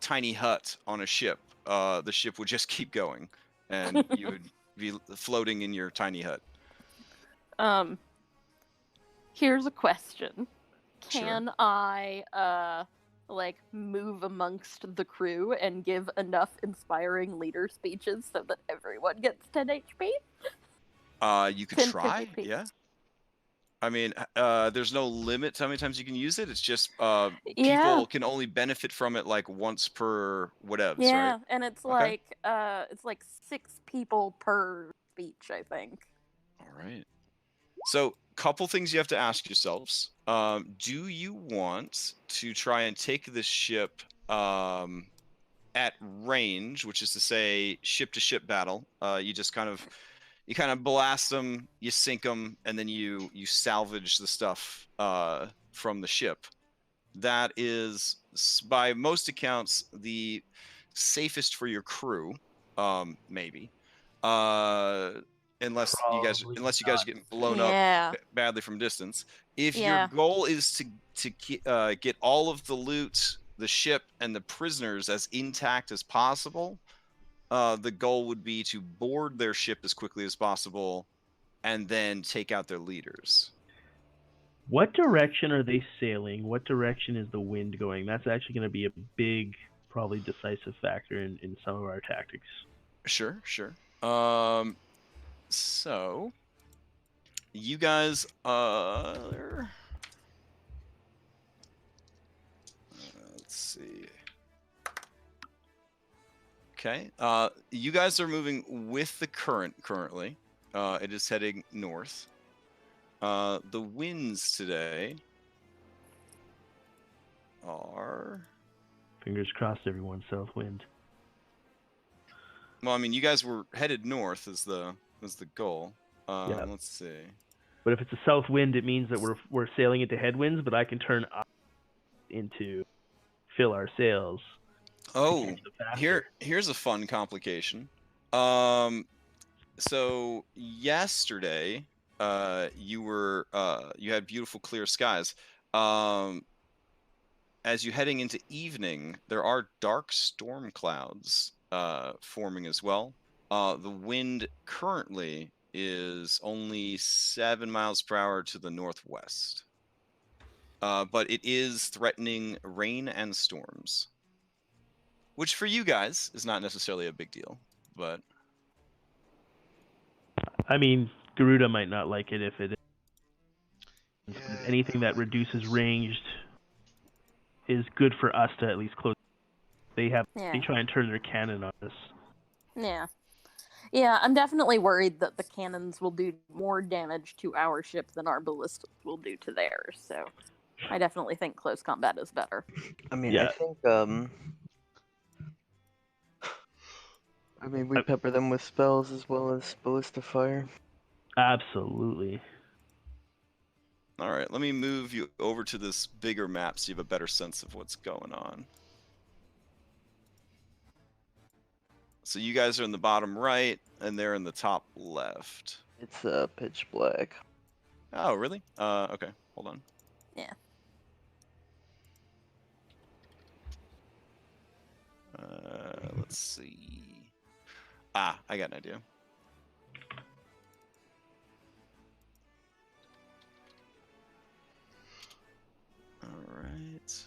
tiny hut on a ship, the ship would just keep going and you would be floating in your tiny hut. Here's a question. Sure. Can I like move amongst the crew and give enough inspiring leader speeches so that everyone gets 10 HP? You could 10 try, HP. yeah. I mean, there's no limit to how many times you can use it. It's just Yeah. people can only benefit from it like once per whatevs, Yeah, right? and it's Okay. like 6 people per speech, I think. All right. So, couple things you have to ask yourselves. Do you want to try and take this ship at range, which is to say ship to ship battle? You just kind of blast them, you sink them, and then you salvage the stuff from the ship. That is, by most accounts, the safest for your crew. Maybe. Unless you guys Probably are getting blown Yeah. up badly from distance. If Yeah. your goal is to get all of the loot, the ship, and the prisoners as intact as possible, the goal would be to board their ship as quickly as possible, and then take out their leaders. what direction are they sailing? What direction is the wind going? That's actually going to be a big, probably decisive factor in some of our tactics. Sure. So you guys let's see. Okay. You guys are moving with the current currently. It is heading north. The winds today are, Fingers crossed, everyone. South wind. well, I mean, you guys were headed north as the goal. Yeah. Let's see. But if it's a south wind, it means that we're sailing into headwinds. But I can turn up into fill our sails. Oh, here's a fun complication. So yesterday, you had beautiful clear skies. As you're heading into evening, there are dark storm clouds forming as well. The wind currently is only 7 miles per hour to the northwest. But it is threatening rain and storms. Which for you guys is not necessarily a big deal, but I mean, Garuda might not like it if it is. Yeah, Anything that reduces ranged is good for us to at least close. They Yeah. try and turn their cannon on us. Yeah. Yeah, I'm definitely worried that the cannons will do more damage to our ship than our ballistas will do to theirs. So I definitely think close combat is better. I mean, Yeah. I think we pepper them with spells as well as ballista fire. Absolutely. All right, let me move you over to this bigger map so you have a better sense of what's going on. So you guys are in the bottom right, and they're in the top left. It's pitch black. Oh, really? Okay, hold on. Yeah. Let's see. Ah, I got an idea. All right.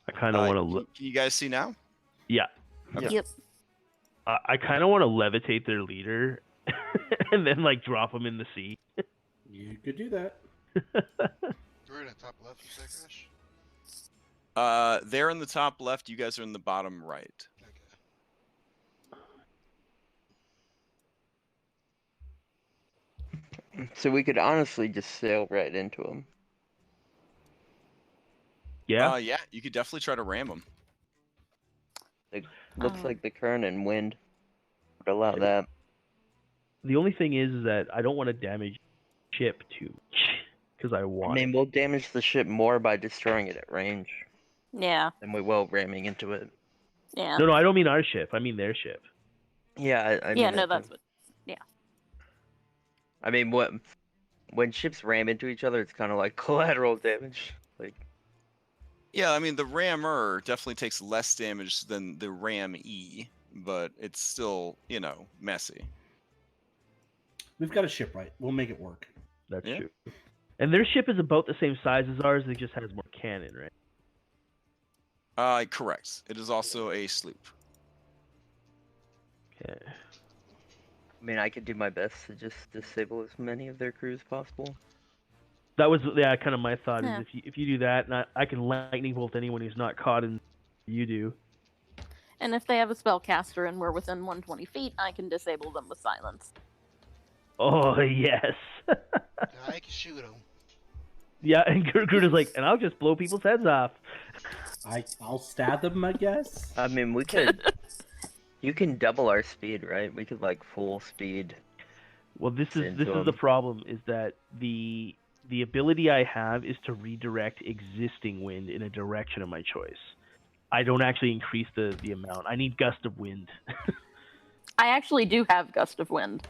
I kind of want to. Can you guys see now? Yeah. Okay. Yep. I kind of want to levitate their leader, and then like drop them in the sea. You could do that. You're in the top left, you said, Crash? They're in the top left. You guys are in the bottom right. Okay. So we could honestly just sail right into them. Yeah. Yeah, you could definitely try to ram them. It looks like the current and wind would allow that. The only thing is that I don't want to damage ship too much because I want. I mean, we'll damage the ship more by destroying it at range Yeah. than we will ramming into it. Yeah. No, I don't mean our ship. I mean their ship. Yeah, I Yeah. mean, No, that's what. I mean, when ships ram into each other, it's kind of like collateral damage. Like, Yeah, I mean the rammer definitely takes less damage than the ram E, but it's still, messy. We've got a shipwright. We'll make it work. That's Yeah. true. And their ship is about the same size as ours. It just has more cannon, right? Correct. It is also a sloop. Okay. I mean, I could do my best to just disable as many of their crews as possible. That was kind of my thought. Yeah. Is if you do that, and I can lightning bolt anyone who's not caught in. You do. And if they have a spellcaster and we're within 120 feet, I can disable them with silence. Oh yes. I can shoot them. Yeah, and Gruda's like, and I'll just blow people's heads off. I'll stab them, I guess. I mean, we could. You can double our speed, right? We could like full speed. Well, this is into the 'em. problem. Is that the ability I have is to redirect existing wind in a direction of my choice. I don't actually increase the amount. I need gust of wind. I actually do have Gust of Wind,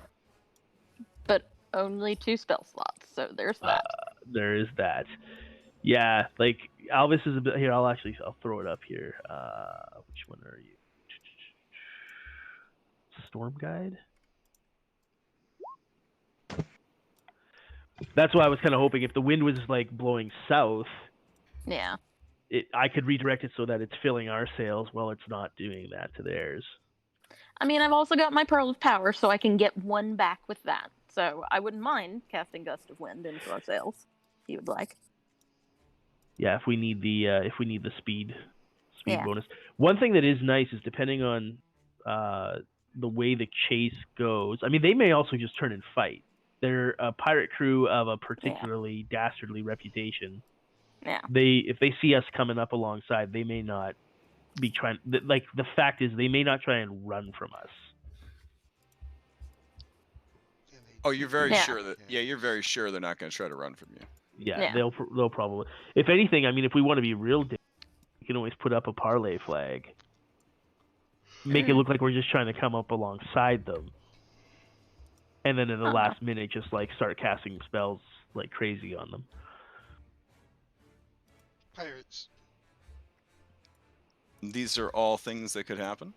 but only 2 spell slots, so there's that. There is that. Yeah, like Alvis is a bit here. I'll throw it up here. Which one are you? Storm Guide. That's why I was kind of hoping if the wind was like blowing south, Yeah. I could redirect it so that it's filling our sails while it's not doing that to theirs. I mean, I've also got my Pearl of Power, so I can get 1 back with that. So I wouldn't mind casting Gust of Wind into our sails, if you would like. Yeah, if we need the speed Yeah. bonus. One thing that is nice is depending on the way the chase goes. I mean, they may also just turn and fight. They're a pirate crew of a particularly dastardly reputation. Yeah. If they see us coming up alongside, they may not be trying. Like the fact is, they may not try and run from us. Oh, you're very Yeah. sure that? Yeah, you're very sure they're not going to try to run from you. Yeah, they'll probably. If anything, I mean, if we want to be real, we can always put up a parlay flag. Make it look like we're just trying to come up alongside them. And then in the last minute, just like start casting spells like crazy on them. Pirates. These are all things that could happen.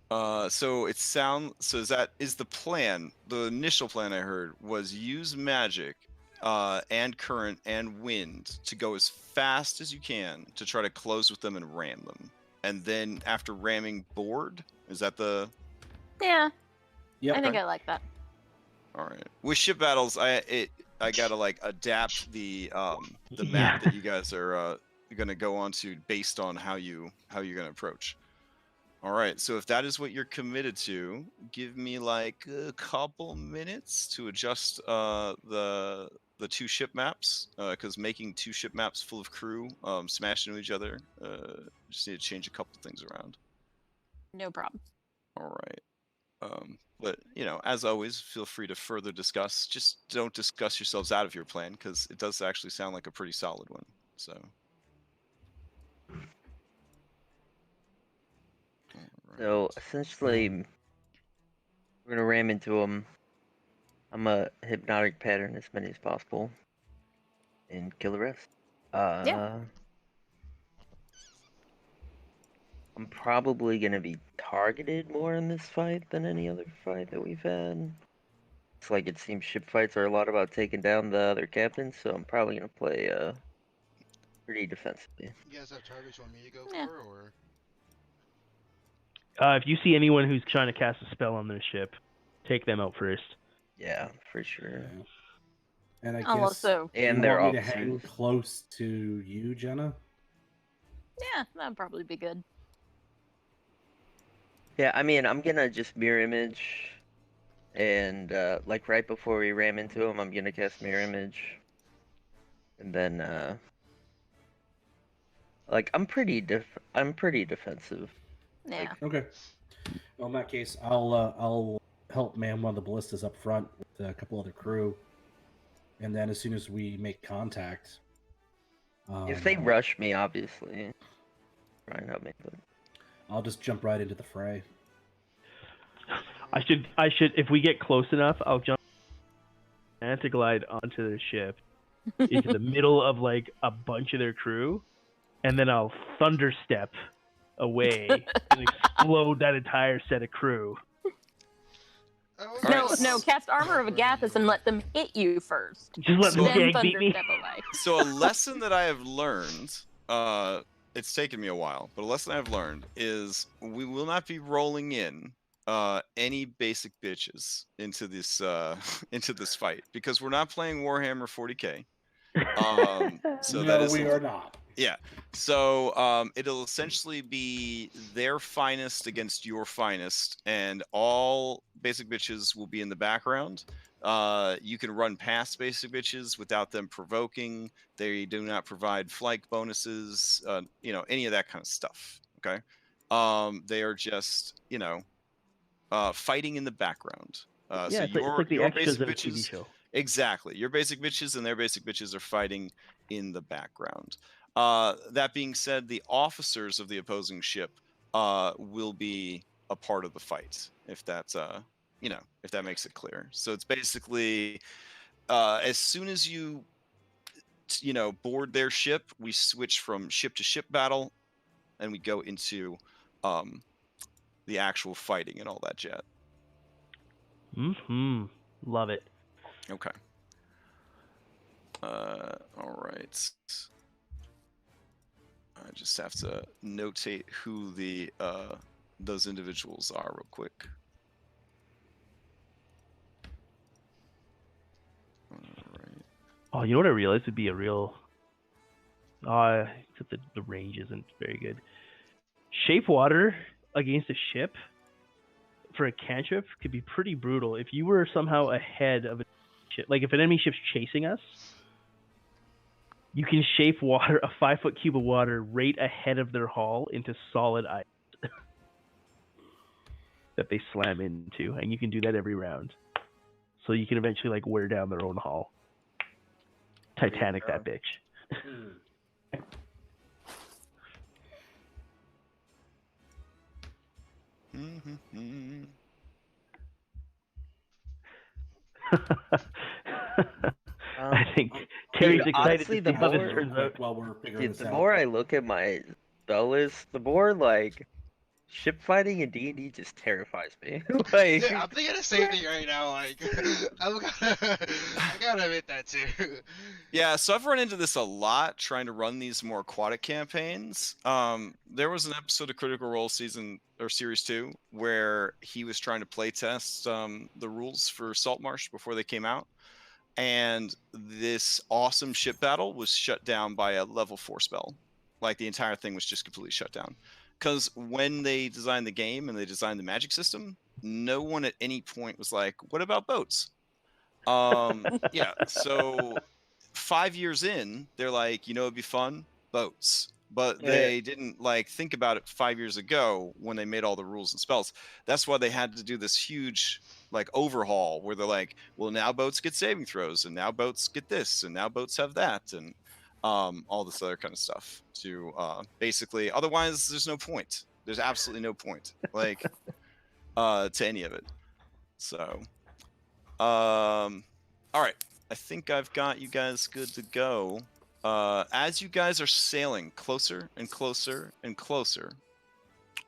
So is the plan? The initial plan I heard was use magic, and current and wind to go as fast as you can to try to close with them and ram them. And then after ramming board, is that the? Yeah. Yep. I think I like that. All right. With ship battles, I gotta like adapt the map that you guys are gonna go onto based on how you're gonna approach. All right. So if that is what you're committed to, give me like a couple minutes to adjust the two ship maps, because making two ship maps full of crew smashed into each other, just need to change a couple things around. No problem. All right. But as always, feel free to further discuss. Just don't discuss yourselves out of your plan, because it does actually sound like a pretty solid one. So. So essentially, we're gonna ram into them. I'm a hypnotic pattern as many as possible, and kill the rest. Yeah. I'm probably gonna be targeted more in this fight than any other fight that we've had. It's like it seems ship fights are a lot about taking down the other captains, so I'm probably gonna play pretty defensively. You guys have targets you want me to go Yeah. for, or? If you see anyone who's trying to cast a spell on their ship, take them out first. Yeah, for sure. Yeah. And I I'll guess also. And you they're want me to hang officers. close to you, Jenna? Yeah, that'd probably be good. Yeah, I mean, I'm gonna just mirror image, and like right before we ram into him, I'm gonna cast mirror image, and then like I'm pretty defensive. Yeah. Okay. Well, in that case, I'll help man one of the ballistas up front with a couple other crew, and then as soon as we make contact, If they rush me, obviously, try and help me. But I'll just jump right into the fray. I should if we get close enough, I'll jump anti-glide onto their ship into the middle of like a bunch of their crew, and then I'll thunder step away and explode that entire set of crew. No, cast Armor of Agathis and let them hit you first. Just let So- the Then gang beat me. Thunderstep away. So a lesson that I have learned, it's taken me a while, but a lesson I've learned is we will not be rolling in any basic bitches into this into this fight, because we're not playing Warhammer 40k. So no, that is we are not. Yeah. So it'll essentially be their finest against your finest, and all basic bitches will be in the background. You can run past basic bitches without them provoking. They do not provide flank bonuses, any of that kind of stuff. Okay. They are just, fighting in the background. Yeah, So it's like the your extras basic in a TV bitches, show. exactly. Your basic bitches and their basic bitches are fighting in the background. That being said, the officers of the opposing ship will be a part of the fight, if that's if that makes it clear. So it's basically as soon as you board their ship, we switch from ship to ship battle, and we go into the actual fighting and all that jet. Love it. Okay. All right. I just have to notate who the those individuals are real quick. All right. Oh, you know what I realized would be a real. Except the range isn't very good. Shape water against a ship for a cantrip could be pretty brutal. If you were somehow ahead of a ship, like if an enemy ship's chasing us, you can shape water, a 5-foot cube of water, right ahead of their hull into solid ice that they slam into, and you can do that every round. So you can eventually like wear down their own hull. Titanic that bitch. I think Terry's excited honestly, to see how this more- turns out. While we're figuring this the out. more I look at my spell list, the more like Ship fighting in D&D just terrifies me. Like, Yeah, I'm thinking the same thing right now. Like, I gotta admit that too. Yeah, so I've run into this a lot trying to run these more aquatic campaigns. There was an episode of Critical Role Series 2 where he was trying to play test the rules for Saltmarsh before they came out. And this awesome ship battle was shut down by a level 4 spell. Like the entire thing was just completely shut down. Because when they designed the game and they designed the magic system, no one at any point was like, what about boats? Yeah, so 5 years in, they're like, it'd be fun, boats. But Yeah. they didn't like think about it 5 years ago when they made all the rules and spells. That's why they had to do this huge like overhaul where they're like, well, now boats get saving throws, and now boats get this, and now boats have that, and all this other kind of stuff to basically. Otherwise, there's no point. There's absolutely no point, like to any of it. So, all right. I think I've got you guys good to go. As you guys are sailing closer and closer and closer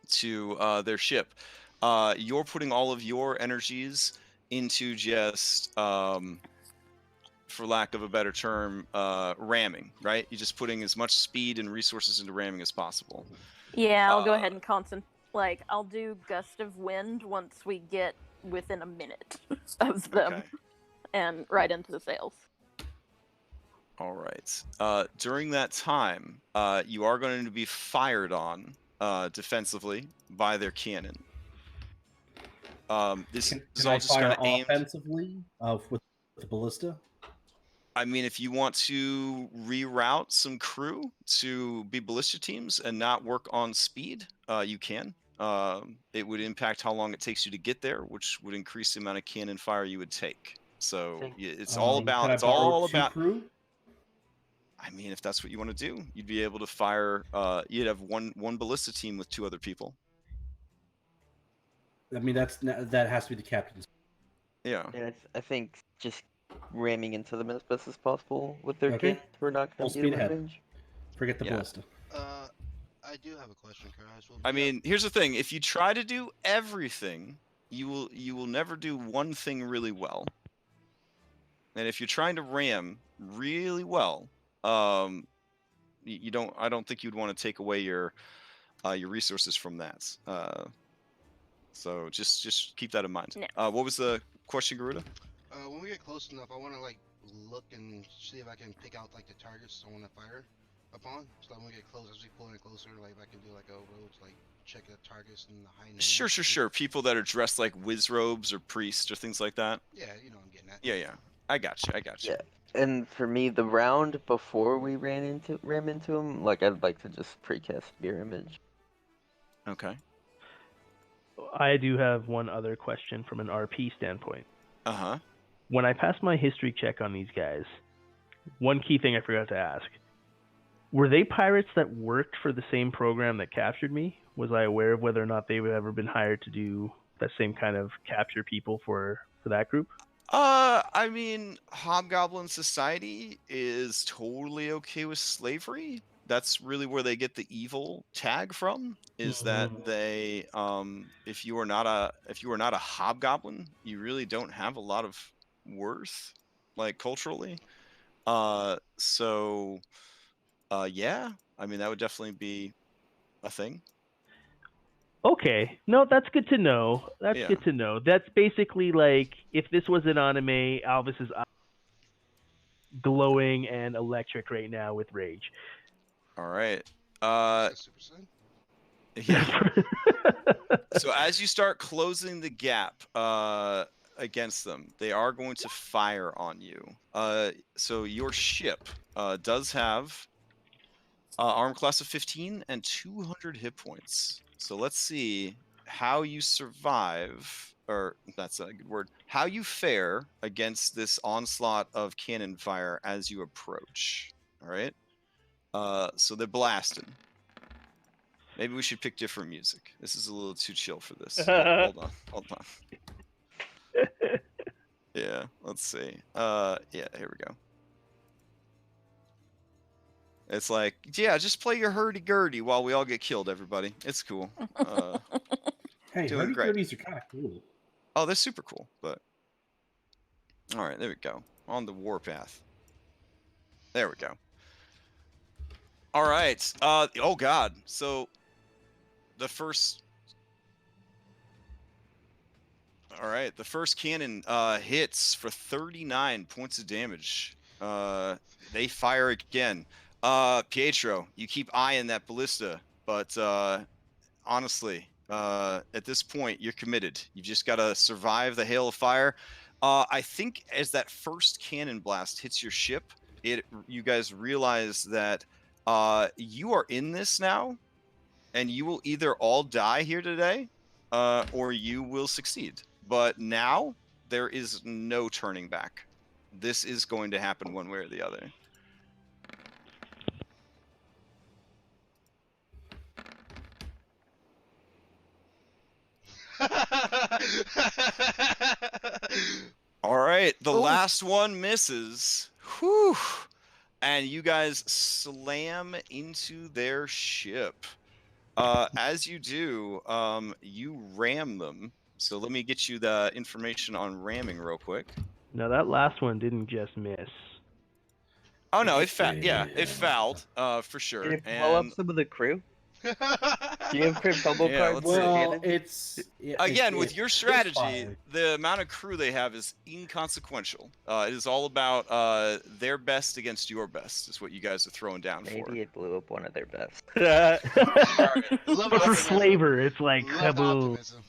to their ship, you're putting all of your energies into just, for lack of a better term, ramming, right? You're just putting as much speed and resources into ramming as possible. Yeah, I'll go ahead and concentrate. Like, I'll do gust of wind once we get within a minute of them, Okay. and right into the sails. All right. During that time, you are going to be fired on defensively by their cannon. This Can is all I just fire kind of aimed. offensively with the ballista? I mean, if you want to reroute some crew to be ballista teams and not work on speed, you can. It would impact how long it takes you to get there, which would increase the amount of cannon fire you would take. So it's all about. Can I It's borrow all two about. crew? I mean, if that's what you want to do, you'd be able to fire. You'd have one ballista team with 2 other people. I mean, that has to be the captain's. Yeah. and I think just ramming into them as best as possible with their Okay. cannons. We're not Full going to speed get ahead. range. Forget the Yeah. ballista. I do have a question, Crash. I mean, here's the thing: if you try to do everything, you will never do one thing really well. And if you're trying to ram really well, you don't. I don't think you'd want to take away your resources from that. So just keep that in mind. No. What was the question, Garuda? When we get close enough, I want to like look and see if I can pick out like the targets I want to fire upon. So when we get close, as we pull in closer, like if I can do like a road to like check the targets and the high notes. Sure. People that are dressed like whiz robes or priests or things like that. Yeah, you know what I'm getting at. Yeah. I got you. Yeah. And for me, the round before we ram into them, like I'd like to just precast mirror image. Okay. I do have one other question from an RP standpoint. Uh-huh. When I passed my history check on these guys, one key thing I forgot to ask. Were they pirates that worked for the same program that captured me? Was I aware of whether or not they've ever been hired to do that same kind of capture people for that group? I mean, Hobgoblin Society is totally okay with slavery. That's really where they get the evil tag from, is that they if you are not a hobgoblin, you really don't have a lot of worth, like culturally. Yeah, I mean that would definitely be a thing. Okay. No, that's good to know. That's Yeah. good to know. That's basically like if this was an anime, Alvis is glowing and electric right now with rage. All right. Super Saiyan? Yeah. So as you start closing the gap against them, they are going to fire on you. So your ship does have armor class of 15 and 200 hit points. So let's see how you survive, or that's a good word, how you fare against this onslaught of cannon fire as you approach. All right. So they're blasting. Maybe we should pick different music. This is a little too chill for this. Hold on. Yeah, let's see. Yeah, here we go. It's like, yeah, just play your hurdy-gurdy while we all get killed, everybody. It's cool. Hey, Doing great. hurdy-gurdies are kind of cool. Oh, they're super cool, but... All right, there we go. On the warpath. There we go. All right. Oh, God. So, the first... All right, the first cannon hits for 39 points of damage. They fire again. Pietro, you keep eyeing that ballista, but honestly, at this point, you're committed. You've just got to survive the hail of fire. I think as that first cannon blast hits your ship, you guys realize that you are in this now, and you will either all die here today, or you will succeed. But now there is no turning back. This is going to happen one way or the other. All right, the last one misses. Whew. And you guys slam into their ship. As you do, you ram them. So let me get you the information on ramming real quick. No, that last one didn't just miss. Oh no, it fouled, for sure. Did it blow up And some of the crew? Do you have crypt combo Yeah, cards? let's see. for Well, cannon? it's again, with it your is strategy, fine. the amount of crew they have is inconsequential. It is all about their best against your best, is what you guys are throwing down for. Maybe it blew up one of their best. Love But for optimism. flavor, it's like Love kaboom. optimism.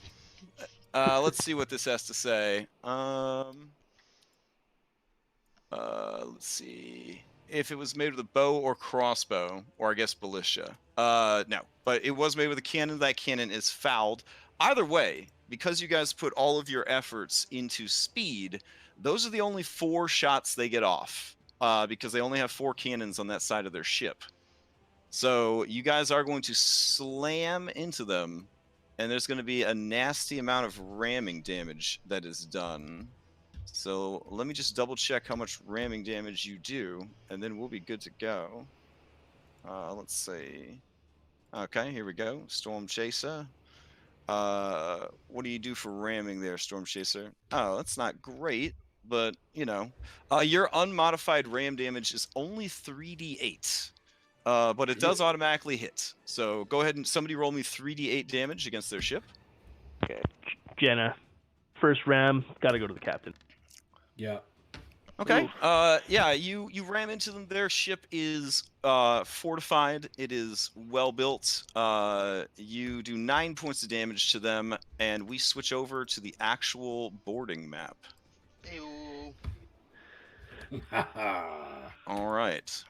Let's see what this has to say. Let's see. If it was made with a bow or crossbow, or I guess ballista. No, but it was made with a cannon. That cannon is fouled. Either way, because you guys put all of your efforts into speed, those are the only 4 shots they get off, because they only have 4 cannons on that side of their ship. So you guys are going to slam into them, and there's going to be a nasty amount of ramming damage that is done. So let me just double check how much ramming damage you do, and then we'll be good to go. Let's see. Okay, here we go. Storm Chaser. What do you do for ramming there, Storm Chaser? Oh, that's not great, but you know. Your unmodified ram damage is only 3d8. But it does automatically hit. So go ahead and somebody roll me 3d8 damage against their ship. Jenna, first ram, gotta go to the captain. Yeah. Okay. Yeah, you ram into them. Their ship is fortified. It is well built. You do 9 points of damage to them, and we switch over to the actual boarding map. Ew. All right.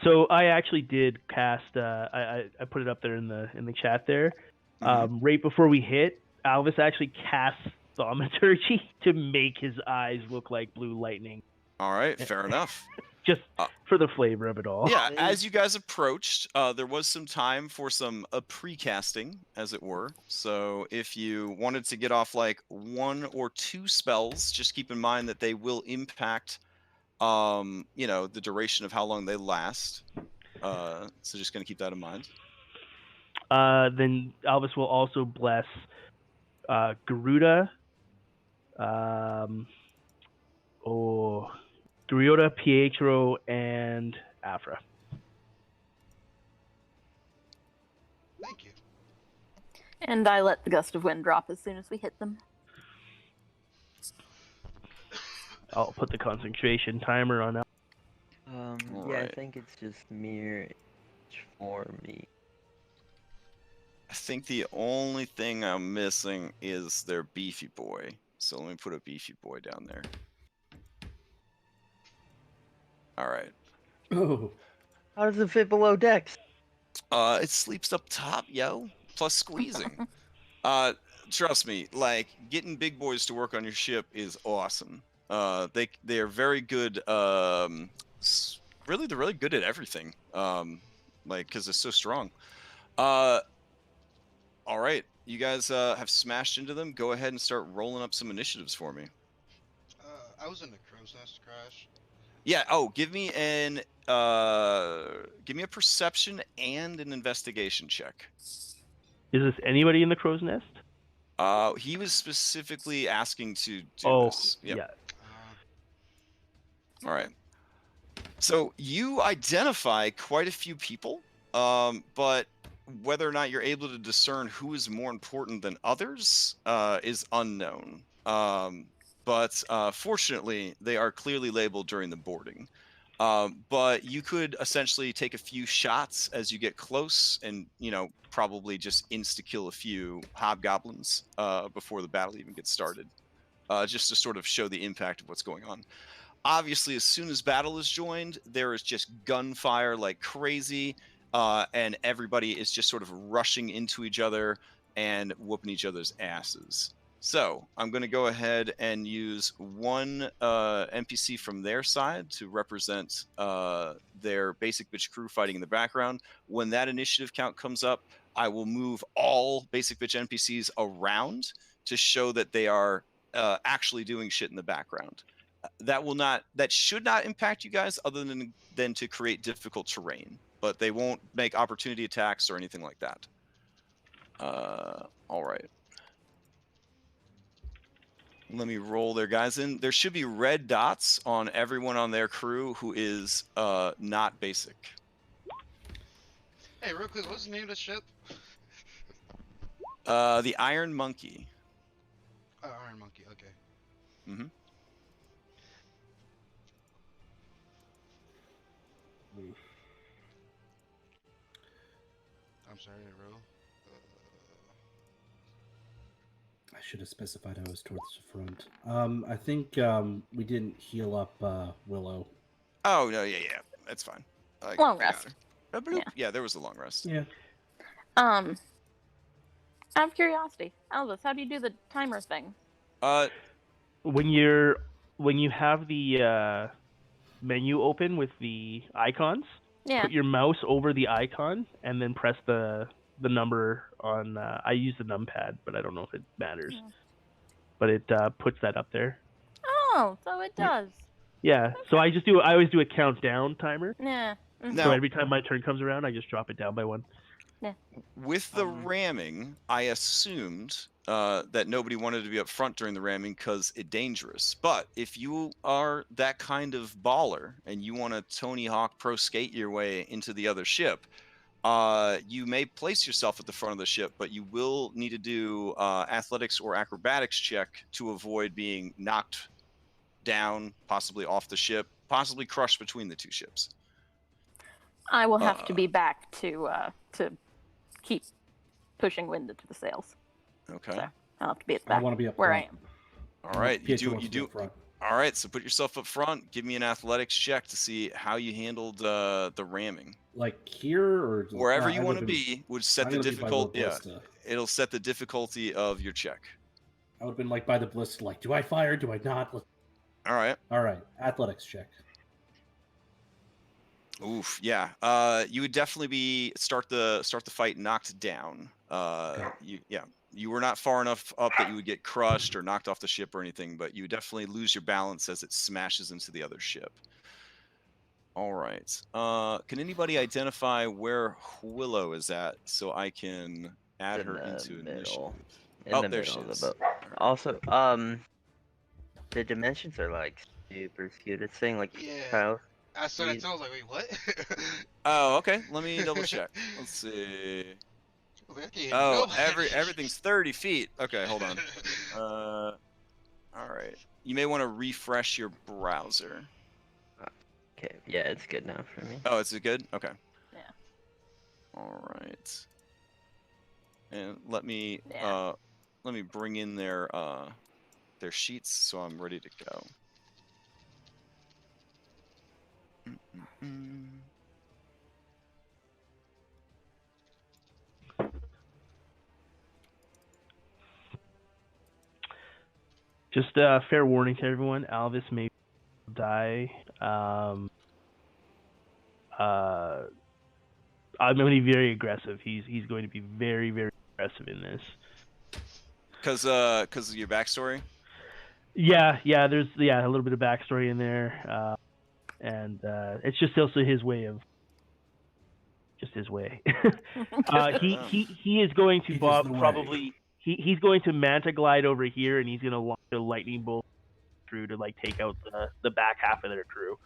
So I actually did cast. I put it up there in the chat there. Right before we hit, Alvis actually casts thaumaturgy to make his eyes look like blue lightning. All right. Fair enough. Just for the flavor of it all. Yeah, as you guys approached, there was some time for some precasting, as it were. So if you wanted to get off like 1 or 2 spells, just keep in mind that they will impact, you know, the duration of how long they last. So just gonna keep that in mind. Then Alvis will also bless Garuda. Garuda, Pietro, and Afra. Thank you. And I let the gust of wind drop as soon as we hit them. I'll put the concentration timer on that. Yeah, Right. I think it's just mirror for me. I think the only thing I'm missing is their beefy boy. So let me put a beefy boy down there. All right. Oh. How does it fit below decks? It sleeps up top, yo. Plus squeezing. Trust me, like getting big boys to work on your ship is awesome. They're very good. Really, they're really good at everything. Like because they're so strong. All right, you guys have smashed into them. Go ahead and start rolling up some initiatives for me. I was in the crow's nest crash. Yeah. Oh, give me a perception and an investigation check. Is this anybody in the crow's nest? He was specifically asking to do Oh, this. Yep. yeah. All right. So you identify quite a few people, but whether or not you're able to discern who is more important than others is unknown. But fortunately, they are clearly labeled during the boarding. But you could essentially take a few shots as you get close and, probably just insta-kill a few hobgoblins before the battle even gets started, just to sort of show the impact of what's going on. Obviously, as soon as battle is joined, there is just gunfire like crazy, and everybody is just sort of rushing into each other and whooping each other's asses. So I'm going to go ahead and use one NPC from their side to represent their basic bitch crew fighting in the background. When that initiative count comes up, I will move all basic bitch NPCs around to show that they are actually doing shit in the background. That should not impact you guys other than to create difficult terrain, but they won't make opportunity attacks or anything like that. All right. Let me roll their guys in. There should be red dots on everyone on their crew who is not basic. Hey, real quick, what's the name of the ship? The Iron Monkey. Oh, Iron Monkey. Okay. Mm-hmm. I'm sorry, Ro. I should have specified I was towards the front. I think we didn't heal up Willow. Oh no, yeah, that's fine. Long rest. Yeah, there was a long rest. Yeah. Out of curiosity, Albus, how do you do the timer thing? When you have the menu open with the icons, Yeah. put your mouse over the icon and then press the number on. I use the numpad, but I don't know if it matters. Yeah. But it puts that up there. Oh, so it does. Yeah. Okay. So I always do a countdown timer. Yeah. Mhm. Now- So every time my turn comes around, I just drop it down by one. With the ramming, I assumed that nobody wanted to be up front during the ramming because it's dangerous. But if you are that kind of baller and you want to Tony Hawk pro skate your way into the other ship, you may place yourself at the front of the ship, but you will need to do athletics or acrobatics check to avoid being knocked down, possibly off the ship, possibly crushed between the two ships. I will have to be back to keep pushing wind into the sails. Okay. So I'll have to be at the I back want to be up where front. I am. All right. You Pietro wants do. to be up front. All right. So put yourself up front. Give me an athletics check to see how you handled the ramming. Like here or Wherever you I want to would've been- be would set I'm the gonna be by the difficult. Yeah. ballista. It'll set the difficulty of your check. I would have been like by the ballista. Like, do I fire? Do I not? All right. All right. Athletics check. Oof. Yeah. You would definitely be start the fight knocked down. You were not far enough up that you would get crushed or knocked off the ship or anything, but you would definitely lose your balance as it smashes into the other ship. All right. Can anybody identify where Willow is at so I can add In her the into middle. initiative? In Oh, the there middle she of is. the boat. All right. Also, the dimensions are like super skewed. It's saying like Yeah. Kyle. I saw that You- too. I was like, wait, what? Oh, okay. Let me double check. Let's see. Wait, I can't Oh, nobody. everything's 30 feet. Okay, hold on. All right. You may want to refresh your browser. Okay, yeah, it's good now for me. Oh, is it good? Okay. Yeah. All right. And let me Yeah. bring in their sheets so I'm ready to go. Just a fair warning to everyone: Alvis may die. I'm going to be very aggressive. He's going to be very, very aggressive in this. Because of your backstory. Yeah. There's a little bit of backstory in there, and it's just also his way of just his way. He is going to It is Bob the way. probably. He's going to manta glide over here, and he's going to launch a lightning bolt through to like take out the back half of their crew.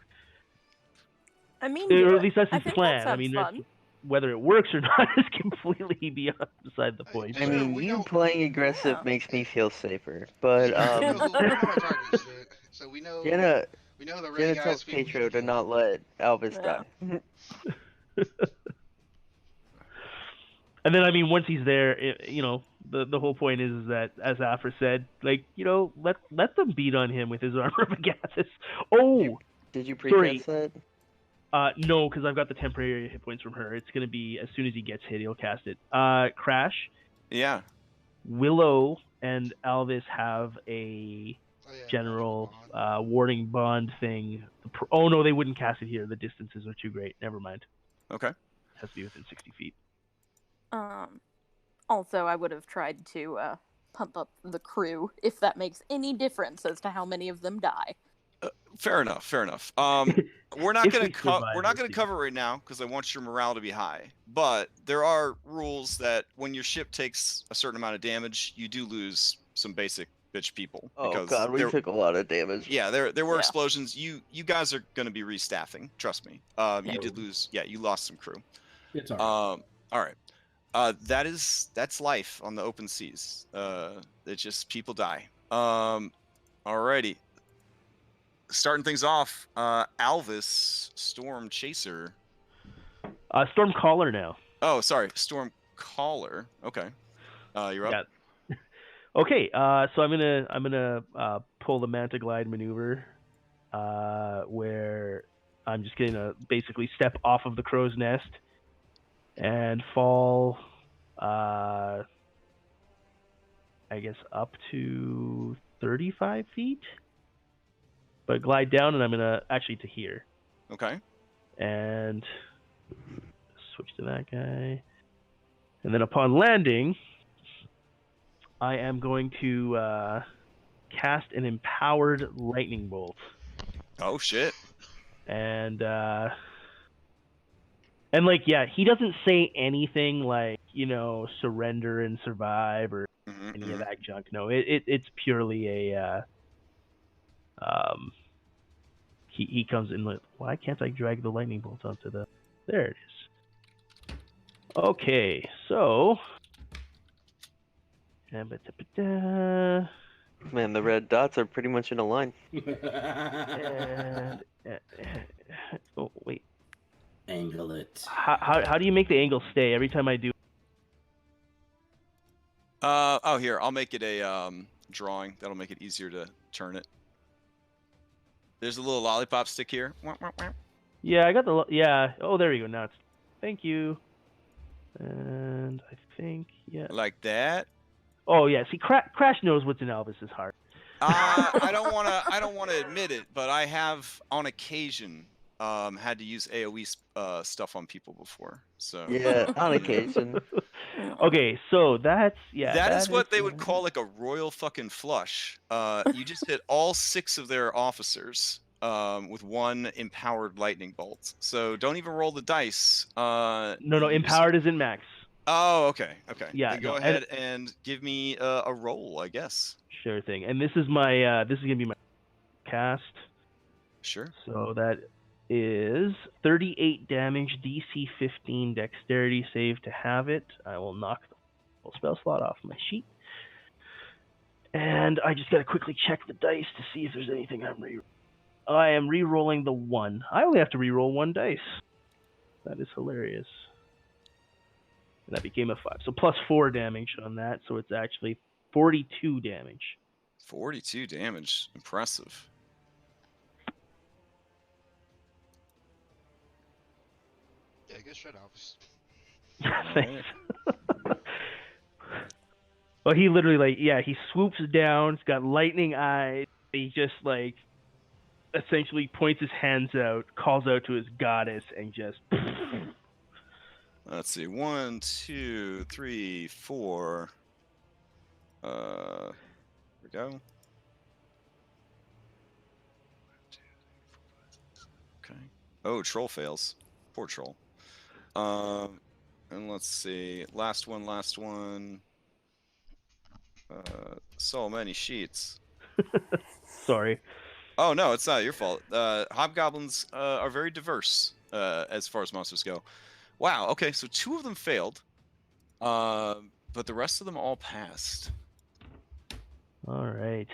I mean, Or do at least that's I his think plan. That I mean, sounds fun. whether it works or not is completely beside the point. I Sure, mean, we you know- playing aggressive Yeah. makes me feel safer. But we know our targets, so we know Jenna the right Jenna guys. tells We Petro should to kill. not let Elvis Yeah. die. And then, I mean, once he's there, the whole point is that, as Afra said, like, let them beat on him with his armor of Agathis. Oh, Did you sorry. precast that? No, because I've got the temporary hit points from her. It's gonna be as soon as he gets hit, he'll cast it. Crash, Yeah. Willow, and Alvis have a Oh, yeah, general bond. warding bond thing. Oh no, they wouldn't cast it here. The distances are too great. Never mind. Okay. It has to be within 60 feet. Also, I would have tried to pump up the crew if that makes any difference as to how many of them die. Fair enough. Fair enough. We're not If gonna we survive, we're not we'll gonna see. cover it right now because I want your morale to be high. But there are rules that when your ship takes a certain amount of damage, you do lose some basic bitch people. Oh because god, we there- took a lot of damage. Yeah, there were Yeah. explosions. You guys are gonna be restaffing. Trust me. You did lose. Yeah, you lost some crew. It's all right. All right. That's life on the open seas. It's just people die. Alrighty. Starting things off, Alvis, Storm Chaser. Storm Caller now. Oh, sorry, Storm Caller. Okay. You're up. Yeah. Okay. So I'm gonna pull the Manta Glide maneuver, where I'm just gonna basically step off of the crow's nest and fall, I guess up to 35 feet, but glide down, and I'm gonna actually to here Okay. and switch to that guy, and then upon landing, I am going to cast an empowered lightning bolt, Oh shit. and like, yeah, he doesn't say anything like, surrender and survive or any of that junk. No, it's purely a he comes in like, why can't I drag the lightning bolt onto the, there it is. Okay, so Man, the red dots are pretty much in a line. and oh wait, Angle it. how do you make the angle stay every time I do? Oh, here, I'll make it a drawing. That'll make it easier to turn it. There's a little lollipop stick here. Yeah, I got the yeah. Oh, there we go. Now it's, thank you. And I think, yeah. Like that. Oh yeah. See, Crash knows what's in Elvis's heart. I don't want to admit it, but I have on occasion had to use AOE stuff on people before. So Yeah, on occasion. Okay, so that's, yeah. That is what they would call like a royal fucking flush. You just hit all 6 of their officers with one empowered lightning bolt. So don't even roll the dice. No, you just- empowered isn't max. Oh, okay. Yeah, Then go no, ahead and give me a roll, I guess. Sure thing. And this is my this is gonna be my cast. Sure. So that is 38 damage, DC 15, dexterity save to have it. I will knock the full spell slot off my sheet. And I just gotta quickly check the dice to see if there's anything I am re-rolling the 1. I only have to re-roll 1 dice. That is hilarious. And that became a 5. So plus 4 damage on that, so it's actually 42 damage. 42 damage. Impressive. Yeah, good shit, Alvis. Thanks. Well, he literally, like, yeah, he swoops down. He's got lightning eyes. He just, like, essentially points his hands out, calls out to his goddess, and just. Let's see. 1, 2, 3, 4. Here we go. Okay. Oh, troll fails. Poor troll. And let's see. Last one. So many sheets. Sorry. Oh no, it's not your fault. Hobgoblins are very diverse as far as monsters go. Wow. Okay, so 2 of them failed, but the rest of them all passed. All right.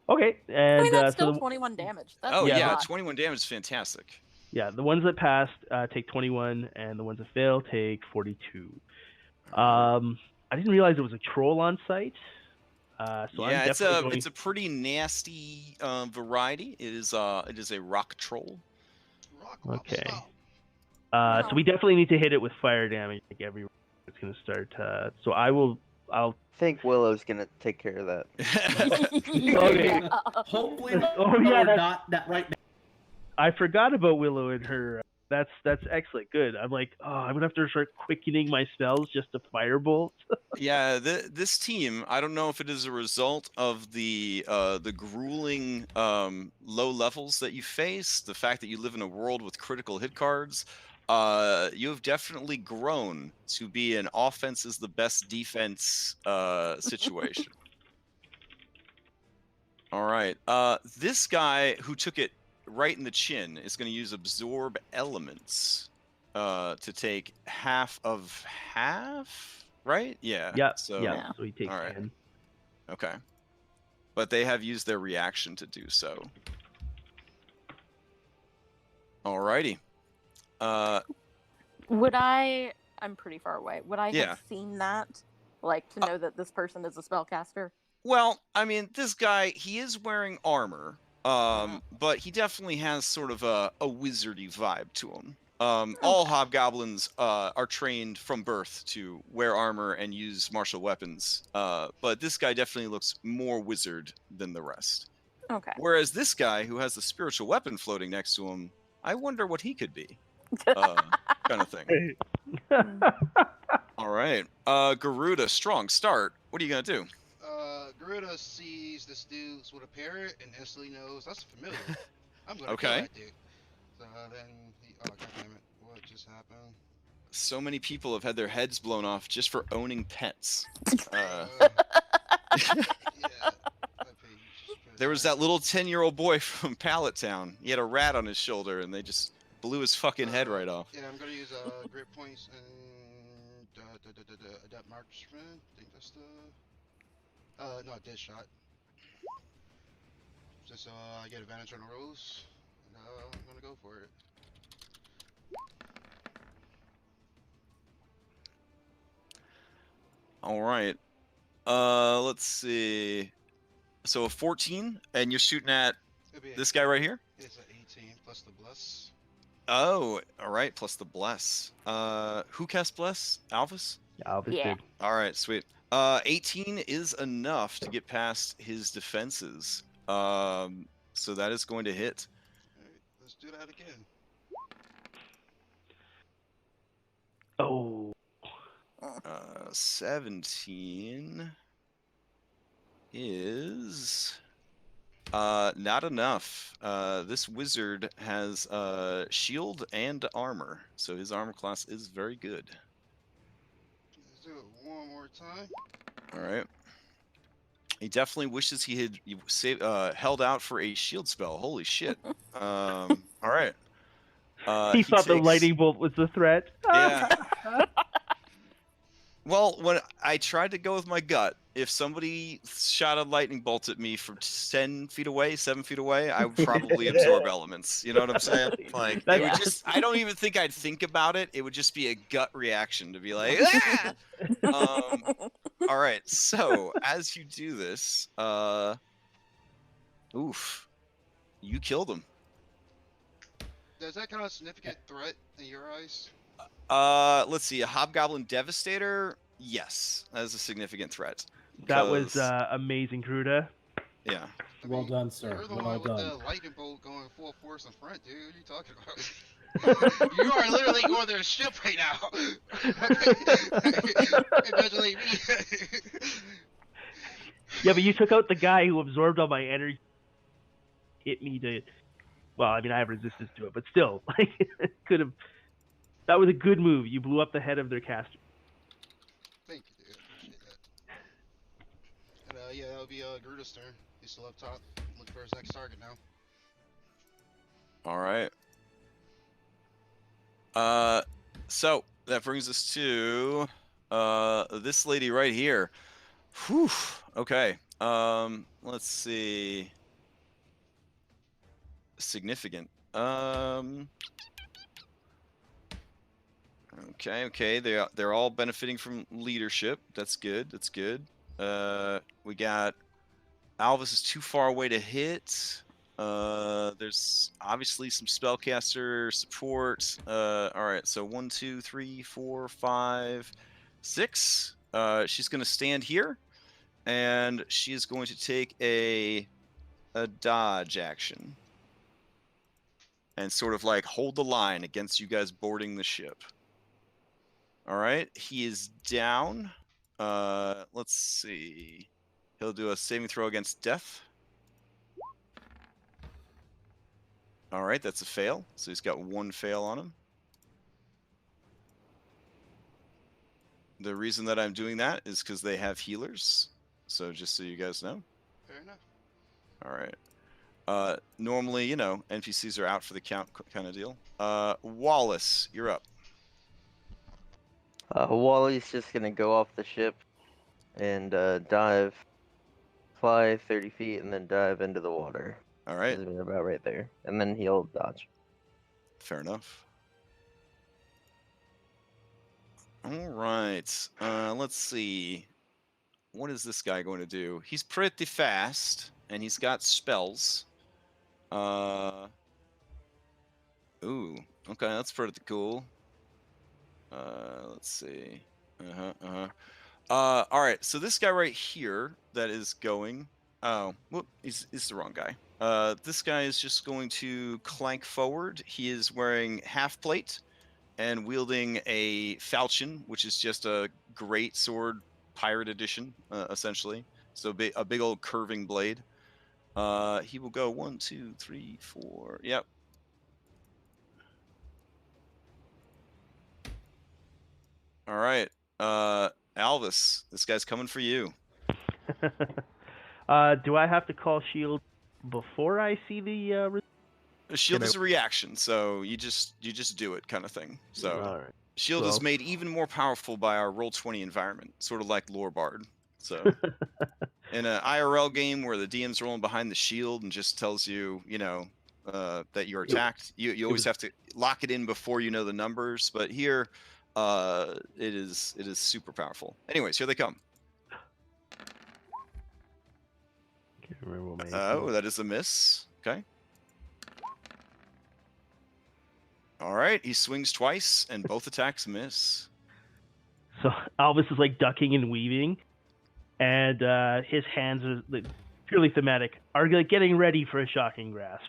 Okay, I and mean, that's so still the, 21 damage. That's Oh a yeah, lot. 21 damage is fantastic. yeah, the ones that passed take 21, and the ones that fail take 42. I didn't realize there was a troll on site. So I'm Yeah, definitely going. it's a pretty nasty variety. It is a rock troll. Rock Okay. lobster. So we definitely need to hit it with fire damage. Like every it's going to start. So I'll. I think Willow's gonna take care of that. Okay. Hopefully, Oh, yeah, that's- not that right now. I forgot about Willow and her. That's excellent. Good. I'm like, oh, I'm gonna have to start quickening my spells just to firebolt. Yeah, this team, I don't know if it is a result of the grueling low levels that you face, the fact that you live in a world with critical hit cards. You have definitely grown to be an offense is the best defense situation. All right. This guy who took it right in the chin is going to use absorb elements to take half of half, right? Yeah. Yep. So yeah. So he takes all right. 10. Okay. But they have used their reaction to do so. Alrighty. Would I? I'm pretty far away. Would I Yeah. have seen that, like, to know that this person is a spellcaster? Well, I mean, this guy, he is wearing armor, but he definitely has sort of a wizardy vibe to him. All hobgoblins are trained from birth to wear armor and use martial weapons, but this guy definitely looks more wizard than the rest. Okay. Whereas this guy, who has the spiritual weapon floating next to him, I wonder what he could be, kind of thing. All right, Garuda, strong start. What are you gonna do? Garuda sees this dude with a parrot and instantly knows that's familiar. I'm gonna Okay. kill that dude. So then he, oh goddammit, what just happened? So many people have had their heads blown off just for owning pets. Yeah, that page. There was that little 10-year-old boy from Pallet Town. He had a rat on his shoulder, and they just blew his fucking head right off. Yeah, I'm gonna use grit points and adept marksman. I think that's the no, dead shot. Just I get advantage on the rolls. And, I'm gonna go for it. All right. Let's see. So a 14, and you're shooting at It'll be this guy right here? It's an 18 plus the bless. Oh, all right, plus the bless. Who casts bless? Alvis? Alvis Yeah. did. All right, sweet. 18 is enough to get past his defenses. So that is going to hit. Alright, let's do that again. Oh. 17 is not enough. This wizard has shield and armor, so his armor class is very good. Let's do it one more time. All right. He definitely wishes he had held out for a shield spell. Holy shit. All right. He thought the takes- lightning bolt was the threat. Yeah. Well, when I tried to go with my gut, if somebody shot a lightning bolt at me from 10 feet away, 7 feet away, I would probably absorb elements. You know what I'm saying? Like, it would just, I don't even think I'd think about it. It would just be a gut reaction to be like, ah! All right. So as you do this, oof, you killed him. Does that count as a significant threat in your eyes? Let's see. A Hobgoblin Devastator? Yes, that is a significant threat. That was because- amazing, Kruda. Yeah. I Well mean, done, sir. You're the Well one with done. the lightning bolt going full force in front, dude. What are you talking about? You are literally going to the ship right now. Congratulate me. Yeah, but you took out the guy who absorbed all my energy. Hit me to. Well, I mean, I have resistance to it, but still, like, could have. That was a good move. You blew up the head of their caster. Thank you, dude. I appreciate that. And yeah, that would be Garuda's turn. He's still up top. Look for his next target now. All right. So that brings us to this lady right here. Whew. Okay. Let's see. Significant. Okay. They're all benefiting from leadership. That's good. That's good. We got Alvis is too far away to hit. There's obviously some spellcaster support. All right, so 1, 2, 3, 4, 5, 6. She's gonna stand here, and she is going to take a dodge action, and sort of like hold the line against you guys boarding the ship. All right, he is down. Let's see. He'll do a saving throw against death. All right, that's a fail. So he's got 1 fail on him. The reason that I'm doing that is because they have healers. So just so you guys know. Fair enough. All right. Normally, you know, NPCs are out for the count kind of deal. Wallace, you're up. Wally's just gonna go off the ship and dive, fly 30 feet, and then dive into the water. All right. He's about right there, and then he'll dodge. Fair enough. All right. Let's see. What is this guy going to do? He's pretty fast, and he's got spells. Ooh. Okay, that's pretty cool. Let's see. All right. So this guy right here that is going. Oh, whoop! He's the wrong guy. This guy is just going to clank forward. He is wearing half plate and wielding a falchion, which is just a great sword pirate edition, essentially. So a big old curving blade. He will go 1, 2, 3, 4. Yep. All right. Alvis, this guy's coming for you. Do I have to call shield before I see the? Shield is a reaction, so you just do it, kind of thing. So All right. shield is made even more powerful by our Roll20 environment, sort of like Lore Bard. So in an IRL game where the DM's rolling behind the shield and just tells you, you know, that you're attacked, you always have to lock it in before you know the numbers. But here, it is super powerful. Anyways, here they come. Can't remember what my Oh, that is a miss. Okay. All right, he swings twice, and both attacks miss. So Alvis is like ducking and weaving, and his hands are like, purely thematic. Are like getting ready for a shocking grasp.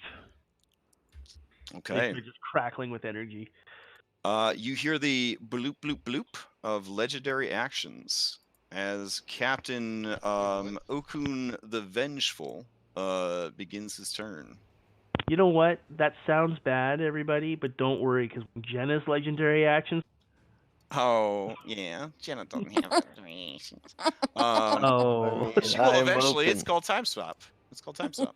Okay. Like, they're just crackling with energy. You hear the bloop bloop bloop of legendary actions as Captain Okkun the Vengeful begins his turn. You know what? That sounds bad, everybody, but don't worry, because Jenna's legendary actions. Oh yeah, Jenna doesn't have legendary actions. Oh, She will I'm eventually. It's open. called Time Stop. It's called Time Stop.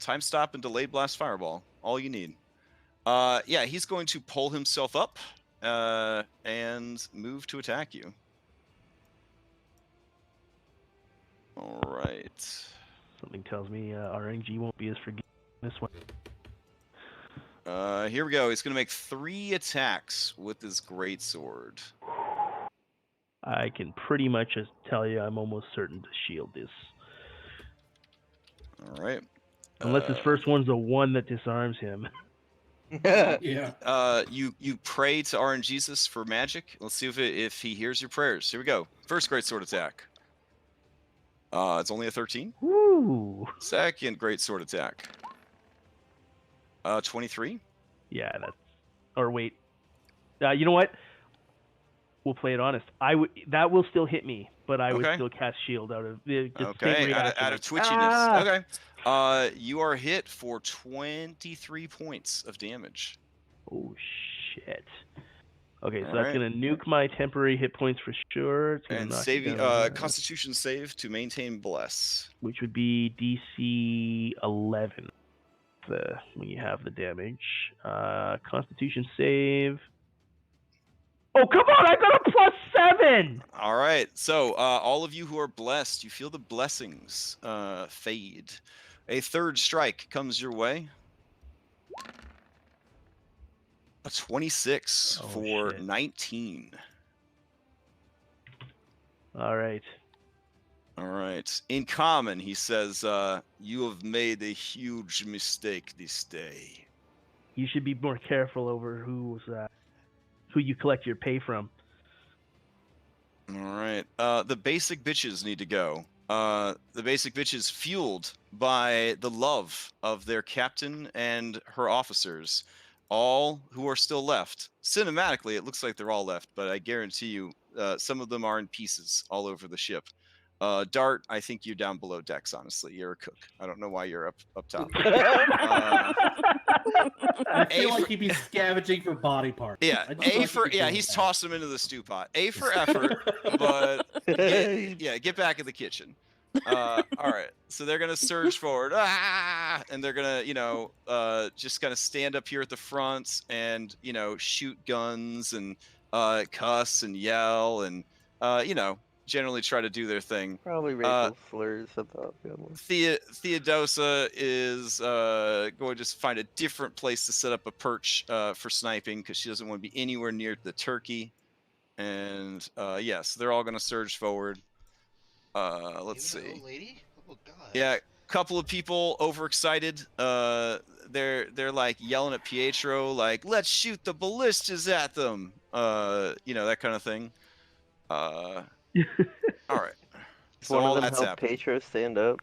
Time Stop and Delayed Blast Fireball. All you need. Yeah, he's going to pull himself up and move to attack you. All right. something tells me RNG won't be as forgiving this one. Here we go. He's going to make 3 attacks with his greatsword. I can pretty much just tell you I'm almost certain to shield this. All right. Unless his first one's the one that disarms him. Yeah. You pray to RNGesus for magic. Let's see if he hears your prayers. Here we go. First greatsword attack. It's only a 13. Woo! Second greatsword attack. 23. Yeah, that's. Or wait. You know what? We'll play it honest. That will still hit me, but I would Okay. still cast shield out of the same Okay, reaction. out of twitchiness. Ah! Okay. You are hit for 23 points of damage. Oh shit. Okay, so All that's right. gonna nuke my temporary hit points for sure. It's gonna And knock it saving down, Constitution save to maintain bless. which would be DC 11. When you have the damage. Constitution save. Oh, come on! I got a +7! All right. So all of you who are blessed, you feel the blessings fade. A third strike comes your way. A 26 Oh, for shit. 19. All right. All right. In common, he says, you have made a huge mistake this day. You should be more careful over who you collect your pay from. All right. The basic bitches need to go. The basic bitches, fueled by the love of their captain and her officers, all who are still left. Cinematically, it looks like they're all left, but I guarantee you, some of them are in pieces all over the ship. Dart, I think you're down below decks, honestly. You're a cook. I don't know why you're up top. I feel A like for- he'd be scavenging for body parts. Yeah, I just feel A like for he'd be yeah, doing he's that. tossed them into the stew pot. A for effort, but get back in the kitchen. All right, so they're gonna surge forward, and they're gonna, just kind of stand up here at the front and shoot guns and cuss and yell and generally try to do their thing. Probably racial slurs about family. Theodosa is going to find a different place to set up a perch for sniping because she doesn't want to be anywhere near the turkey. And yes, they're all going to surge forward. Let's Even an see. old lady? Oh god. Yeah, couple of people overexcited. They're like yelling at Pietro, like "Let's shoot the ballistas at them," that kind of thing. All right. So One all of them that's helped happening. Petro stand up.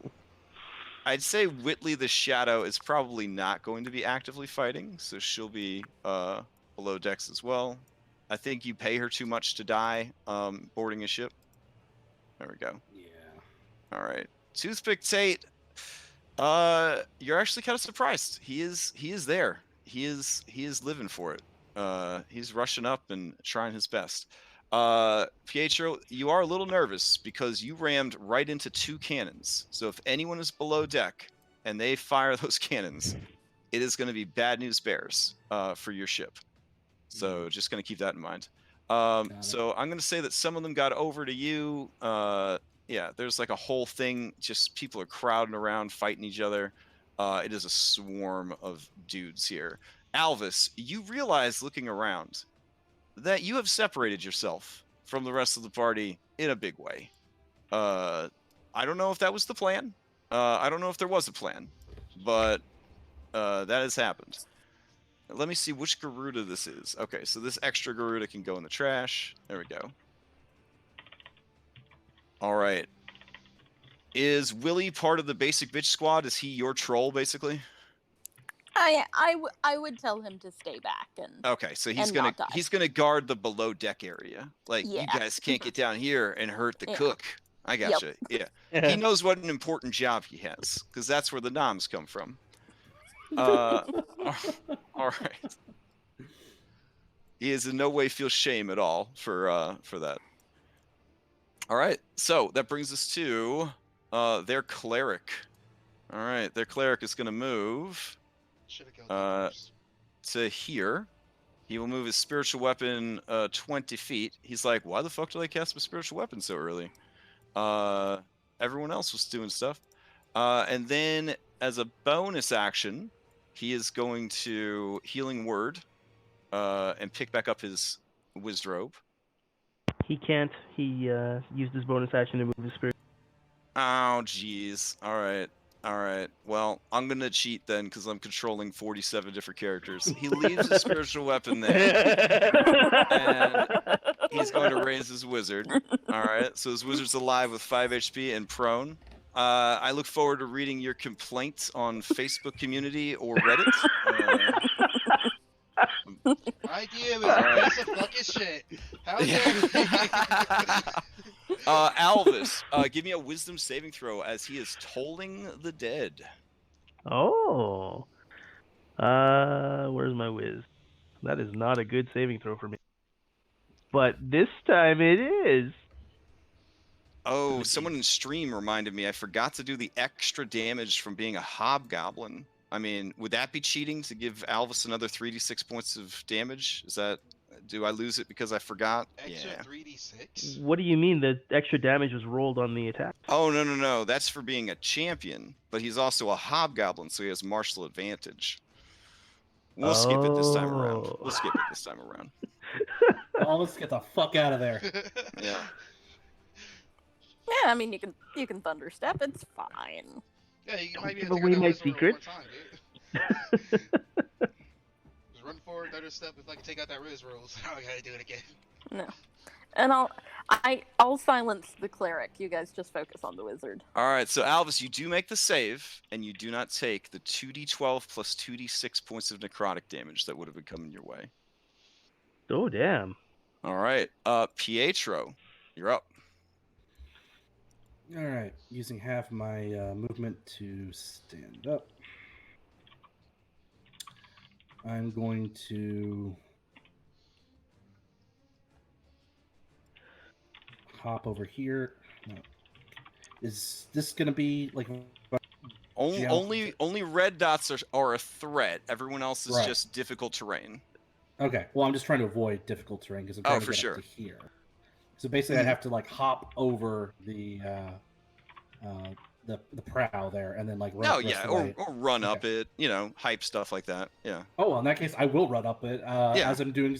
I'd say Whitley the Shadow is probably not going to be actively fighting, so she'll be below decks as well. I think you pay her too much to die boarding a ship. There we go. Yeah. All right. Toothpick Tate, you're actually kind of surprised. He is there. He is living for it. He's rushing up and trying his best. Pietro, you are a little nervous because you rammed right into 2 cannons. So if anyone is below deck and they fire those cannons, it is going to be bad news bears for your ship. So just going to keep that in mind. So I'm going to say that some of them got over to you. Yeah, there's like a whole thing. Just people are crowding around, fighting each other. It is a swarm of dudes here. Alvis, you realize looking around that you have separated yourself from the rest of the party in a big way. I don't know if that was the plan. I don't know if there was a plan, but that has happened. Let me see which Garuda this is. Okay, so this extra Garuda can go in the trash. There we go. All right. Is Willie part of the basic bitch squad? Is he your troll, basically? I would tell him to stay back and Okay, so he's and gonna not die. he's gonna guard the below deck area. Like you Yeah. guys can't get down here and hurt the Yeah. cook. I gotcha. Yeah, he knows what an important job he has because that's where the noms come from. All right. He is in no way feel shame at all for that. All right, so that brings us to their cleric. All right, their cleric is gonna move Should have killed that first. to here. He will move his spiritual weapon 20 feet. He's like, why the fuck did I cast my spiritual weapon so early? Everyone else was doing stuff. And then as a bonus action, he is going to Healing Word and pick back up his Wizrobe. He can't. He used his bonus action to move his spirit. Oh, jeez. All right. Well, I'm going to cheat then because I'm controlling 47 different characters. He leaves his spiritual weapon there. And he's going to raise his wizard. All right. So his wizard's alive with 5 HP and prone. I look forward to reading your complaints on Facebook community or Reddit. Idea was a piece of fucking shit. How dare you? Alvis, give me a wisdom saving throw as he is tolling the dead. Oh. Where's my whiz? That is not a good saving throw for me. But this time it is. Oh, someone in stream reminded me I forgot to do the extra damage from being a hobgoblin. I mean, would that be cheating to give Alvis another 3d6 points of damage? Is that... Do I lose it because I forgot? Extra Yeah. 3d6? What do you mean the extra damage was rolled on the attack? Oh, no. That's for being a champion. But he's also a hobgoblin, so he has martial advantage. We'll skip it this time around. Oh. We'll skip it this time around. Oh, let's get the fuck out of there. Yeah. Yeah, I mean, you can thunder step. It's fine. Yeah, you Don't might be give able to away take out my that wizard one more secrets. time, dude. Just run forward, thunder step, if I can take out that Riz rolls. Now I gotta do it again. No, and I'll silence the cleric. You guys just focus on the wizard. All right, so Alvis, you do make the save, and you do not take the 2d12 plus 2d6 points of necrotic damage that would have been coming your way. Oh, damn. All right, Pietro, you're up. All right, using half my movement to stand up. I'm going to hop over here. No. Is this going to be like... Only red dots are a threat. Everyone else is Right. just difficult terrain. Okay, well, I'm just trying to avoid difficult terrain because I'm trying to for get sure. up to here. So basically, I'd have to like hop over the prow there and then like run Oh up the rest yeah, of the way. or run up Okay. it, hype stuff like that. Yeah. Oh, well, in that case, I will run up it. Yeah. As I'm doing,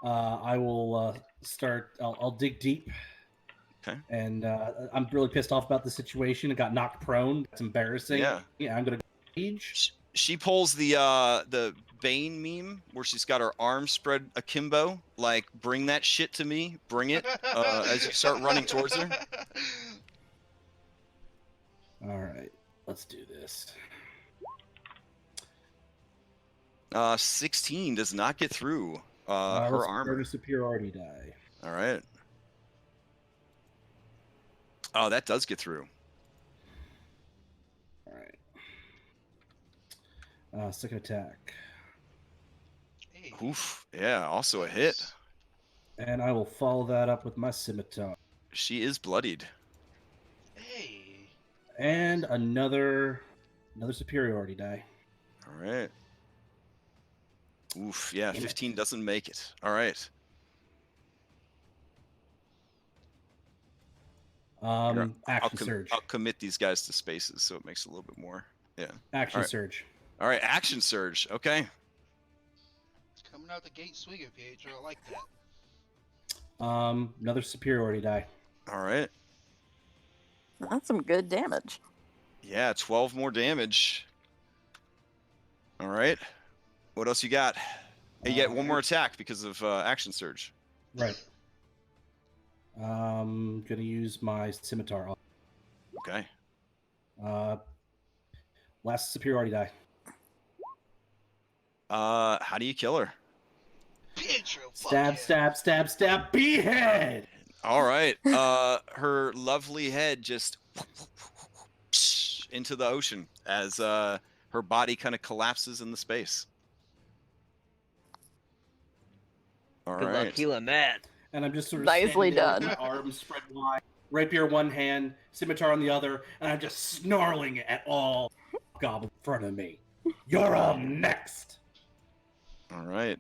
I will start. I'll dig deep. Okay. And I'm really pissed off about the situation. I got knocked prone. It's embarrassing. Yeah. Yeah, I'm gonna rage. She pulls the Bane meme where she's got her arms spread akimbo, like bring that shit to me, bring it, as you start running towards her. All right, let's do this. 16 does not get through her Let's armor. burn a superiority die. All right. Oh, that does get through. All right. Second attack. Hey, Oof. Yeah, also a hit. And I will follow that up with my scimitar. She is bloodied. hey. And another superiority die. All right. Oof. Yeah, 15 doesn't make it. All right. Action surge. I'll commit these guys to spaces so it makes it a little bit more. Yeah. Action Alright. surge. All right, action surge. Okay. Coming out the gate swinging, Pietro. I like that. Another superiority die. All right. That's some good damage. Yeah, 12 more damage. All right. What else you got? You get one more attack because of action surge. Right. Gonna use my scimitar. Okay. Last superiority die. How do you kill her? Pietro, fuck Stab, yeah. stab, stab, stab, behead! All right. Her lovely head just into the ocean as her body kind of collapses in the space. All Good right. luck healing that. And I'm just sort of Nicely standing there with done. my arms spread wide, rapier one hand, scimitar on the other, and I'm just snarling at all goblins in front of me. You're all next. All right.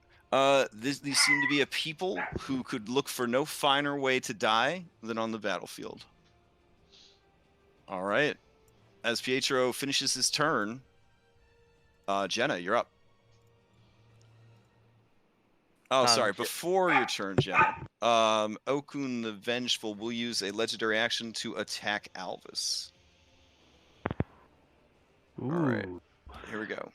These seem to be a people who could look for no finer way to die than on the battlefield. All right. As Pietro finishes his turn, Jenna, you're up. Oh, sorry. Before your turn, Jenna, Okkun the Vengeful will use a legendary action to attack Alvis. Ooh. All right. Here we go.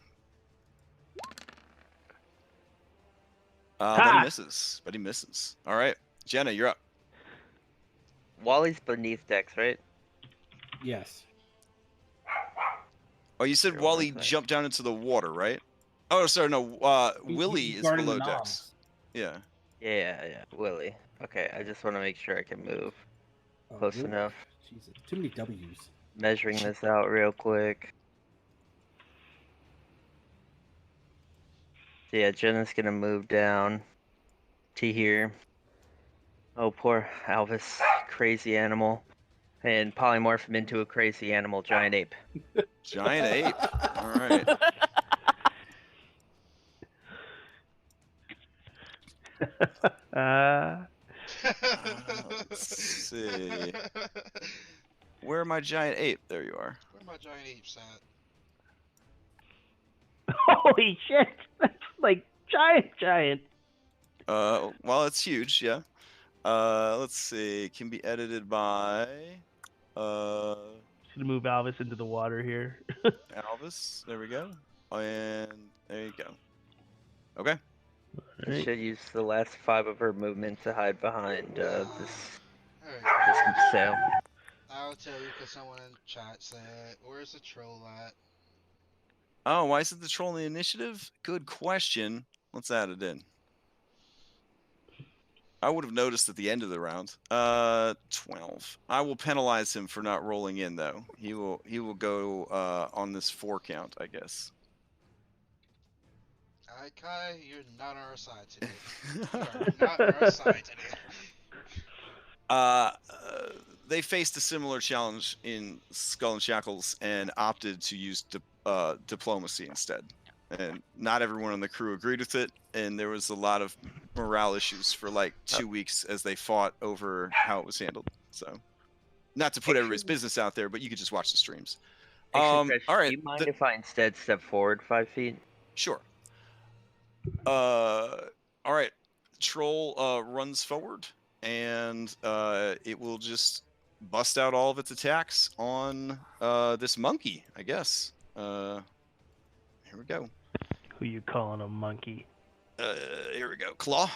But he misses. But he misses. All right. Jenna, you're up. Wally's beneath Dex, right? Yes. Oh, you said Sure, Wally that's jumped down into the water, right? Oh, sorry, no. Willie He's is guarding below the Dex. knobs. Yeah. Yeah, Willie. Okay, I just want to make sure I can move. Close really? enough. Jesus, too many W's. Measuring this out real quick. Yeah, Jenna's gonna move down to here. Oh, poor Alvis, crazy animal, and polymorph him into a crazy animal giant ape. Giant ape. All right. Let's see. Where are my giant ape? There you are. Where my giant apes at? Holy shit! That's like giant. Well, it's huge, yeah. Let's see. Can be edited by Should move Alvis into the water here. Alvis. There we go. And there you go. Okay. You Alright. should use the last 5 of her movement to hide behind this Alright, sail. I'll tell you because someone in chat said, "Where's the troll at?" Oh, why is it the troll in the initiative? Good question. Let's add it in. I would have noticed at the end of the round. 12. I will penalize him for not rolling in though. He will go on this 4 count, I guess. Kai, you're not on our side today. You are not on our side today. They faced a similar challenge in Skull and Shackles and opted to use diplomacy instead. And not everyone on the crew agreed with it, and there was a lot of morale issues for like 2 weeks as they fought over how it was handled. So, not to put everybody's business out there, but you could just watch the streams. Actually, Chris, all right. do you mind if I instead step forward 5 feet? Sure. All right. Troll runs forward, and it will just bust out all of its attacks on this monkey, I guess. Here we go. Who you calling a monkey? Here we go. Claw,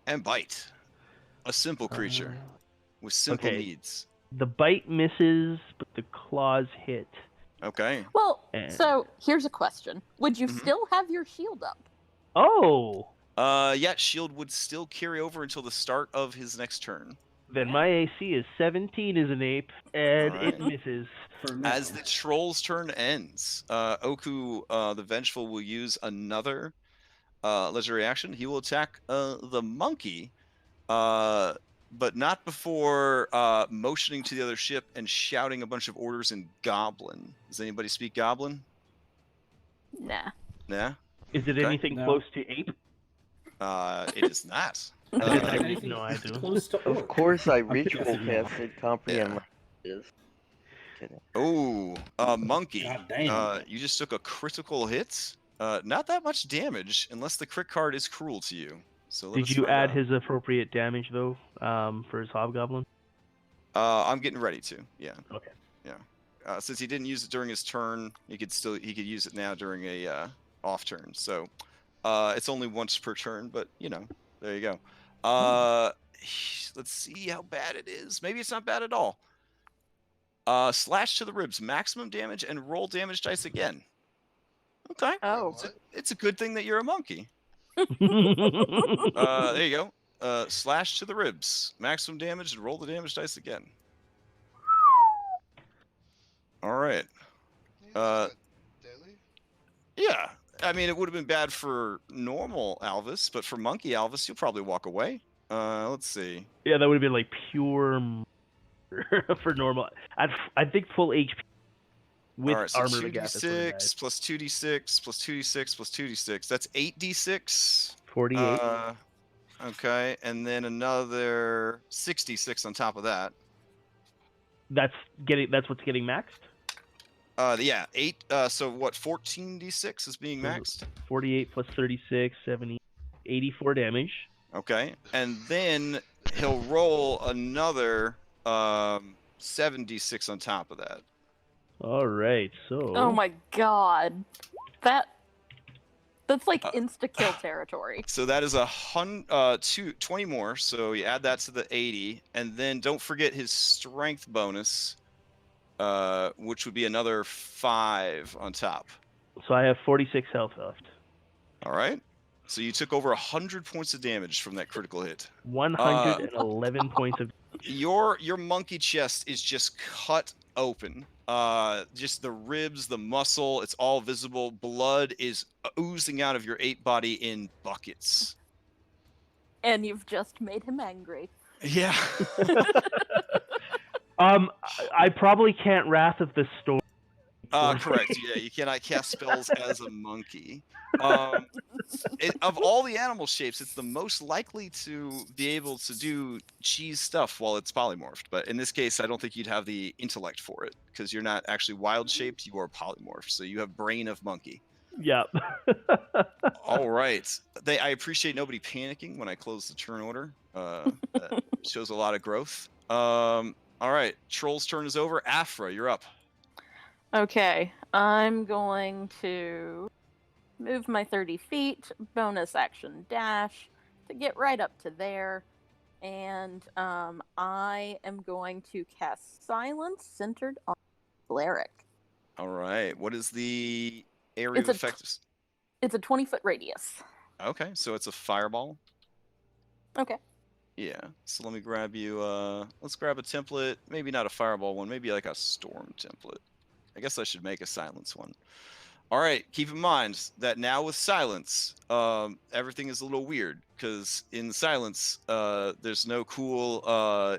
and bite. A simple creature with simple okay. needs. The bite misses, but the claws hit. Okay. Well, And- so here's a question: would you Mhm. still have your shield up? Oh! Yeah, shield would still carry over until the start of his next turn. Then my AC is 17 as an ape, and Alright. it misses. For now. As the troll's turn ends, Okkun the Vengeful will use another legendary action. He will attack the monkey, but not before motioning to the other ship and shouting a bunch of orders in Goblin. Does anybody speak Goblin? Nah. Nah? Is it Okay. anything No. close to ape? It is not. Anything no, I do. Close to Of orc. course, I I'm ritual guessing no. casted comprehend Yeah. languages. Kidding. Oh, monkey. God damn. You just took a critical hit. Not that much damage, unless the crit card is cruel to you. So let Did us you find add out. his appropriate damage, though, for his hobgoblin? I'm getting ready to. Yeah. Okay. Yeah. Since he didn't use it during his turn, he could use it now during a off turn. So, it's only once per turn, but there you go. Let's see how bad it is. Maybe it's not bad at all. Slash to the ribs, maximum damage, and roll damage dice again. Okay. Oh. What? It's a good thing that you're a monkey. There you go. Slash to the ribs, maximum damage, and roll the damage dice again. All right. It's not deadly. Yeah. I mean, it would have been bad for normal Alvis, but for monkey Alvis, you'll probably walk away. Let's see. Yeah, that would have been like pure murder for normal. I think full HP with All right, so armor to gap is what it 2d6 is. plus 2d6 plus 2d6 plus 2d6. That's 8d6. 48. Okay, and then another 66 on top of that. That's what's getting maxed. Yeah, 8. So what? 14d6 is being maxed. 48 plus 36, 70, 84 damage. Okay, and then he'll roll another 7d6 on top of that. All right, so. Oh my god. That's like insta-kill territory. So that is 20 more. So you add that to the 80, and then don't forget his strength bonus, which would be another 5 on top. So I have 46 health left. All right. So you took over 100 points of damage from that critical hit. 111 points of. Your monkey chest is just cut open, just the ribs, the muscle, it's all visible. Blood is oozing out of your ape body in buckets. And you've just made him angry. Yeah. I probably can't Wrath of the Storm. Correct. Yeah, you cannot cast spells as a monkey. Of all the animal shapes, it's the most likely to be able to do cheese stuff while it's polymorphed. But in this case, I don't think you'd have the intellect for it because you're not actually wild shaped. You are polymorphed, so you have brain of monkey. Yep. All right. I appreciate nobody panicking when I close the turn order. That shows a lot of growth. All right. Troll's turn is over. Afra, you're up. Okay, I'm going to move my 30 feet, bonus action dash to get right up to there. And I am going to cast Silence centered on Cleric. All right. What is the area of effect? It's a 20-foot radius. Okay, so it's a fireball. Okay. Yeah. So let me grab you. Let's grab a template. Maybe not a fireball one. Maybe like a storm template. I guess I should make a silence one. All right. Keep in mind that now with silence, everything is a little weird because in silence, there's no cool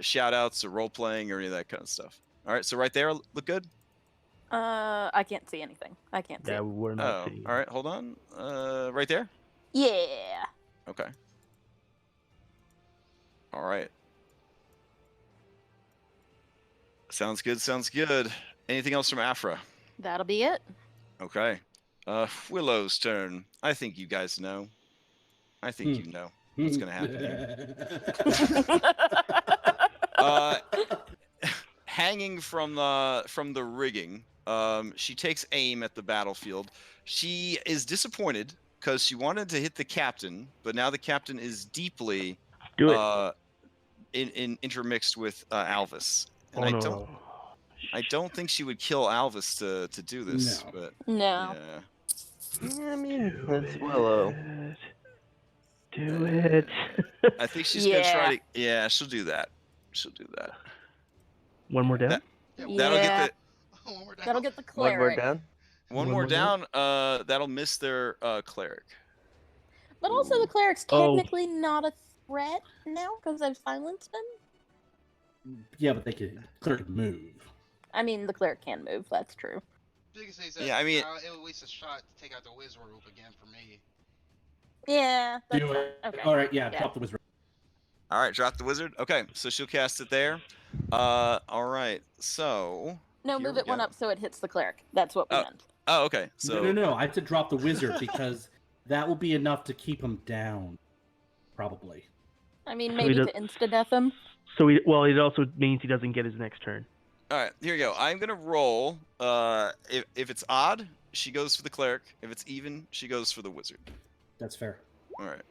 shout outs or role playing or any of that kind of stuff. All right. So right there, look good. I can't see anything. I can't see. Yeah, we're not seeing. All right. Hold on. Right there. Yeah. Okay. All right. Sounds good. Sounds good. Anything else from Afra? That'll be it. Okay. Willow's turn. I think you guys know. I think you know what's going to happen here. Hanging from the rigging, she takes aim at the battlefield. She is disappointed because she wanted to hit the captain, but now the captain is deeply intermixed with Alvis. And I don't think she would kill Alvis to do this. No. But No. Yeah, I mean, that's Willow. Do it. I think she's gonna try to. Yeah, she'll do that. She'll do that. One more down. That'll get the. One more down. That'll get the One more cleric. down. One more down. That'll miss their cleric. But also the cleric's technically not a threat now because I've silenced him. Yeah, but cleric can move. I mean, the cleric can move. That's true. Yeah, I mean, it would waste a shot to take out the wizard rope again for me. Yeah. That's Do it. Okay. All right, yeah, drop the wizard. All right, drop the wizard. Okay, so she'll cast it there. All right, so. No, move it one up so it hits the cleric. That's what we meant. Oh, okay. So. No. I have to drop the wizard because that will be enough to keep him down. Probably. I mean, maybe to insta-death him. So it also means he doesn't get his next turn. All right, here you go. I'm gonna roll. If it's odd, she goes for the cleric. If it's even, she goes for the wizard. That's fair. All right.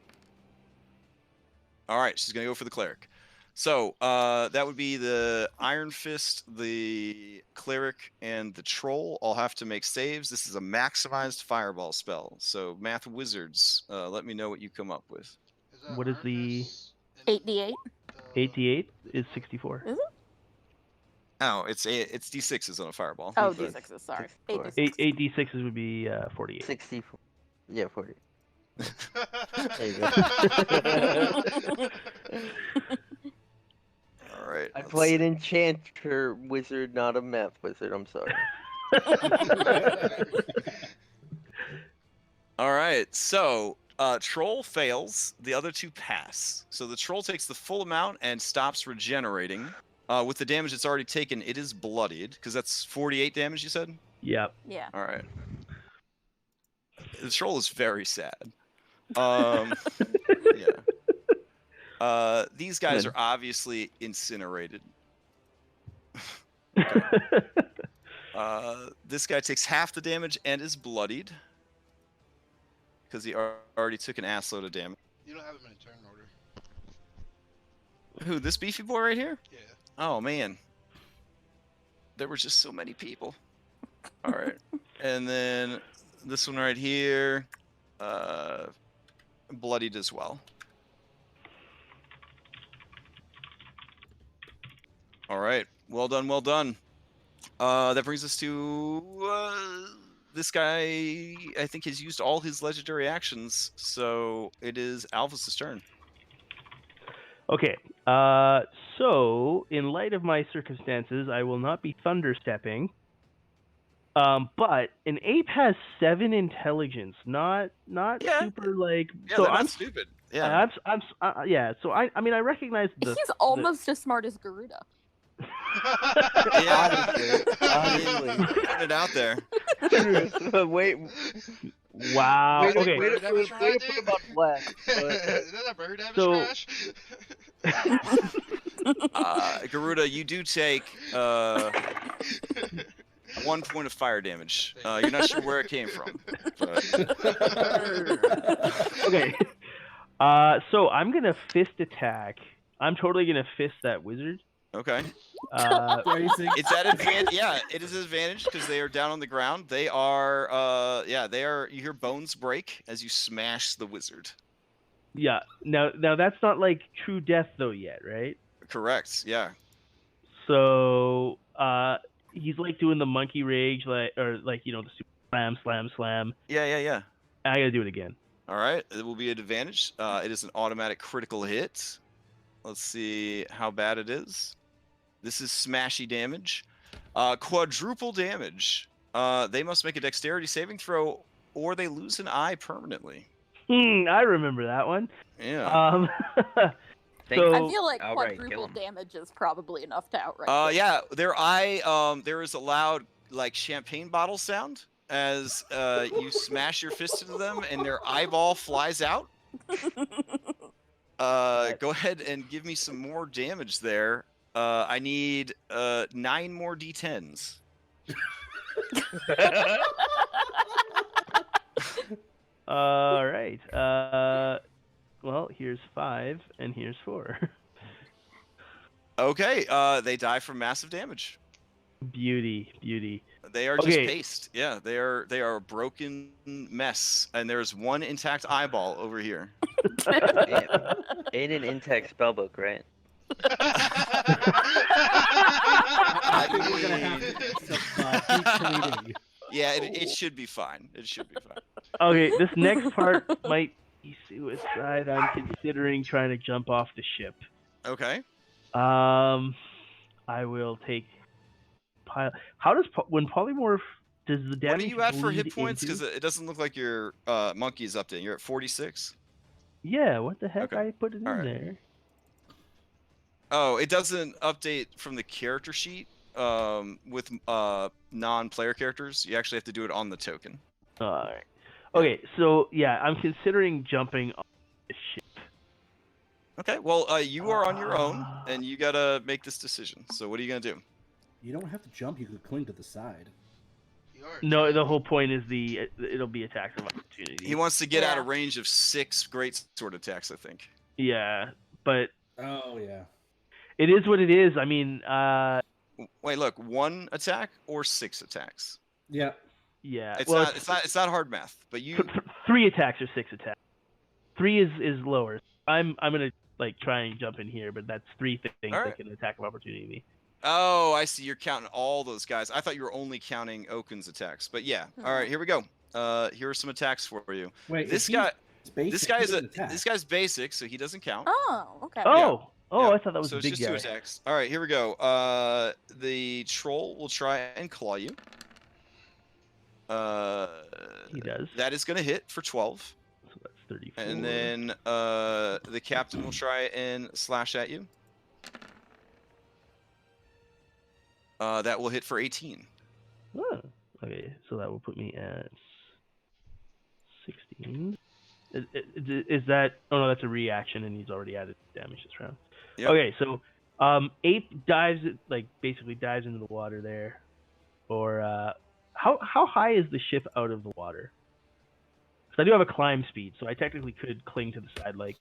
All right, she's gonna go for the cleric. So that would be the Iron Fist, the cleric, and the troll all have to make saves. This is a maximized fireball spell. So math wizards, let me know what you come up with. What is the 8d8? 8d8 is 64. Is it? Oh, it's d6s on a fireball. Oh, d6s. Sorry, 8d6s would be 48. 64. Yeah, 40. There you go. All right. I played enchanter wizard, not a math wizard. I'm sorry. All right. So troll fails. The other two pass. So the troll takes the full amount and stops regenerating. With the damage it's already taken, it is bloodied because that's 48 damage. You said. Yep. Yeah. All right. The troll is very sad. Yeah. These guys are obviously incinerated. Okay. This guy takes half the damage and is bloodied because he already took an assload of damage. You don't have him in turn order. Who, this beefy boy right here? Yeah. Oh man, there were just so many people. All right, and then this one right here, bloodied as well. All right, well done, well done. That brings us to this guy. I think has used all his legendary actions, so it is Alphys' turn. Okay. So in light of my circumstances, I will not be thunderstepping. But an ape has 7 intelligence, not Yeah. super like. Yeah, so they're I'm not stupid. Yeah. yeah. So I mean I recognize the. He's almost as smart as Garuda. Yeah. Honestly. Putting it out there. Wait, Wow. Wait, Okay. wait, Bird damage wait, for to that, put dude? him on blast. But, Is that a bird damage So- crash? Garuda, you do take 1 point of fire damage. You're not sure where it came from, but Okay. So I'm gonna fist attack. I'm totally gonna fist that wizard. okay. Phrasing. It's at advantage. Yeah, it is an advantage because they are down on the ground. They are. They are. You hear bones break as you smash the wizard. Yeah. Now that's not like true death though yet, right? Correct. Yeah. So he's like doing the monkey rage, the super slam. Yeah. I gotta do it again. All right. It will be an advantage. It is an automatic critical hit. Let's see how bad it is. This is smashy damage. Quadruple damage. They must make a dexterity saving throw, or they lose an eye permanently. I remember that one. Yeah. So I feel like outright kill quadruple him. damage is probably enough to outright. kill him. Yeah. Their eye. There is a loud like champagne bottle sound as you smash your fist into them, and their eyeball flies out. Go ahead and give me some more damage there. I need 9 more d10s. all right. Well, here's 5 and here's 4. Okay. They die from massive damage. Beauty. They are just Okay. paste. Yeah, they are a broken mess, and there's one intact eyeball over here. in an intact spellbook, right? I think we're gonna have to do some deep cleaning. Yeah, it should be fine. It should be fine. Okay, this next part might be suicide. I'm considering trying to jump off the ship. Okay. I will take. How does when polymorph does the damage? What are you at for hit bleed points? into- Because it doesn't look like your monkey's updating. You're at 46. Yeah, what the heck? Okay. I put it in Alright. there. Oh, it doesn't update from the character sheet with non-player characters. You actually have to do it on the token. Alright. Okay, so yeah, I'm considering jumping off the ship. Okay, well, you are on your own, and you gotta make this decision. So what are you gonna do? You don't have to jump. You could cling to the side. You are No, the terrible. whole point is it'll be attacks of opportunity. He wants to get out Yeah. of range of 6 great sword attacks, I think. Yeah, but Oh yeah. it is what it is. I mean, Wait, look, 1 attack or 6 attacks? Yeah. yeah. It's well, not. It's not hard math. But you. 3 attacks or 6 attacks. 3 is lower. I'm gonna like try and jump in here, but that's 3 things Alright. that can attack of opportunity me. Oh, I see. You're counting all those guys. I thought you were only counting Okkun's attacks. But yeah. All right, here we go. Here are some attacks for you. Wait. This if guy. he's basic, This guy he is doesn't attack. This guy's basic, so he doesn't count. Oh, okay. Oh, Yeah. I thought that was So a it's big just 2 guy. attacks. All right, here we go. The troll will try and claw you. He does. That is going to hit for 12. So that's 34. And then the captain will try and slash at you. That will hit for 18. Oh, okay, so that will put me at 16. Is that? Oh no, that's a reaction, and he's already added damage this round. Yep. Okay, so ape dives basically dives into the water there, or how high is the ship out of the water? Because I do have a climb speed, so I technically could cling to the side like.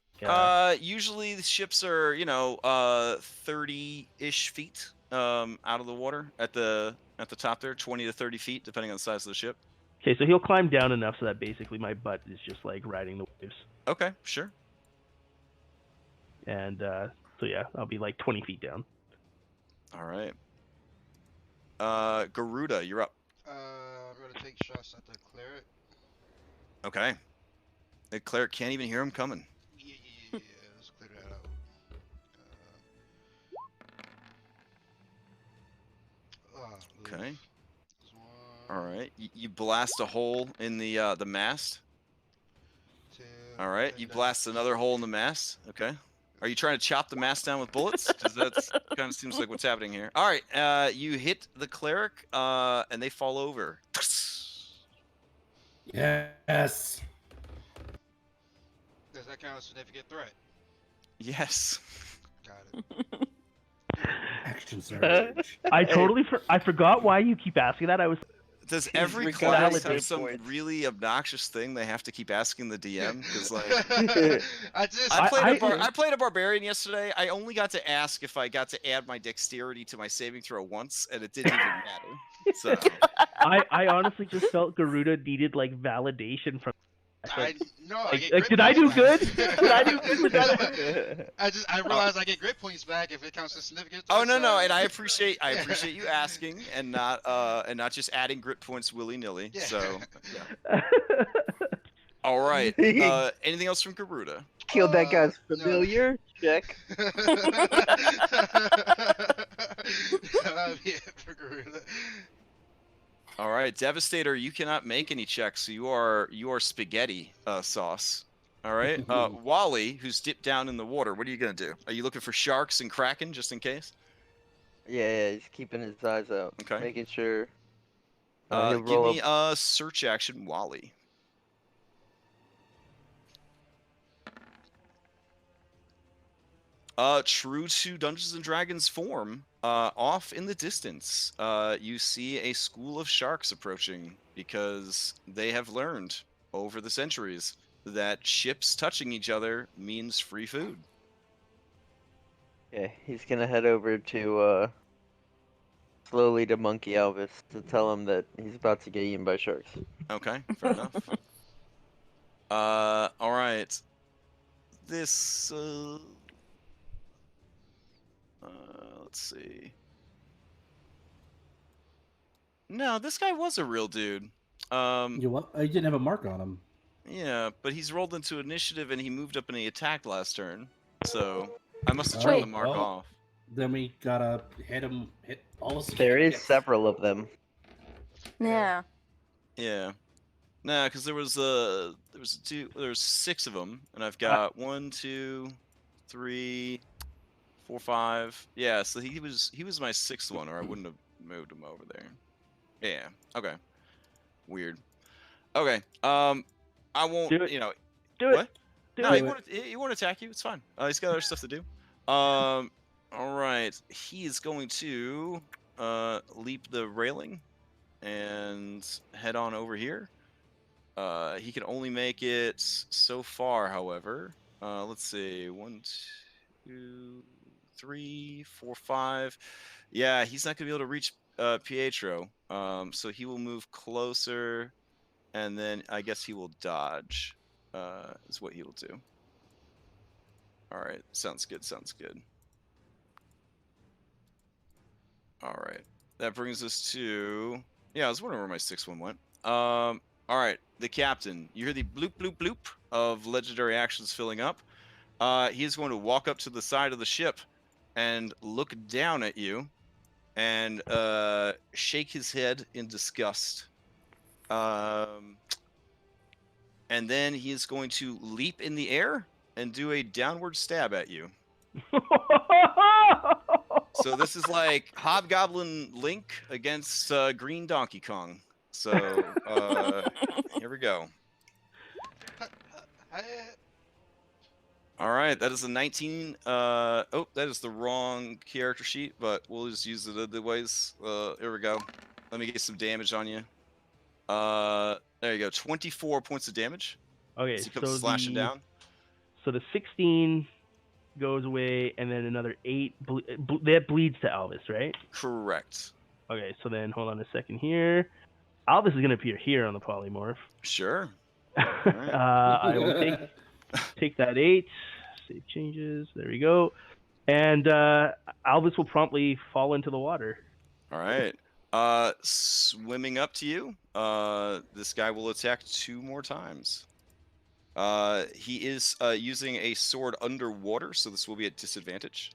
Usually the ships are 30-ish feet out of the water at the top there, 20 to 30 feet depending on the size of the ship. Okay, so he'll climb down enough so that basically my butt is just like riding the waves, Okay, sure. and so yeah, I'll be like 20 feet down. All right. Garuda, you're up. I'm gonna take shots at the cleric. Okay. The cleric can't even hear him coming. Yeah. Let's clear that out. Okay. This one, All right. You blast a hole in the mast. 2, All right. and You then blast another hole in the mast. Okay. Are you trying to chop the mast down with bullets? Because that kind of seems like what's happening here. All right. You hit the cleric, and they fall over. Yes. Does that count as significant threat? Yes. Got it. Action surge. I forgot why you keep asking that. I was Does He's every recovering class hit have some points. really obnoxious thing they have to keep asking the DM? Because like, I played a barbarian yesterday. I only got to ask if I got to add my dexterity to my saving throw once, and it didn't even matter. So I honestly just felt Garuda needed like validation from. I Like, get grit did I do points good? back. Did I do good with that? I realized I get grit points back if it counts as significant. oh no, threat, and so- I appreciate you asking and not just adding grit points willy nilly. Yeah. So yeah. All right. Anything else from Garuda? Killed that guy's no. familiar. Check. That'd be it for Garuda. All right, Devastator, you cannot make any checks, so you are spaghetti sauce. All right, Wally, who's dipped down in the water, what are you gonna do? Are you looking for sharks and kraken just in case? Yeah, he's keeping his eyes out. Okay. Making sure. Give He'll roll me up. a search action, Wally. True to Dungeons and Dragons form, off in the distance, you see a school of sharks approaching because they have learned over the centuries that ships touching each other means free food. Yeah, he's gonna head over to slowly to Monkey Elvis to tell him that he's about to get eaten by sharks. Okay, fair enough. All right. This, let's see. No, this guy was a real dude. You what? I didn't have a mark on him. Yeah, but he's rolled into initiative and he moved up and he attacked last turn. So I must have Oh, turned the mark well. off. Then we gotta hit all of them. There is Yes. several of them. Yeah. Yeah. Nah, because there was there's 6 of them, and I've got 1, 2, 3, 4, 5. Yeah, so he was my 6th one, or I wouldn't have moved him over there. Yeah. Okay. Weird. Okay. I won't. Do it. You know. Do What? it. Do No, it. he won't attack you. It's fine. He's got other stuff to do. All right. He is going to leap the railing and head on over here. He can only make it so far, however. Let's see. 1, 2, 3, 4, 5. Yeah, he's not gonna be able to reach Pietro. So he will move closer, and then I guess he will dodge. Is what he will do. All right, sounds good. Sounds good. All right, that brings us to. Yeah, I was wondering where my 6th one went. All right, the captain. You hear the bloop bloop bloop of legendary actions filling up. He is going to walk up to the side of the ship and look down at you and shake his head in disgust. And then he is going to leap in the air and do a downward stab at you. So this is like Hobgoblin Link against Green Donkey Kong. So here we go. All right, that is a 19. Oh, that is the wrong character sheet, but we'll just use it other ways. Here we go. Let me get some damage on you. There you go. 24 points of damage. Okay, As he comes slashing down. So the 16 goes away, and then another 8. That bleeds to Alvis, right? Correct. Okay, so then hold on a second here. Alvis is gonna appear here on the polymorph. Sure. I will take that 8. Save changes. There we go. And Alvis will promptly fall into the water. All right. Swimming up to you, this guy will attack 2 more times. He is using a sword underwater, so this will be at disadvantage.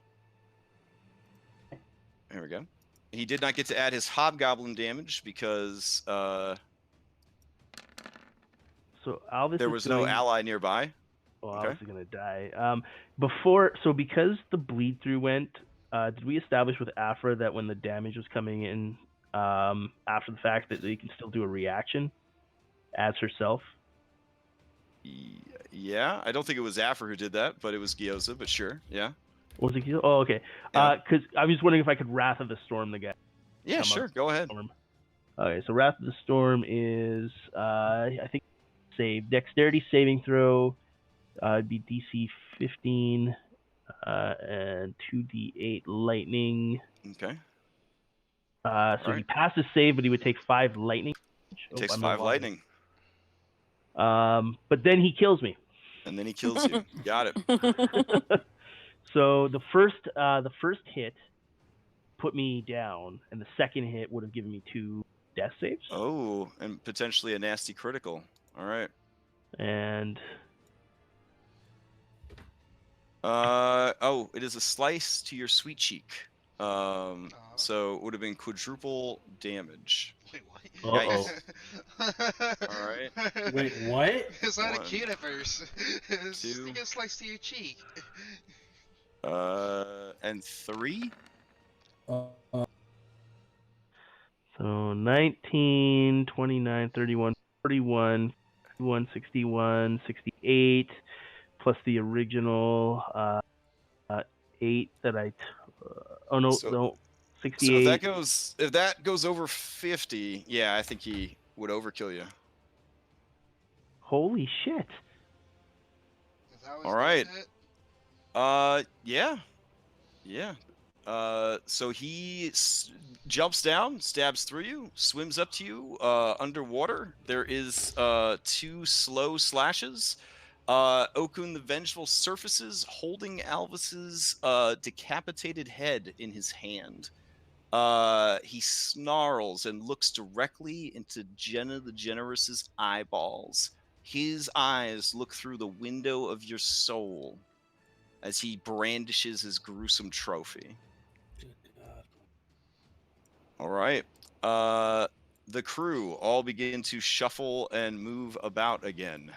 There we go. He did not get to add his hobgoblin damage because So Alvis there is was doing... no ally nearby. Well, Okay. Alvis is gonna die. Because the bleed through went, did we establish with Afra that when the damage was coming in after the fact that they can still do a reaction as herself? Yeah, I don't think it was Afra who did that, but it was Gyoza, but sure, yeah. Was it? Oh, okay. Yeah. Because I was wondering if I could Wrath of the Storm the guy. Yeah, Come sure, up. go ahead. Storm. Okay, so Wrath of the Storm is, I think, save Dexterity saving throw. It'd be DC 15 and 2d8 lightning. Okay. So he passes save, but he would take 5 lightning. He takes 5 lightning. But then he kills me. And then he kills you. Got it. So the first hit put me down, and the second hit would have given me 2 death saves. Oh, and potentially a nasty critical. All right. And it is a slice to your sweet cheek. So it would have been quadruple damage. Wait, what? Uh-oh. All right. Wait, what? It's not a 1, kid at first. 2. You get sliced to your cheek. And 3. So 19, 29, 31, 41, 51, 61, 68, plus the original 8 that I... no, 68. So if that goes over 50, yeah, I think he would overkill you. Holy shit. Is that what All right. it? Yeah. So he jumps down, stabs through you, swims up to you underwater. There is 2 slow slashes. Okkun the Vengeful surfaces, holding Alvis's decapitated head in his hand. He snarls and looks directly into Jenna the Generous's eyeballs. His eyes look through the window of your soul as he brandishes his gruesome trophy. Good God. All right. The crew all begin to shuffle and move about again.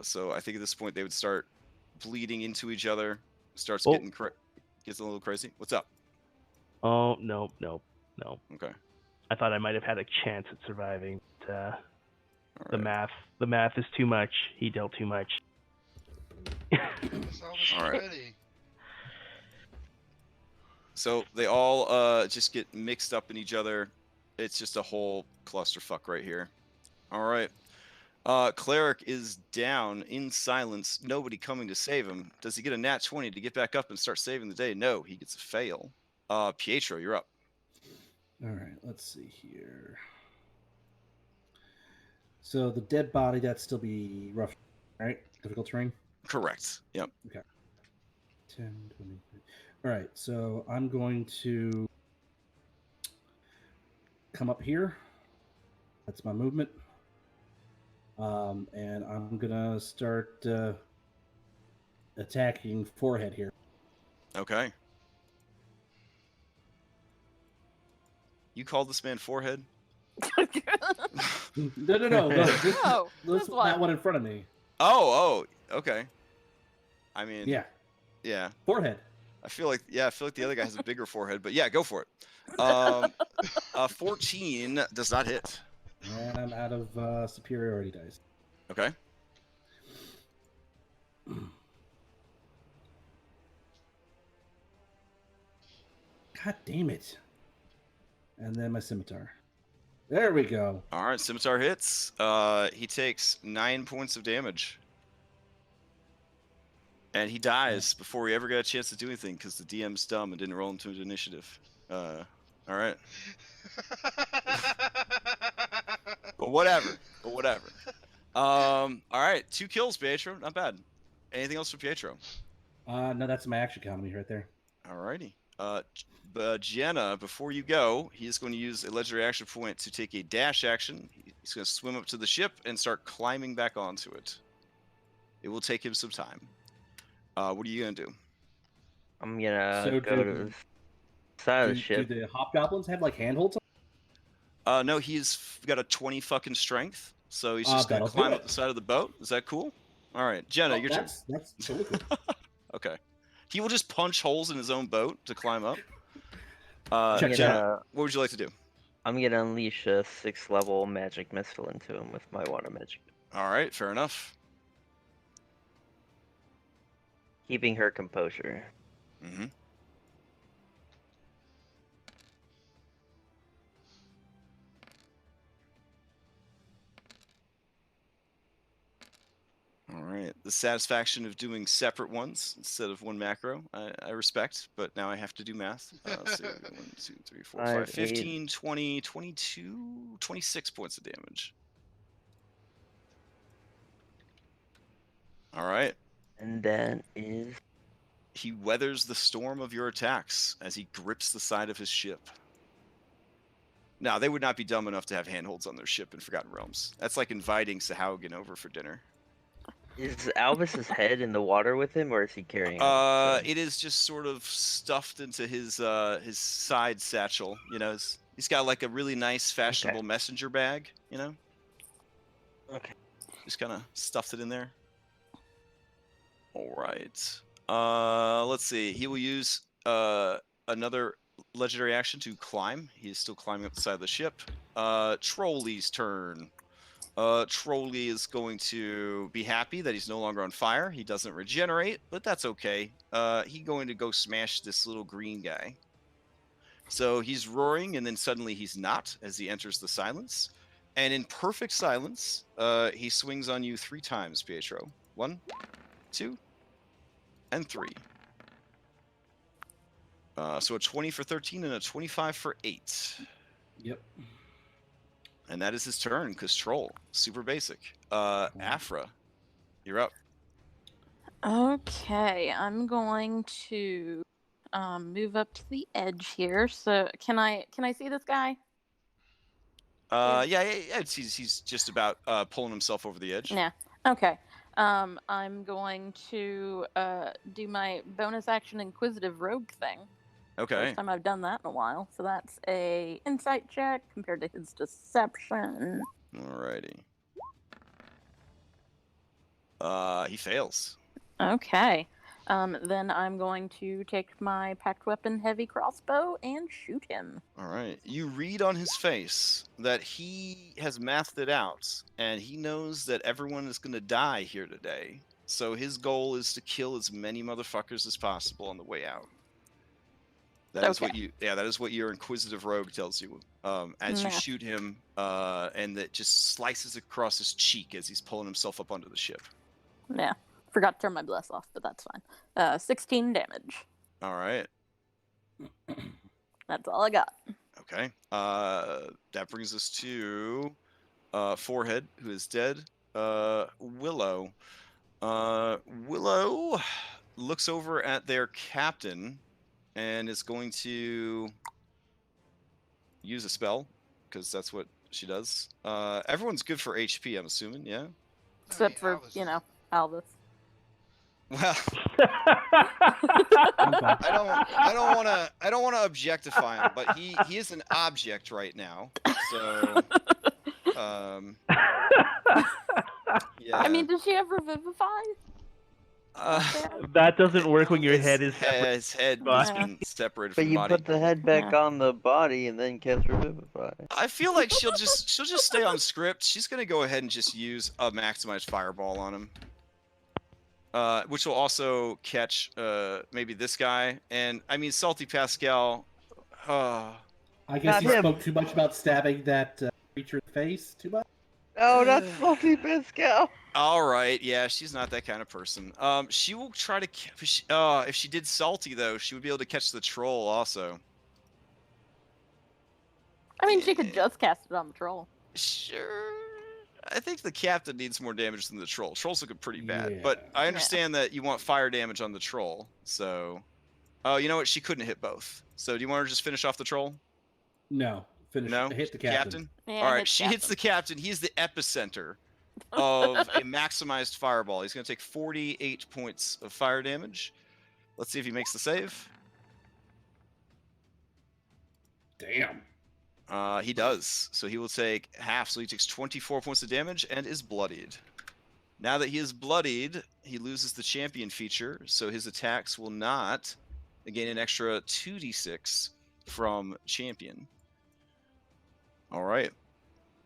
So I think at this point they would start bleeding into each other. Starts gets a little crazy. What's up? Oh, no. Okay. I thought I might have had a chance at surviving. But, the right. math is too much. He dealt too much. All right. So they all just get mixed up in each other. It's just a whole clusterfuck right here. All right. Cleric is down in silence. Nobody coming to save him. Does he get a nat 20 to get back up and start saving the day? No, he gets a fail. Pietro, you're up. All right, let's see here. So the dead body, that'd still be rough, right? Difficult terrain? Correct. Yep. Okay. 10, 20. All right, so I'm going to come up here. That's my movement. And I'm gonna start attacking forehead here. Okay. You called this man forehead? No. This that one in front of me. Oh, okay. I mean, yeah. Forehead. I feel like the other guy has a bigger forehead, but yeah, go for it. 14 does not hit. And I'm out of superiority dice. Okay. God damn it. And then my scimitar. There we go. All right, scimitar hits. He takes 9 points of damage. And he dies before he ever got a chance to do anything because the DM's dumb and didn't roll him to his initiative. All right. But whatever. All right, 2 kills, Pietro. Not bad. Anything else for Pietro? No, that's my action economy right there. Alrighty. Jenna, before you go, he is going to use a legendary action point to take a dash action. He's going to swim up to the ship and start climbing back onto it. It will take him some time. What are you going to do? I'm gonna So go to the side of the do ship. the hobgoblins have like handholds? No, he's got a 20 fucking strength, so he's just going to That'll do climb up it. the side of the boat. Is that cool? All right, Jenna, your turn. That's totally cool. Okay. He will just punch holes in his own boat to climb up. Check I'm Jenna, gonna, what would you like to do? I'm gonna unleash a 6th level magic missile into him with my water magic. All right, fair enough. Keeping her composure. Mm-hmm. All right. The satisfaction of doing separate ones instead of one macro, I respect, but now I have to do math. So 1, 2, 3, 4, 5, 15, 20, 22, 26 points of damage. All right. And that is... He weathers the storm of your attacks as he grips the side of his ship. Now, they would not be dumb enough to have handholds on their ship in Forgotten Realms. That's like inviting Sahaugen over for dinner. Is Alvis's head in the water with him, or is he carrying it? It is just sort of stuffed into his side satchel. You know, he's got like a really nice, fashionable messenger bag. You know. Okay. Just kind of stuffed it in there. All right. Let's see. He will use another legendary action to climb. He is still climbing up the side of the ship. Trolley's turn. Trolley is going to be happy that he's no longer on fire. He doesn't regenerate, but that's okay. He's going to go smash this little green guy. So he's roaring, and then suddenly he's not as he enters the silence. And in perfect silence, he swings on you 3 times, Pietro. 1, 2, and 3. So a 20 for 13 and a 25 for 8. Yep. And that is his turn, because troll. Super basic. Afra, you're up. Okay, I'm going to move up to the edge here. So can I see this guy? Yeah, he's just about pulling himself over the edge. Yeah. Okay. I'm going to do my bonus action inquisitive rogue thing. Okay. First time I've done that in a while. So that's a insight check compared to his deception. Alrighty. He fails. Okay. Then I'm going to take my packed weapon heavy crossbow and shoot him. All right. You read on his face that he has mathed it out, and he knows that everyone is going to die here today. So his goal is to kill as many motherfuckers as possible on the way out. That is what that is what your inquisitive rogue tells you. As you shoot him, and that just slices across his cheek as he's pulling himself up onto the ship. Yeah. Forgot to turn my bless off, but that's fine. 16 damage. All right. That's all I got. Okay. That brings us to Forehead, who is dead. Willow. Willow looks over at their captain and is going to use a spell, because that's what she does. Everyone's good for HP, I'm assuming, yeah? Except for, Albus. Well, I don't want to objectify him, but he is an object right now. So yeah. I mean, does she ever vivify? That doesn't work when your head is separate. His head has been separated But from the you body. put the head back on the body and then cast Revivify. I feel like she'll just stay on script. She's gonna go ahead and just use a maximized fireball on him. Which will also catch maybe this guy. And I mean, Salty Pascal. I guess he spoke too much about stabbing that creature in the face too much. Oh, that's Salty Pascal. All right, yeah, she's not that kind of person. She will try to. If she did Salty though, she would be able to catch the troll also. I mean, she could just cast it on the troll. Sure. I think the captain needs more damage than the troll. Troll's looking pretty bad, but I understand that you want fire damage on the troll, so. Oh, you know what? She couldn't hit both. So do you want her to just finish off the troll? No, finish. No? Hit the captain. Yeah, All right, hit she hits the captain. He's the epicenter of a maximized fireball. He's going to take 48 points of fire damage. Let's see if he makes the save. Damn. He does. So he will take half. So he takes 24 points of damage and is bloodied. Now that he is bloodied, he loses the champion feature. So his attacks will not gain an extra 2d6 from champion. All right.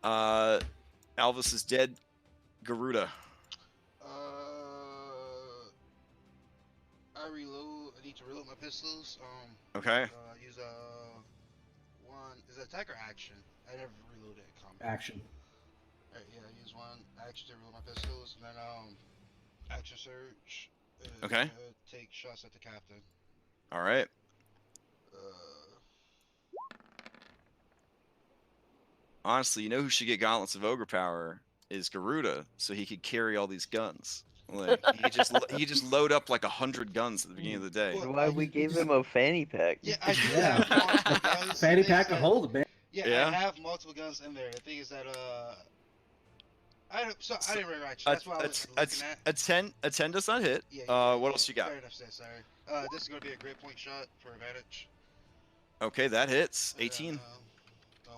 Alvis is dead. Garuda. I reload. I need to reload my pistols. Okay. Use one. Is it attack or action? I never reloaded in combat. Action. Alright, yeah, I use one action to reload my pistols, and then action surge. Okay. Take shots at the captain. All right. Honestly, you know who should get gauntlets of ogre power is Garuda, so he could carry all these guns. Like he just load up like 100 guns at the beginning of the day. Well, Why we gave him a fanny pack? Yeah, I do Yeah. have multiple guns. Fanny The thing pack is to that- hold it, man. Yeah, I have multiple guns in there. The thing is that I didn't really write. That's what I was looking at. A 10 does not hit. Yeah, What else you got? Fair enough, sorry. This is gonna be a great point shot for advantage. Okay, that hits. And then, 18.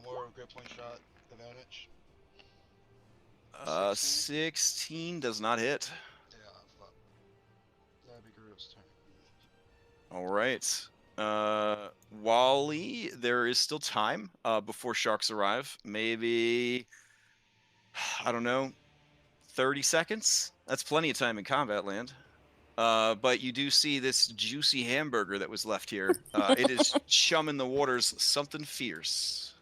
More great point shot advantage. 16 does not hit. Yeah, fuck. That'd be Garuda's turn. All right. Wally, there is still time before sharks arrive. Maybe, I don't know, 30 seconds? That's plenty of time in combat land. But you do see this juicy hamburger that was left here. It is chumming the waters something fierce.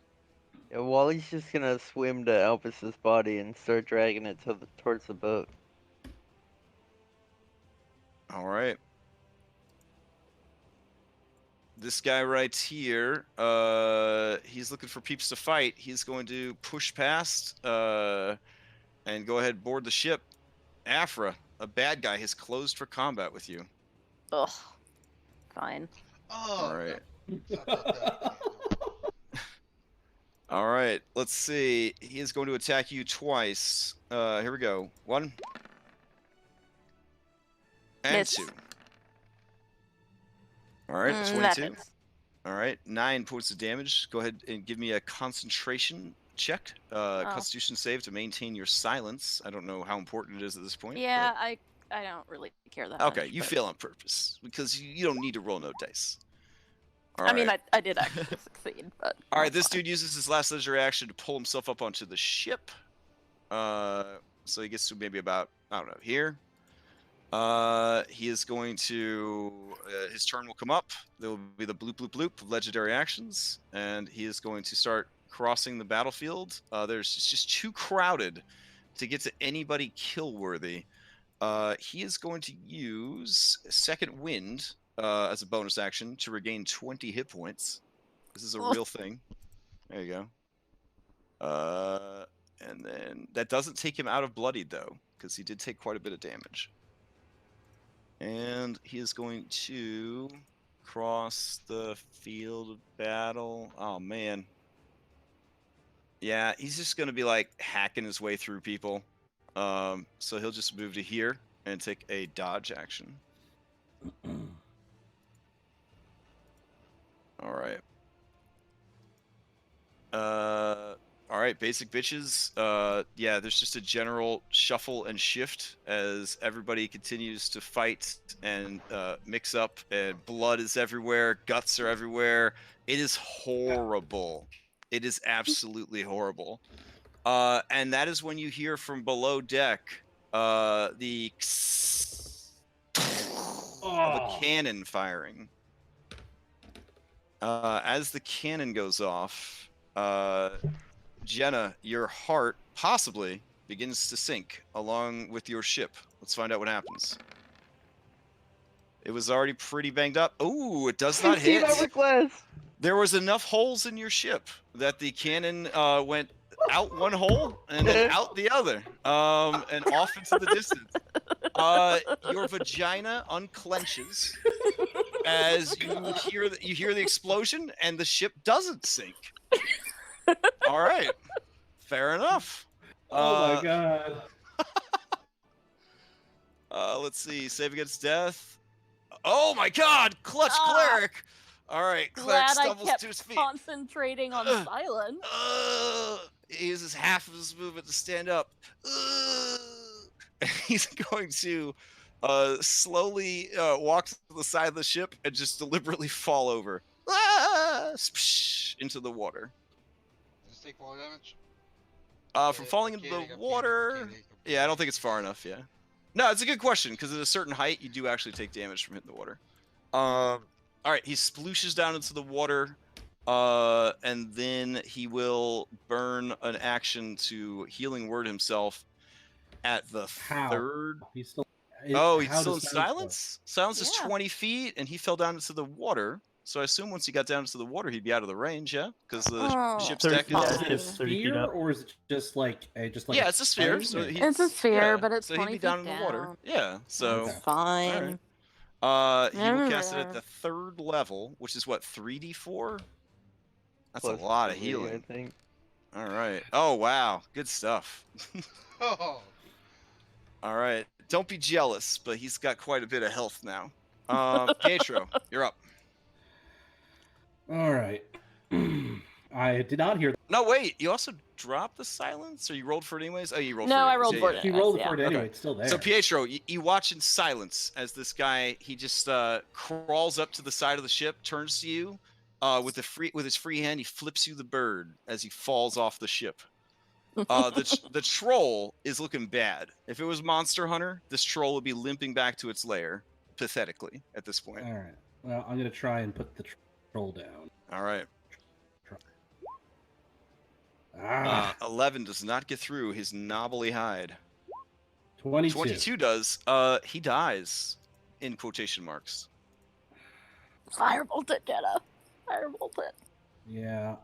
Yeah, Wally's just gonna swim to Elvis's body and start dragging it towards the boat. All right. This guy right here, he's looking for peeps to fight. He's going to push past and go ahead and board the ship. Afra, a bad guy, has closed for combat with you. Ugh. Fine. Oh. All right. No. All right. Let's see. He is going to attack you twice. Here we go. 1 and Miss. 2. All right. That 22. hits. All right. 9 points of damage. Go ahead and give me a concentration check. Constitution save to maintain your silence. I don't know how important it is at this point. Yeah, I don't really care that but... Okay, much. you but- fail on purpose because you don't need to roll no dice. All I mean, right. I did actually succeed, but. All right, that's this fine. dude uses his last leisure action to pull himself up onto the ship. So he gets to maybe about, I don't know, here. He is going to, his turn will come up. There will be the bloop, bloop, bloop of legendary actions. And he is going to start crossing the battlefield. It's just too crowded to get to anybody kill-worthy. He is going to use Second Wind as a bonus action to regain 20 hit points. This is a real thing. There you go. And then that doesn't take him out of bloodied though, because he did take quite a bit of damage. And he is going to cross the field of battle. Oh man. Yeah, he's just gonna be like hacking his way through people. So he'll just move to here and take a dodge action. All right. All right, basic bitches. Yeah, there's just a general shuffle and shift as everybody continues to fight and mix up, and blood is everywhere, guts are everywhere. It is horrible. It is absolutely horrible. And that is when you hear from below deck the of a cannon firing. As the cannon goes off, Jenna, your heart possibly begins to sink along with your ship. Let's find out what happens. It was already pretty banged up. Oh, it does not hit. There was enough holes in your ship that the cannon went out one hole and then out the other, and off into the distance. Your vagina unclenches as you hear the explosion and the ship doesn't sink. All right, fair enough. Oh my god. Let's see. Save against death. Oh my god! Clutch cleric! Alright, cleric Glad I stumbles kept to his feet. concentrating on silence. He uses half of his movement to stand up. He's going to slowly walk to the side of the ship and just deliberately fall over. Into the water. Does this take fall damage? From falling into the water... Yeah, I don't think it's far enough, yeah. No, it's a good question, because at a certain height, you do actually take damage from hitting the water. Alright, he splooshes down into the water, and then he will burn an action to Healing Word himself at the third... He's still... Oh, he's how still in does silence? Silence is Yeah. 20 feet, and he fell down into the water. So I assume once he got down into the water, he'd be out of the range, yeah? Because the ship's deck is... Yeah, Is it a it's 30 feet sphere, up. or is it just like a Yeah, it's a sphere. thing? So It's a sphere, but it's so 20 he'd be down feet in the water. down. Yeah, so... Okay. Fine. He will cast it at the 3rd level, which is what, 3d4? That's Plus a lot of 3, healing. I think. All right. Oh, wow. Good stuff. Oh, All right. Don't be jealous, but he's got quite a bit of health now. Pietro, you're up. All right. I did not hear. No, wait. You also dropped the silence, or you rolled for it anyways? Oh, you rolled No, for it. I anyways. rolled Yeah, for yeah. it. He rolled Yeah. for it anyway. Okay. It's still there. So Pietro, you watch in silence as this guy, he just crawls up to the side of the ship, turns to you, with his free hand, he flips you the bird as he falls off the ship. The troll is looking bad. If it was Monster Hunter, this troll would be limping back to its lair, pathetically, at this point. All right. Well, I'm gonna try and put the troll down. All right. 11 does not get through his knobbly hide. 22. 22 does. He dies, in quotation marks. Firebolt it, Jenna. Firebolt it. Yeah.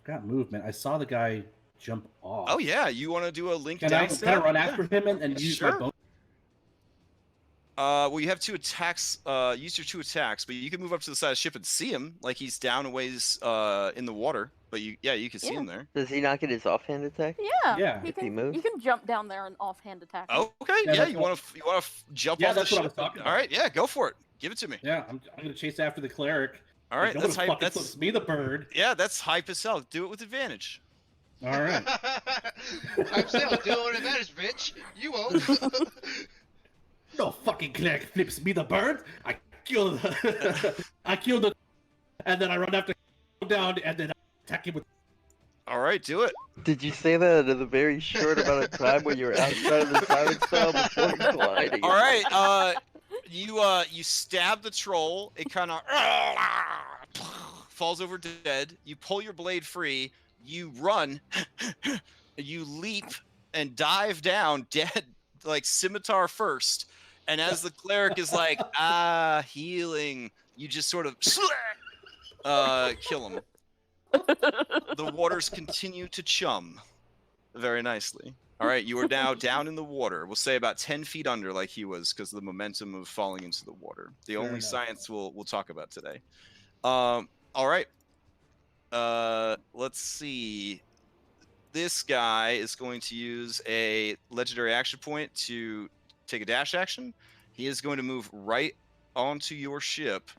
Got movement. I saw the guy jump off. Oh yeah, you want to do a link Can down I stab? run Yeah. after him and use my Sure. bow? Well, you have 2 attacks. Use your 2 attacks, but you can move up to the side of the ship and see him, like he's down a ways in the water. But you can see him there. Does he not get his offhand attack? Yeah. Yeah. You If he can, moves? you can jump down there and offhand attack. him. Oh, okay. Yeah, Yeah, that's you what- want to jump Yeah, off the that's what I ship? was talking All about. right, yeah, go for it. Give it to me. Yeah, I'm gonna chase after the cleric. All right, Like, that's nobody hype. fucking flips me the bird. Yeah, that's hype as hell. Do it with advantage. All right. I'm still doing advantage, bitch. You won't. No fucking cleric flips me the bird. I kill the, and then I run after down, and then I attack him with. All right, do it. Did you say that in a very short amount of time when you were outside of the silent cell before you collided? All right, you stab the troll. It kind of falls over dead. You pull your blade free. You run. You leap and dive down, dead, like scimitar first. And as the cleric is like, healing, you just sort of kill him. The waters continue to chum very nicely. All right, you are now down in the water. We'll say about 10 feet under, like he was, because of the momentum of falling into the water. The Fair only enough. science we'll talk about today. All right. Let's see. This guy is going to use a legendary action point to take a dash action. He is going to move right onto your ship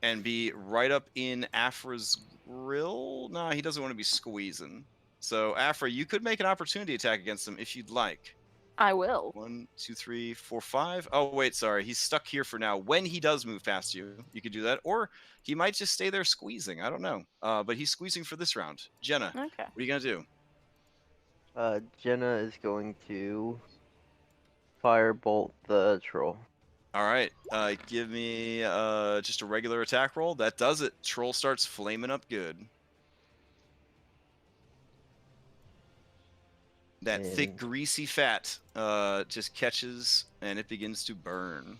and be right up in Afra's grill. No, he doesn't want to be squeezing. So, Afra, you could make an opportunity attack against him if you'd like. I will. 1, 2, 3, 4, 5. Oh, wait, sorry. He's stuck here for now. When he does move past you, you could do that. Or he might just stay there squeezing. I don't know. But he's squeezing for this round. Jenna, Okay. what are you going to do? Jenna is going to firebolt the troll. All right. Give me just a regular attack roll. That does it. Troll starts flaming up good. That thick, And- greasy fat just catches and it begins to burn.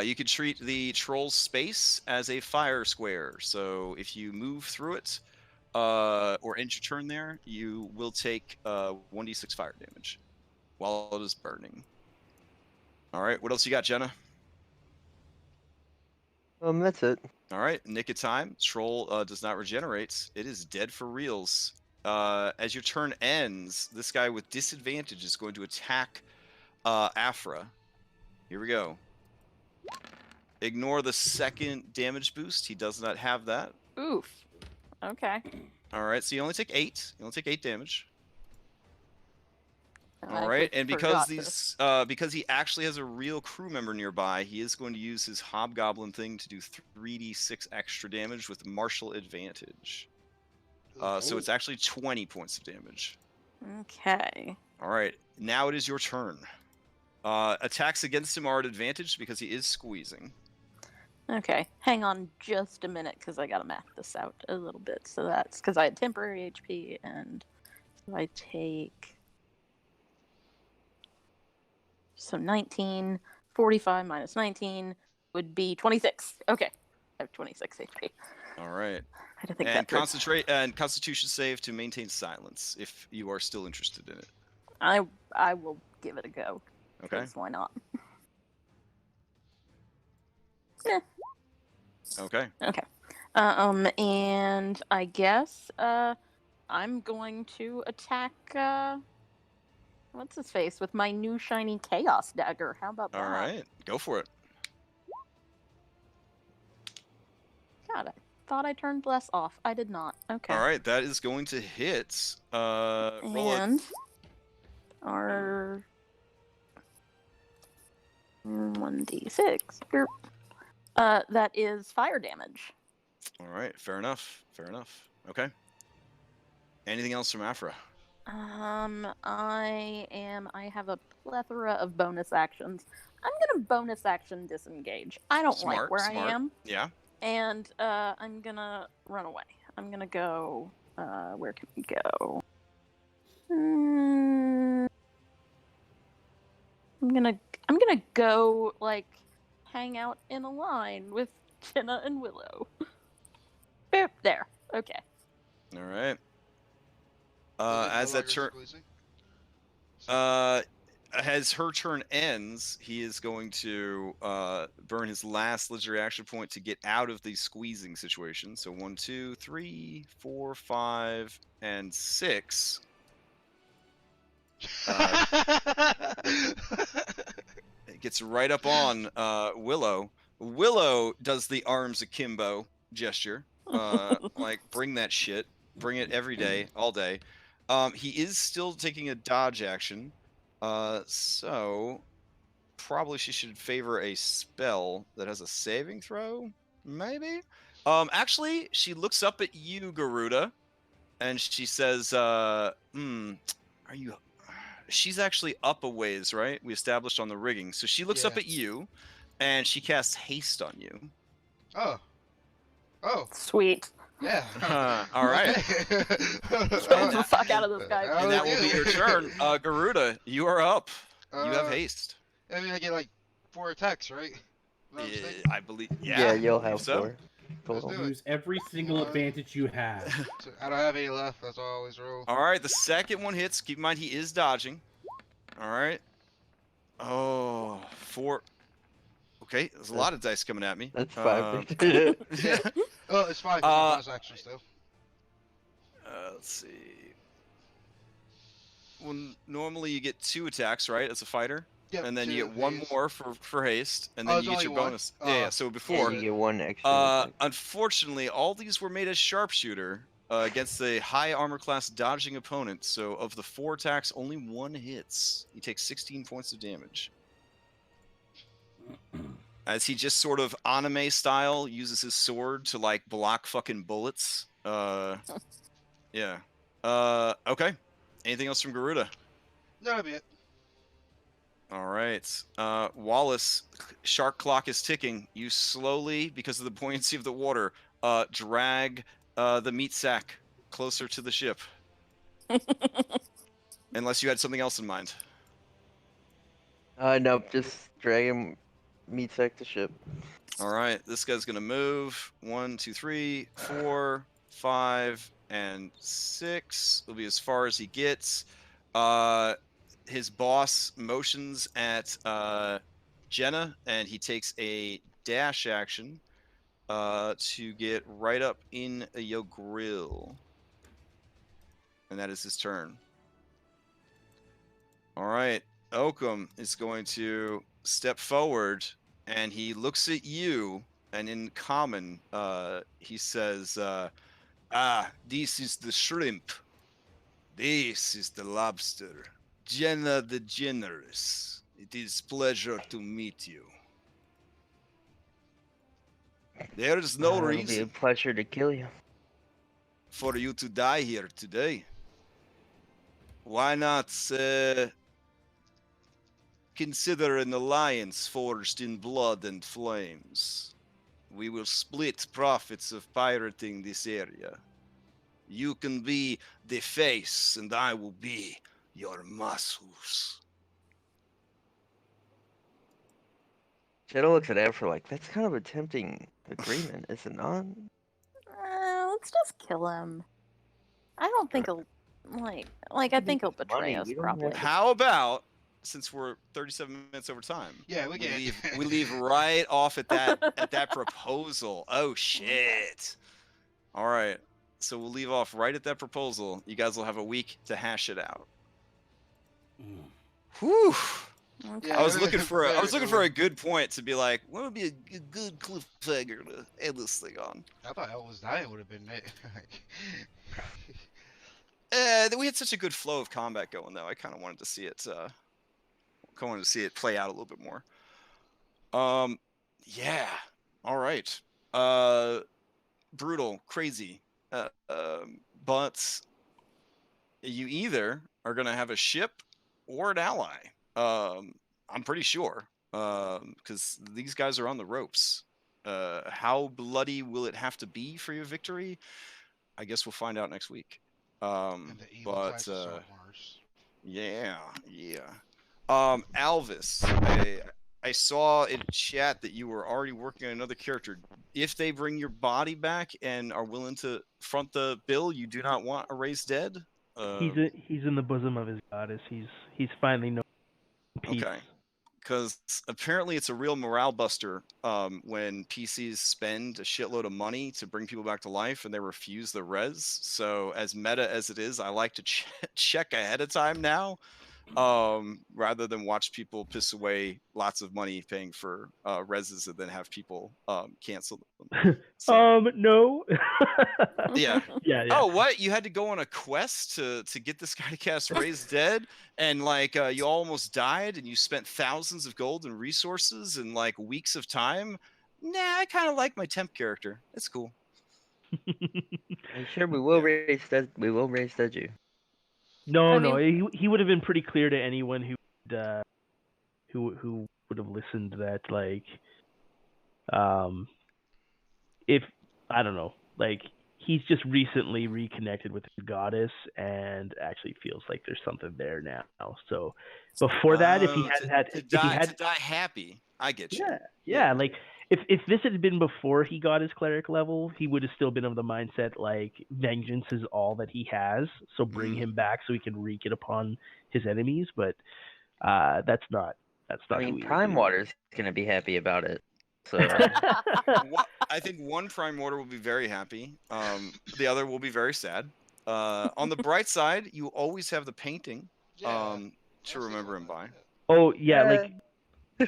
You could treat the troll's space as a fire square. So if you move through it or end your turn there, you will take 1d6 fire damage while it is burning. All right. What else you got, Jenna? That's it. All right, nick of time. Troll does not regenerate. It is dead for reals. As your turn ends, this guy with disadvantage is going to attack Afra. Here we go. Ignore the second damage boost. He does not have that. Oof. Okay. All right, so you only take 8. You only take 8 damage. I All right, actually and because forgot these, because he actually has a real crew member nearby, he is going to use his hobgoblin thing to do 3d6 extra damage with martial advantage. So it's actually 20 points of damage. Okay. All right, now it is your turn. Attacks against him are at advantage because he is squeezing. Okay. Hang on just a minute because I gotta math this out a little bit. So that's because I had temporary HP, and so I take. So 19, 45 minus 19 would be 26. Okay. I have 26 HP. All right. I had to think And that through. concentrate and Constitution save to maintain silence if you are still interested in it. I will give it a go. Okay. 'Cause why not? Okay. Okay. And I guess I'm going to attack what's his face with my new shiny chaos dagger. How about that? All right. Go for it. God, I thought I turned less off. I did not. Okay. All right. That is going to hit. Roll it. And our 1d6. That is fire damage. All right. Fair enough. Fair enough. Okay. Anything else from Afra? I have a plethora of bonus actions. I'm gonna bonus action disengage. I don't like where I am. Yeah. And I'm gonna run away. I'm gonna go. Where can we go? I'm gonna go like hang out in a line with Jenna and Willow. Boop, there. Okay. All right. Is it no longer squeezing? As her turn ends, he is going to burn his last legendary action point to get out of the squeezing situation. So 1, 2, 3, 4, 5, and 6. It gets right up on Willow. Willow does the arms akimbo gesture. Like, bring that shit. Bring it every day, all day. He is still taking a dodge action. So probably she should favor a spell that has a saving throw, maybe? Actually, she looks up at you, Garuda, and she says, are you... She's actually up a ways, right? We established on the rigging. So she looks up at you, and she casts haste on you. Oh. Oh. Sweet. Yeah. All right. Kill the fuck out of this guy. And that will be your turn. Garuda, you are up. You have haste. I mean, I get like 4 attacks, right? I believe. Yeah, you'll I have believe 4 total. Let's do it. Use every single advantage you have. So I don't have any left. That's all I always roll. All right, the second one hits. Keep in mind he is dodging. All right. Oh, 4. Okay, there's a lot of dice coming at me. That's 5. Yeah. Oh, it's fine. Bonus action still. Let's see. Well, normally you get 2 attacks, right? As a fighter. Yep, And then 2 you get 1 haste. more for haste, and Oh, then it's you get only your 1? bonus. Yeah, so before. You get 1 extra. Unfortunately, all these were made as sharpshooter against a high armor class dodging opponent. So of the 4 attacks, only 1 hits. He takes 16 points of damage. As he just sort of anime style uses his sword to like block fucking bullets. Yeah. Okay. Anything else from Garuda? That'll be it. All right. Wallace, shark clock is ticking. You slowly, because of the buoyancy of the water, drag the meat sack closer to the ship. Unless you had something else in mind. Nope, just drag him meat sack to ship. All right. This guy's going to move. 1, 2, 3, 4, 5, and 6. Will be as far as he gets. His boss motions at Jenna, and he takes a dash action to get right up in your grill. And that is his turn. All right. Okkun is going to step forward, and he looks at you, and in common, he says, this is the shrimp. This is the lobster. Jenna the Generous. It is pleasure to meet you. There is no It'll be a reason pleasure to kill you. for you to die here today. Why not consider an alliance forged in blood and flames? We will split profits of pirating this area. You can be the face, and I will be your muscles. Shadow looks at Afro like, that's kind of a tempting agreement, is it not? Let's just kill him. I don't think he'll I think he'll betray Money, us we don't probably. have- How about, since we're 37 minutes over time, Yeah, we get we leave right off at that proposal. Oh shit! All right, so we'll leave off right at that proposal. You guys will have a week to hash it out. Whew. Okay. Yeah, I was looking for very- a good point to be like, what would be a good cliffhanger to end this thing on? I thought Elvis dying would have been it. We had such a good flow of combat going, though. I kind of wanted to see it. Play out a little bit more. Yeah. All right. Brutal, crazy. But you either are gonna have a ship or an ally. I'm pretty sure, because these guys are on the ropes. How bloody will it have to be for your victory? I guess we'll find out next week. And the evil But class of Saltmarsh. yeah. Alvis, I saw in chat that you were already working on another character. If they bring your body back and are willing to front the bill, you do not want a raised dead. He's in the bosom of his goddess. He's finally known peace. Okay. Because apparently it's a real morale buster when PCs spend a shitload of money to bring people back to life and they refuse the res. So as meta as it is, I like to check ahead of time now, rather than watch people piss away lots of money paying for reses and then have people cancel them. So, No. Yeah. Yeah. Oh, what? You had to go on a quest to get this guy to cast Raise Dead, and you almost died, and you spent thousands of gold and resources and weeks of time. Nah, I kind of like my temp character. It's cool. I'm sure we will raise that. We will raise that you. No. He would have been pretty clear to anyone who would have listened that if I don't know, he's just recently reconnected with his goddess and actually feels like there's something there now. So before that, if he hadn't had to die happy, I get you. Yeah. If this had been before he got his cleric level, he would have still been of the mindset vengeance is all that he has. So bring him back so he can wreak it upon his enemies. But that's not. I mean, Prime Water's gonna be happy about it. So I think one Prime Mortar will be very happy. The other will be very sad. On the bright side, you always have the painting to remember him by. Oh yeah,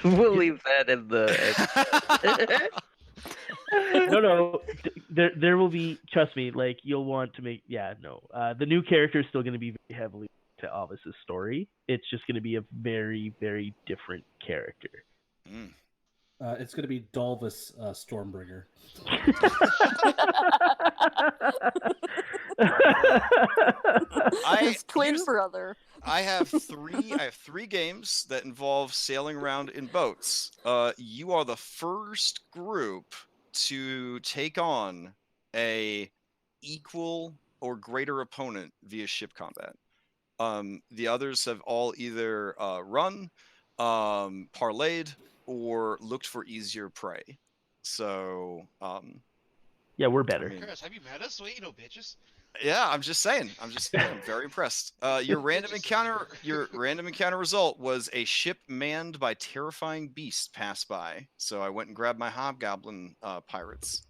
we'll leave that in the. No. There will be. Trust me. You'll want to make. Yeah. No. The new character is still going to be very heavily to Alvis's story. It's just going to be a very, very different character. It's going to be Dolvis Stormbringer. His twin brother. I have three games that involve sailing around in boats. You are the first group to take on a equal or greater opponent via ship combat. The others have all either run, parlayed, or looked for easier prey. So, yeah, we're better. Chris, have you met us? We ain't no bitches. Yeah, I'm just saying. I'm very impressed. Your random encounter result was a ship manned by terrifying beasts passed by. So I went and grabbed my hobgoblin pirates.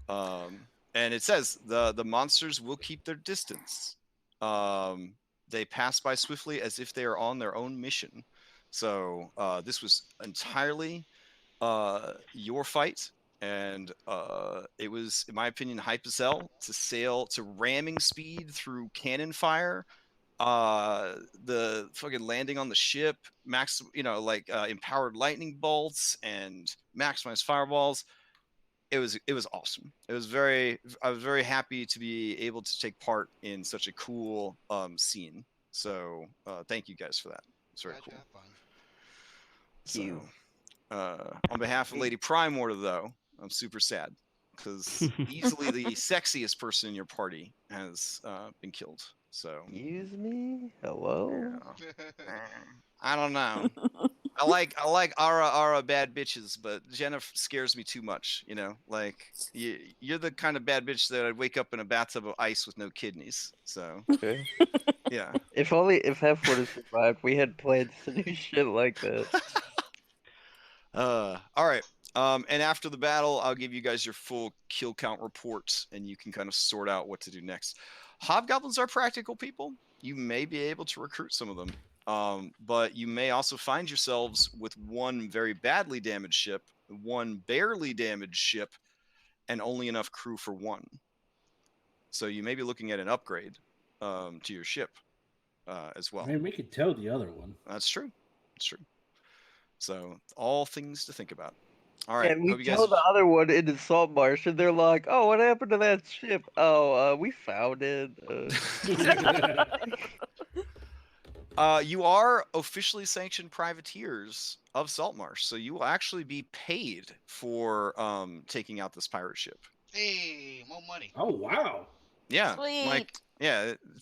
And it says the monsters will keep their distance. They pass by swiftly as if they are on their own mission. So this was entirely your fight, and it was, in my opinion, hype as hell to sail to ramming speed through cannon fire. The fucking landing on the ship, empowered lightning bolts and maximized fireballs. It was awesome. I was very happy to be able to take part in such a cool scene. So thank you guys for that. It's very Glad you cool. have fun. You. On behalf of Lady Primordial, though, I'm super sad because easily the sexiest person in your party has been killed. So Use me? Hello? I don't know. I like Ara bad bitches, but Jenna scares me too much. You know, like you're the kind of bad bitch that I'd wake up in a bathtub of ice with no kidneys. So Okay. yeah. If half would have survived, we had plans to do shit like that. All right. And after the battle, I'll give you guys your full kill count report, and you can kind of sort out what to do next. Hobgoblins are practical people. You may be able to recruit some of them, but you may also find yourselves with one very badly damaged ship, one barely damaged ship, and only enough crew for one. So you may be looking at an upgrade to your ship as well. I mean, we could tow the other one. That's true. It's true. So all things to think about. All right. And we Hope you guys. tell the other one into Saltmarsh, and they're like, "Oh, what happened to that ship? Oh, we found it." You are officially sanctioned privateers of Saltmarsh, so you will actually be paid for taking out this pirate ship. Hey, more money. Oh wow! Yeah, Sweet. like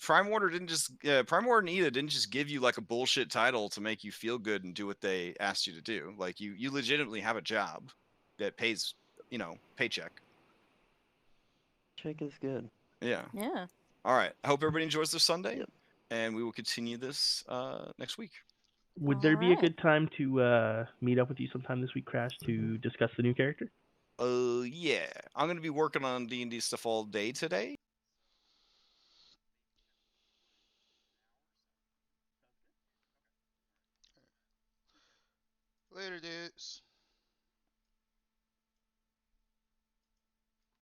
Primordial didn't just Primordial and Eda didn't just give you like a bullshit title to make you feel good and do what they asked you to do. Like you legitimately have a job that pays, paycheck. Check is good. Yeah. Yeah. All right. I hope everybody enjoys their Sunday, Yep. and we will continue this next week. Would there be a Alright. good time to meet up with you sometime this week, Crash, to discuss the new character? Yeah. I'm gonna be working on D&D stuff all day today. Later, dudes.